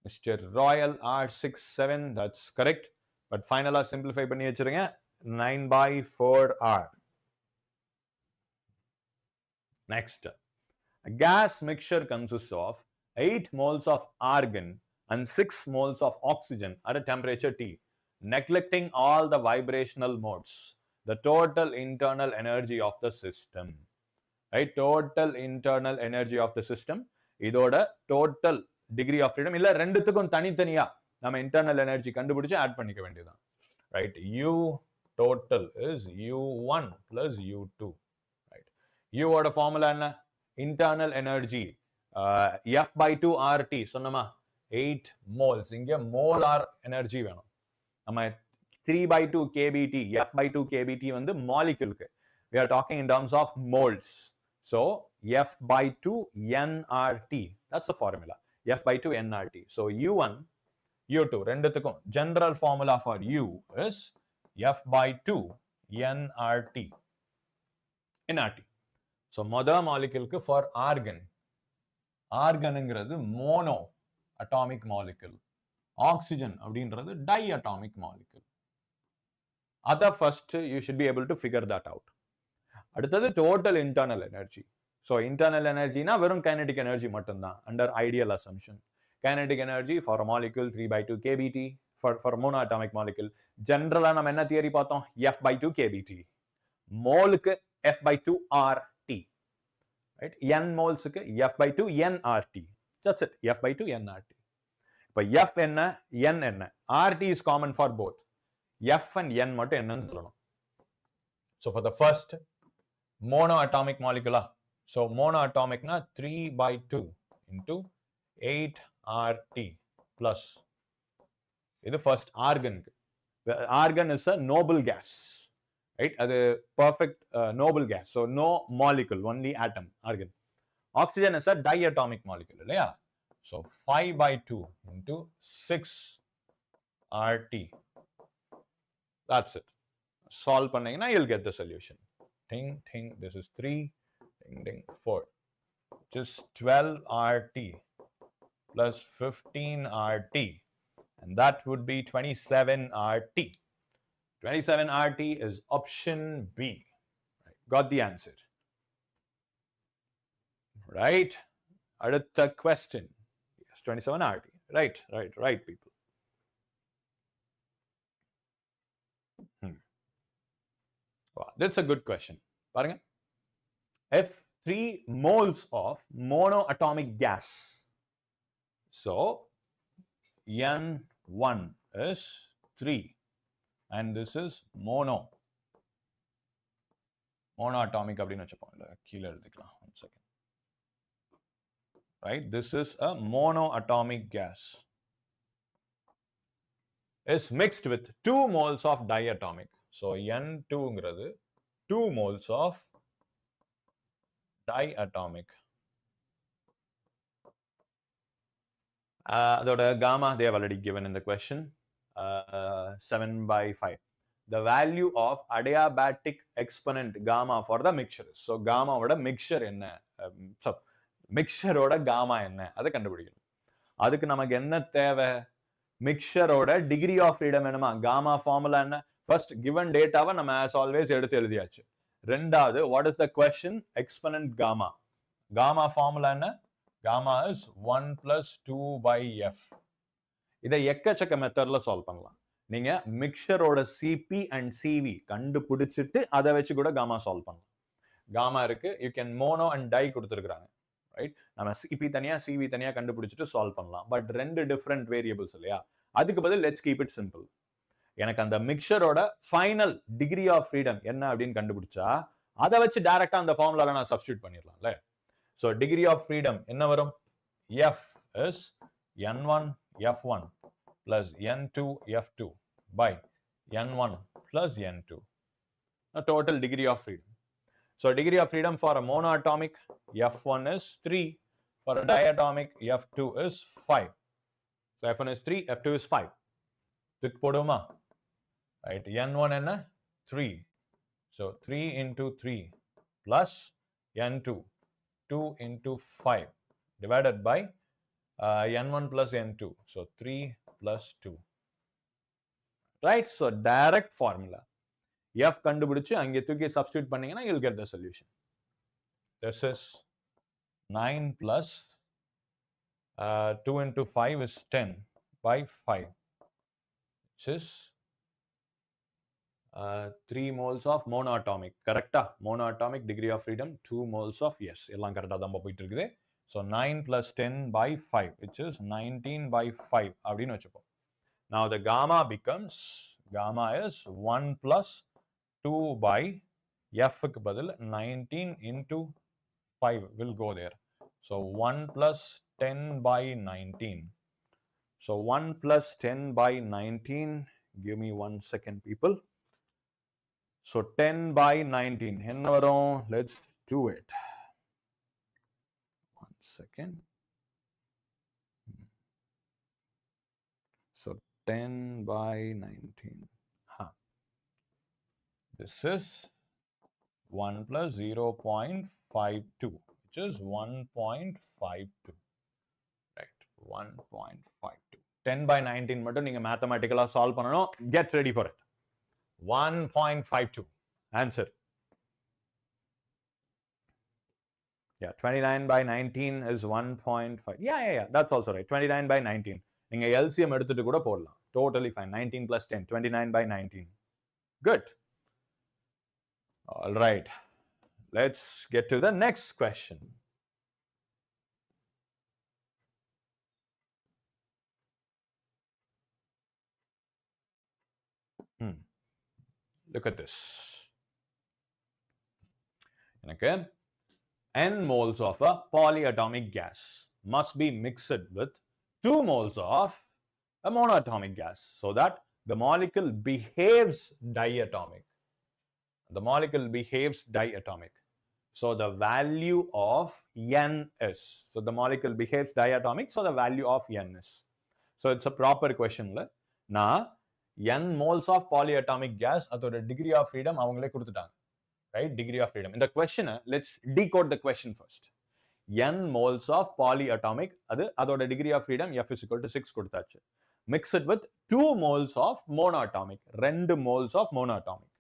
Mr. Royal R67, that's correct. But finally simplify பண்ணி வச்சிருங்க, 9/4R. Next, a gas mixture consists of 8 moles of argon and 6 moles of oxygen at a temperature T. Neglecting all the vibrational modes, the total internal energy of the system. Right? Total internal energy of the system. இதோட total degree of freedom. இல்ல ரெண்டுத்துக்கும் தனித்தனியா நம்ம internal energy கண்டுபிடிச்சு add பண்ணிக்க வேண்டியதுதான். Right? U total is U1 plus U2. Right? U ஓட formula என்ன? Internal energy F/2RT சொன்னமா, 8 moles. இங்க molar energy வேணும். நம்ம 3/2 kBT, F/2 kBT வந்து moleculeக்கு. We are talking in terms of moles. So F/2 nRT. That's the formula. F/2 nRT. So U1, U2 ரெண்டுத்துக்கும் general formula for U is F/2 nRT. nRT. So மொதல் moleculeக்கு for argon. Argonங்கிறது mono atomic molecule. Oxygen அப்படின்றது diatomic molecule. Other first you should be able to figure that out. அடுத்தது total internal energy. So internal energy na வெறும் kinetic energy மட்டும்தான் under ideal assumption. kinetic energy for a molecule 3/2 kBt for a monoatomic molecule. Generally நம்ம என்ன theory பார்த்தோம்? F/2 kBt. மோலுக்கு F/2 RT. Right? N மோல்ஸ்க்கு F/2 nRT. That's it. F/2 nRT. இப்போ F என்ன, N என்ன? RT is common for both. F and N மட்டும் என்னன்னு சொல்லணும். So for the first monoatomic molecule, so monoatomic na 3/2 into 8RT plus. This is first argon. The argon is a noble gas, right? That is perfect noble gas. So no molecule, only atom, argon. Oxygen is a diatomic molecule. Yeah? So 5/2 into 6RT. That's it. Solve pannina, you'll get the solution. Ting, ting, this is 3, ting, ting, 4. Just 12RT plus 15RT. And that would be 27RT. 27RT is option B. Right. Got the answer. Right? Adutha question. Yes, 27RT. Right, people. Wow, that's a good question. Paranga. If 3 moles of monoatomic gas. So, N1 is 3 and this is monoatomic அப்படின்னு வச்சுப்போம். கீழே எழுதிக்கலாம். One second. Right? This is a monoatomic gas. Is mixed with 2 moles of diatomic. So, N2 ங்கிறது 2 moles of diatomic. The gamma they have already given in the question, 7/5. The value of adiabatic exponent gamma for the mixture. So gamma oda mixture enna, so mixture oda gamma enna adha kandupidikkanum. Adukku namakku enna theva, mixture oda degree of freedom enuma, gamma formula enna. First given data va nama as always eduthu eludhiyachu. Rendavathu, what is the question? Exponent gamma. Gamma formula enna? Gamma is 1 plus 2/f. இதை எக்கச்சக்க மெத்தட்ல solve பண்ணலாம். நீங்க மிக்சரோட CP and CV கண்டுபிடிச்சிட்டு அதை வச்சு கூட gamma solve பண்ணலாம். காமா இருக்கு, you can mono and di கொடுத்துருக்காங்க, ரைட்? நம்ம CP தனியா CV தனியா கண்டுபிடிச்சிட்டு சால்வ் பண்ணலாம். பட் 2 டிஃப்ரெண்ட் வேரியபிள்ஸ் இல்லையா? அதுக்கு பதில் லெட்ஸ் கீப் இட் சிம்பிள். எனக்கு அந்த மிக்சரோட ஃபைனல் டிகிரி ஆஃப் ஃப்ரீடம் என்ன அப்படின்னு கண்டுபிடிச்சா அதை வச்சு டைரக்டா அந்த ஃபார்முலால நான் substitute பண்ணிடலாம்ல. So degree of freedom enna varum? F is N1 F1 plus N2 F2 by N1 plus N2. A total degree of freedom. So degree of freedom for a monoatomic F1 is 3. For a diatomic F2 is 5. So F1 is 3, F2 is 5. Thik poduma. Right, N1 enna 3. So 3 into 3 plus N2. 2 into 5 divided by N1 plus N2. So 3 plus 2. Right? So direct formula. F kandupidichu ange thooki substitute panningana you'll get the solution. This is 9 plus 2 into 5 is 10 by 5. Which is 3 moles of monoatomic, correct? Monoatomic degree of freedom 2 moles of, yes, ellam correct ah damba poitu irukku. So 9 plus 10 by 5, which is 19 by 5 appdinu vechukom. Now the gamma becomes, gamma is 1 plus 2 by f ku badil 19 into 5 will go there. So 1 plus 10 by 19. So 1 plus 10 by 19, give me 1 second people. So 10 by 19. Enna varum? Let's do it. 1 second. So 10 by 19. This is 1 plus 0.52, which is 1.52. Right, 1.52. 10 by 19 mattum neenga mathematically solve pananum. Get ready for it. 1.52 answer. Yeah, 29 by 19 is 1.5. Yeah, that's also right. 29 by 19. நீங்க LCM எடுத்துட்டு கூட போடலாம். Totally fine. 19 plus 10, 29 by 19. Good. All right. Let's get to the next question. Look at this. Okay. N moles of a polyatomic gas must be mixed with 2 moles of a monatomic gas so that the molecule behaves diatomic. The molecule behaves diatomic. So the value of N is. So the molecule behaves diatomic, so the value of N is. So it's a proper question. Now, N moles of polyatomic gas, அதோட degree of freedom அவங்களே கொடுத்துட்டாங்க. Right? Degree of freedom. In the question, let's decode the question first. N moles of polyatomic, அதோட degree of freedom F is equal to 6 கொடுத்தாச்சு. Mix it with 2 moles of monatomic. 2 moles of monatomic.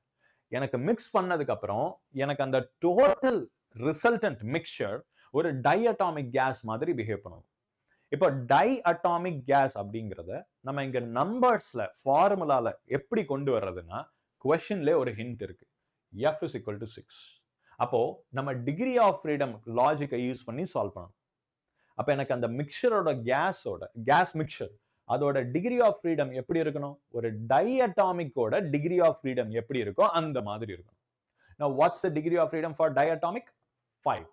எனக்கு mix பண்ணதுக்கு அப்புறம் எனக்கு அந்த total resultant mixer ஒரு diatomic case மாதிரி behave பண்ணும். இப்போ டைஅட்டாமிக் கேஸ் அப்படிங்கிறத நம்ம இங்க நம்பர்ஸ்ல ஃபார்முலால எப்படி கொண்டு வர்றதுன்னா குவெஷன்ல ஒரு ஹிண்ட் இருக்கு. F is equal to 6. அப்போ நம்ம டிகிரி ஆஃப் ஃப்ரீடம் லாஜிக்கை யூஸ் பண்ணி சால்வ் பண்ணணும். அப்போ எனக்கு அந்த மிக்சரோட கேஸ் மிக்சர் அதோட டிகிரி ஆஃப் ஃப்ரீடம் எப்படி இருக்கணும்? ஒரு டைஅட்டாமிக்கோட டிகிரி ஆஃப் ஃப்ரீடம் எப்படி இருக்கோ அந்த மாதிரி இருக்கணும். Now what's the degree of freedom for diatomic? 5.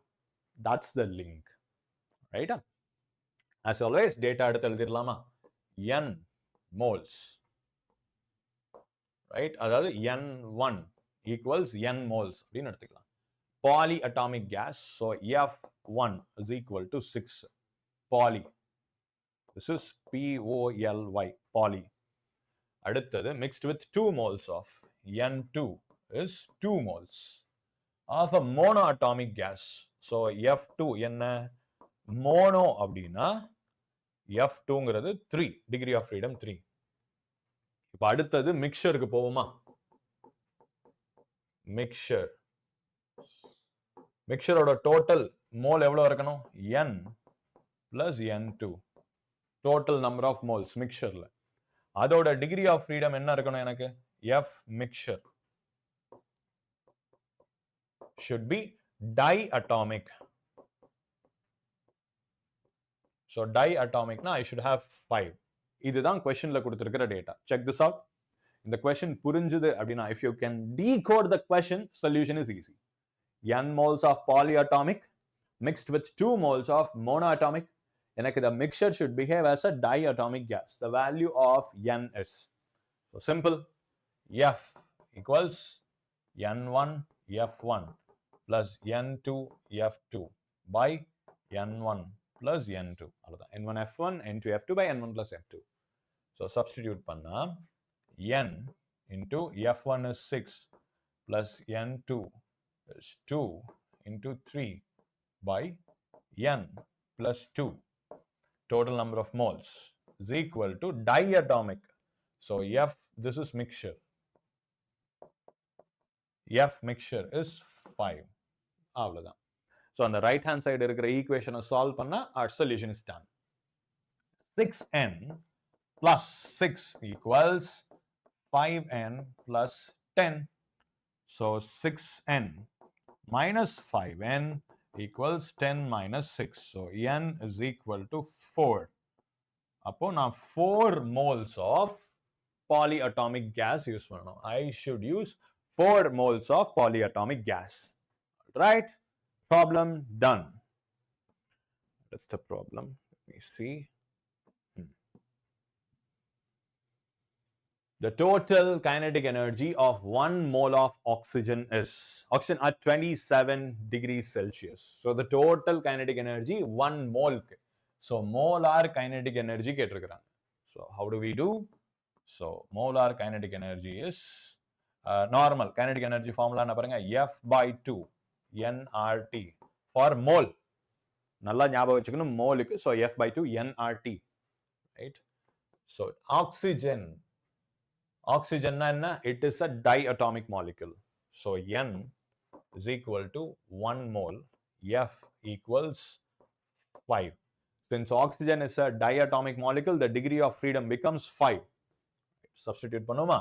That's the link. Right? As always, data எடுத்து எழுதிரலாமா? N moles. Right? அதாவது N1 equals N moles அப்படின்னு எடுத்துக்கலாம். Polyatomic gas, so F1 is equal to 6. Poly. This is P-O-L-Y, poly. அடுத்தது mixed with 2 moles of N2 is 2 moles of a monoatomic gas. So F2 என்ன? Mono அப்படின்னா F2ங்கிறது 3, degree of freedom 3. இப்போ அடுத்தது மிக்சருக்கு போவோமா? மிக்சரோட total mole எவ்வளவு இருக்கணும்? N plus N2. Total number of moles mixtureல. அதோட degree of freedom என்ன இருக்கணும் எனக்கு? F mixture should be diatomic. So diatomic na I should have 5. இதுதான் questionல கொடுத்திருக்கிற data. Check this out. இந்த question புரிஞ்சுது அப்படின்னா if you can decode the question, solution is easy. N moles of polyatomic mixed with 2 moles of monoatomic. எனக்கு the mixture should behave as a diatomic gas. The value of N is. So simple. F equals N1 F1 plus N2 F2 by N1 plus N2. N1 F1, N2 F2 by N1 plus F2. So substitute panna N into F1 is 6 plus N2 is 2 into 3 by N plus 2. Total number of moles is equal to diatomic. So F, this is mixture. F mixture is 5. அவ்வளவுதான். So on the right hand side இருக்கிற equation solve பண்ணா our solution is done. 6n plus 6 equals 5n plus 10. So 6n minus 5n equals 10 minus 6. So n is equal to 4. அப்போ நான் 4 moles of polyatomic gas use பண்ணணும். I should use 4 moles of polyatomic gas. Right? Problem done. That's the problem. Let me see. The total kinetic energy of 1 mole of oxygen is oxygen at 27 degrees Celsius. So the total kinetic energy 1 mole. So molar kinetic energy கேட்டிருக்கிறாங்க. So how do we do? So molar kinetic energy is normal kinetic energy formula என்ன பாருங்க? F by 2 nRT for mole. நல்லா ஞாபகம் வச்சுக்கணும் மோலுக்கு. So F by 2 nRT. Right? So oxygen na enna? It is a diatomic molecule. So N is equal to 1 mole. F equals 5. Since oxygen is a diatomic molecule, the degree of freedom becomes 5. Substitute panoma.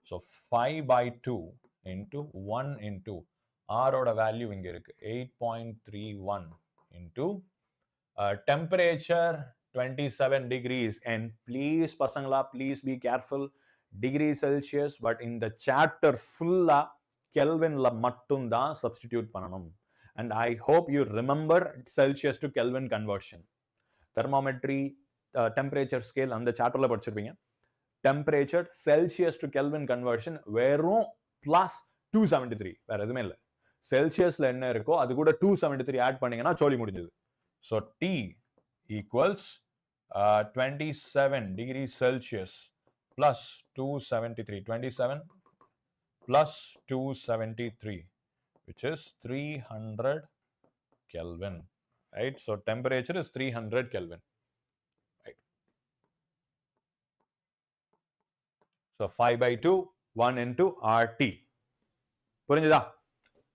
So 5 by 2 into 1 into R oda value inge irukku 8.31 into temperature 27 degrees, and please pasangala, please be careful, degree Celsius, but in the chapter full Kelvin la mattum da substitute pananum. And I hope you remember Celsius to Kelvin conversion. Thermometry temperature scale and the chapter la padichirpinga. Temperature Celsius to Kelvin conversion verum plus 273 வேற எதுமே இல்ல. செல்சியஸ்ல என்ன இருக்கோ அது கூட 273 add பண்ணீங்கன்னா சோலி முடிஞ்சது. So T equals 27 degrees Celsius plus 273. 27 plus 273, which is 300 Kelvin. Right? So temperature is 300 Kelvin. Right? So 5 by 2, 1 into RT. புரிஞ்சுதா?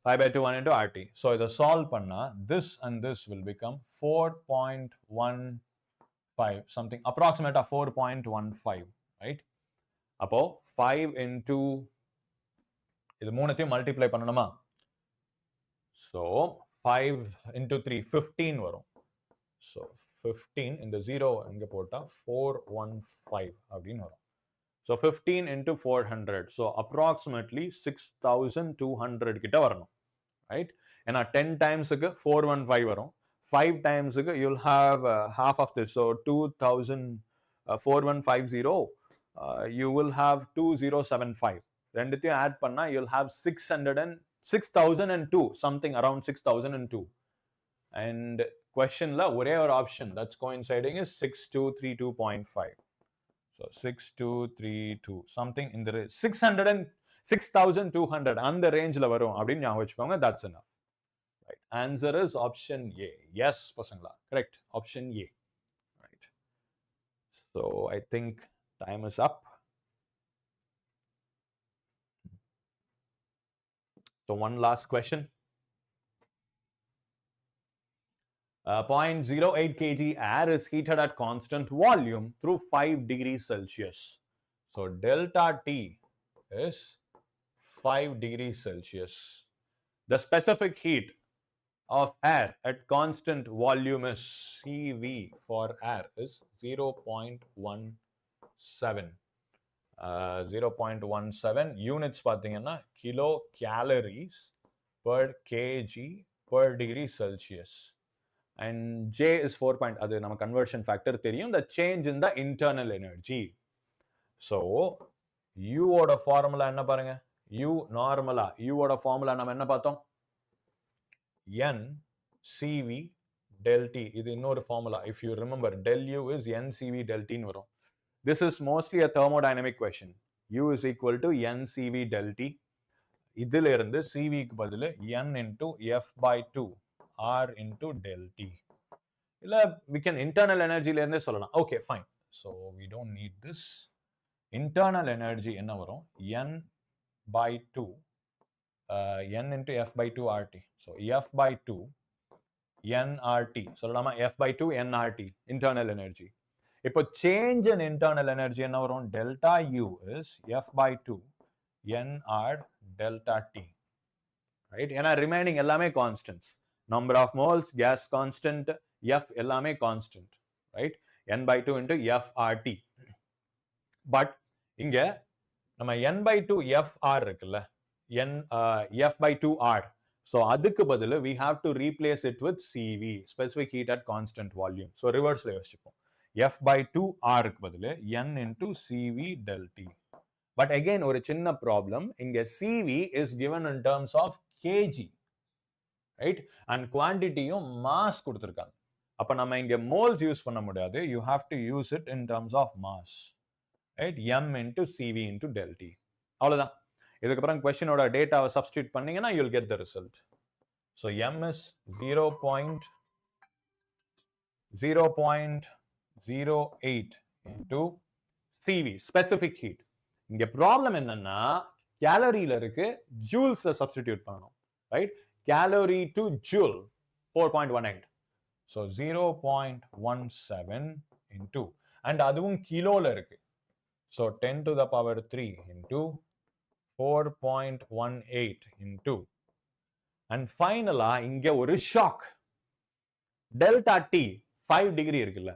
5 by 2, 1 into RT. So இதை solve பண்ணா, this and this will become 4.15, something approximate of 4.15, right? அப்போ 5 into, இது மூணுத்தையும் multiply பண்ணணுமா? So 5 into 3, 15 வரும். So 15, இந்த 0 இங்க போட்டா 415 அப்படின்னு வரும். So 15 into 400. So approximately 6,200 கிட்ட வரணும். Right? ஏன்னா 10 times க்கு 415 வரும். 5 times க்கு you'll have half of this. So 4150. You will have 2075. ரெண்டுத்தையும் add பண்ணா you'll have 6,002, something around 6,002. And question la ஒரே ஒரு option that's coinciding is 6232.5. So 6232, something in the 6,200 அந்த ரேஞ்சில் வரும் அப்படின்னு ஞாபகம் வச்சுக்கோங்க. That's enough. Right. Answer is option A. Yes, பசங்களா. Correct. Option A. Right. So I think time is up. So one last question. 0.08 kg air is heated at constant volume through 5 degrees Celsius. So delta T is 5 degrees Celsius. The specific heat of air at constant volume is CV for air is 0.17. 0.17 units பார்த்தீங்கன்னா kilo calories per kg per degree Celsius. And J is 4 point, அது நம்ம conversion factor தெரியும், the change in the internal energy. So U ஓட formula என்ன பாருங்க, U normala, U ஓட formula நம்ம என்ன பார்த்தோம், N CV del T. இது இன்னொரு formula, if you remember, del U is N CV del T ன்னு வரும். This is mostly a thermodynamic question. U is equal to N CV del T. இதில இருந்து CV க்கு பதிலு N into F by 2 R into del T. இல்ல we can internal energy ல இருந்தே சொல்லலாம். Okay, fine. So we don't need this. Internal energy என்ன வரும், N by 2 N into F by 2 RT. So F by 2 nRT சொல்லலாமா, F by 2 nRT internal energy. இப்போ change in internal energy என்ன வரும், delta U is F by 2 nR delta T. Right? ஏன்னா remaining எல்லாமே constants. Number of moles, gas constant, F எல்லாமே constant. Right? N by 2 into FRT. But இங்க நம்ம N by 2 FR இருக்குல்ல, F by 2R. So அதுக்கு பதிலு we have to replace it with CV, specific heat at constant volume. So reverse-ல யோசிச்சுப்போம். F by 2R க்கு பதிலு N into CV del T. But again ஒரு சின்ன problem, இங்க CV is given in terms of kg. Right? And quantity-யும் mass கொடுத்திருக்காங்க. அப்ப நம்ம இங்க moles use பண்ண முடியாது. You have to use it in terms of mass. Right? M into CV into del T. அவ்வளவுதான். இதுக்கப்புறம் question ஓட டேட்டாவை substitute பண்ணீங்கன்னா you'll get the result. So M is 0.08 into CV, specific heat. இங்க problem என்னன்னா calorie ல இருக்கு, joules ல substitute பண்ணணும். Right? Calorie to joule. 4.18. So 0.17 into, and அதுவும் கிலோல இருக்கு. So 10 to the power 3 into 4.18 into, and finally இங்க ஒரு ஷாக். டெல்டா T 5 டிகிரி இருக்குல்ல,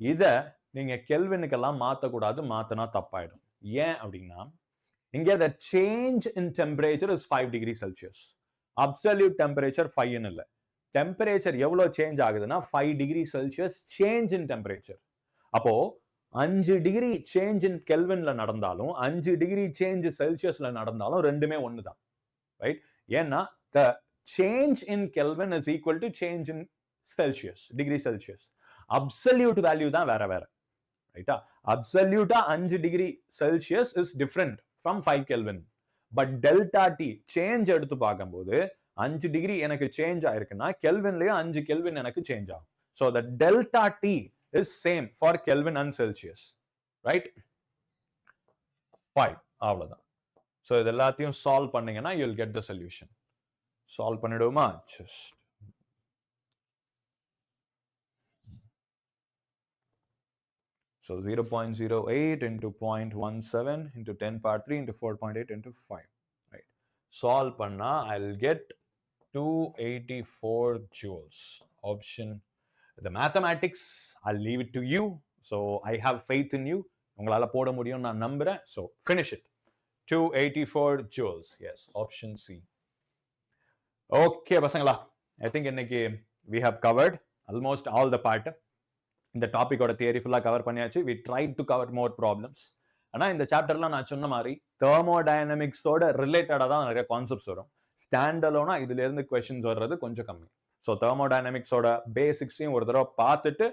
இத நீங்க கெல்வினுக்கெல்லாம் மாத்தக்கூடாது, மாத்தினா தப்பாயிடும். ஏன் அப்படின்னா இங்க the change in temperature is 5 degrees Celsius. Absolute temperature 5 ன்னு இல்ல. டெம்பரேச்சர் எவ்வளவு சேஞ்ச் ஆகுதுன்னா 5 degree Celsius change in temperature. அப்போ 5 டிகிரி சேஞ்ச் இன் கெல்வின்ல நடந்தாலும் 5 டிகிரி சேஞ்ச் செல்சியஸ்ல நடந்தாலும் ரெண்டுமே ஒண்ணுதான். ரைட்? ஏன்னா the change in Kelvin is equal to change in Celsius, degree Celsius. Absolute value தான் வேற வேற. ரைட்டா? அப்சல்யூட்டா 5 degree Celsius is different from 5 kelvin. But delta T change எடுத்து பார்க்கும்போது 5 டிகிரி எனக்கு சேஞ்ச் ஆயிருக்குன்னா கெல்வின்லயும் 5 கெல்வின் எனக்கு சேஞ்ச் ஆகும். So the delta T is same for kelvin and Celsius. Right? 5 அவ்வளவுதான். ஸோ இது எல்லாத்தையும் சால்வ் பண்ணீங்கன்னா you will get the solution. Solve பண்ணிடுவோமா? Just so 0.08 into 0.17 into 10 power 3 into 4.8 into 5. Right? Solve panna, I'll get 284 joules. Option. The mathematics, I'll leave it to you. So I have faith in you. உங்களால போட முடியும் நான் நம்புறேன். So finish it. 284 joules. Yes, option C. Okay, பசங்களா. I think இன்னைக்கு we have covered almost all the part. இந்த டாபிக்கோட theory ஃபுல்லாக கவர் பண்ணியாச்சு. We try to cover more problems. ஆனால் இந்த சாப்டர்லாம் நான் சொன்ன மாதிரி தெர்மோடைனமிக்ஸோட ரிலேட்டடாக தான் நிறைய கான்செப்ட்ஸ் வரும். ஸ்டாண்டலோனா இதுல இருந்து கொஸ்டின்ஸ் வர்றது கொஞ்சம் கம்மி. ஸோ தெர்மோடைனமிக்ஸோட பேசிக்ஸையும் ஒரு தடவை பார்த்துட்டு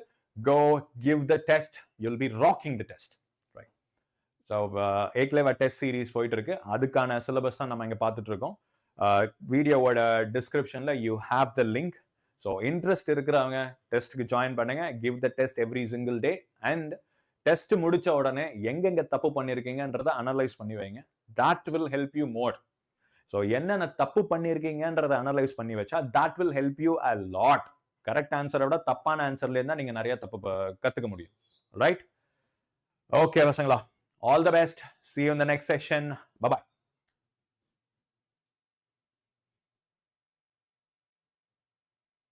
go give the test, you'll be rocking the test. Right? So Eklavya test series போயிட்டு இருக்கு. அதுக்கான சிலபஸ் தான் நம்ம இங்கே பார்த்துட்டு இருக்கோம். வீடியோவோட டிஸ்கிரிப்ஷன்ல you have the link. So interest இருக்கிறவங்க டெஸ்ட்டுக்கு ஜாயின் பண்ணுங்க. Give the test every single day. And test முடிச்ச உடனே எங்கெங்க தப்பு பண்ணியிருக்கீங்கன்றதை அனலைஸ் பண்ணி வைங்க. that will help you more. So என்னென்ன தப்பு பண்ணியிருக்கீங்கன்றதை அனலைஸ் பண்ணி வச்சா that will help you a lot. Correct ஆன்சரை விட தப்பான ஆன்சர்ல இருந்தா நீங்க நிறைய தப்பு கத்துக்க முடியும். ரைட்? ஓகே பசங்களா, all the best. see you in the next session. bye bye.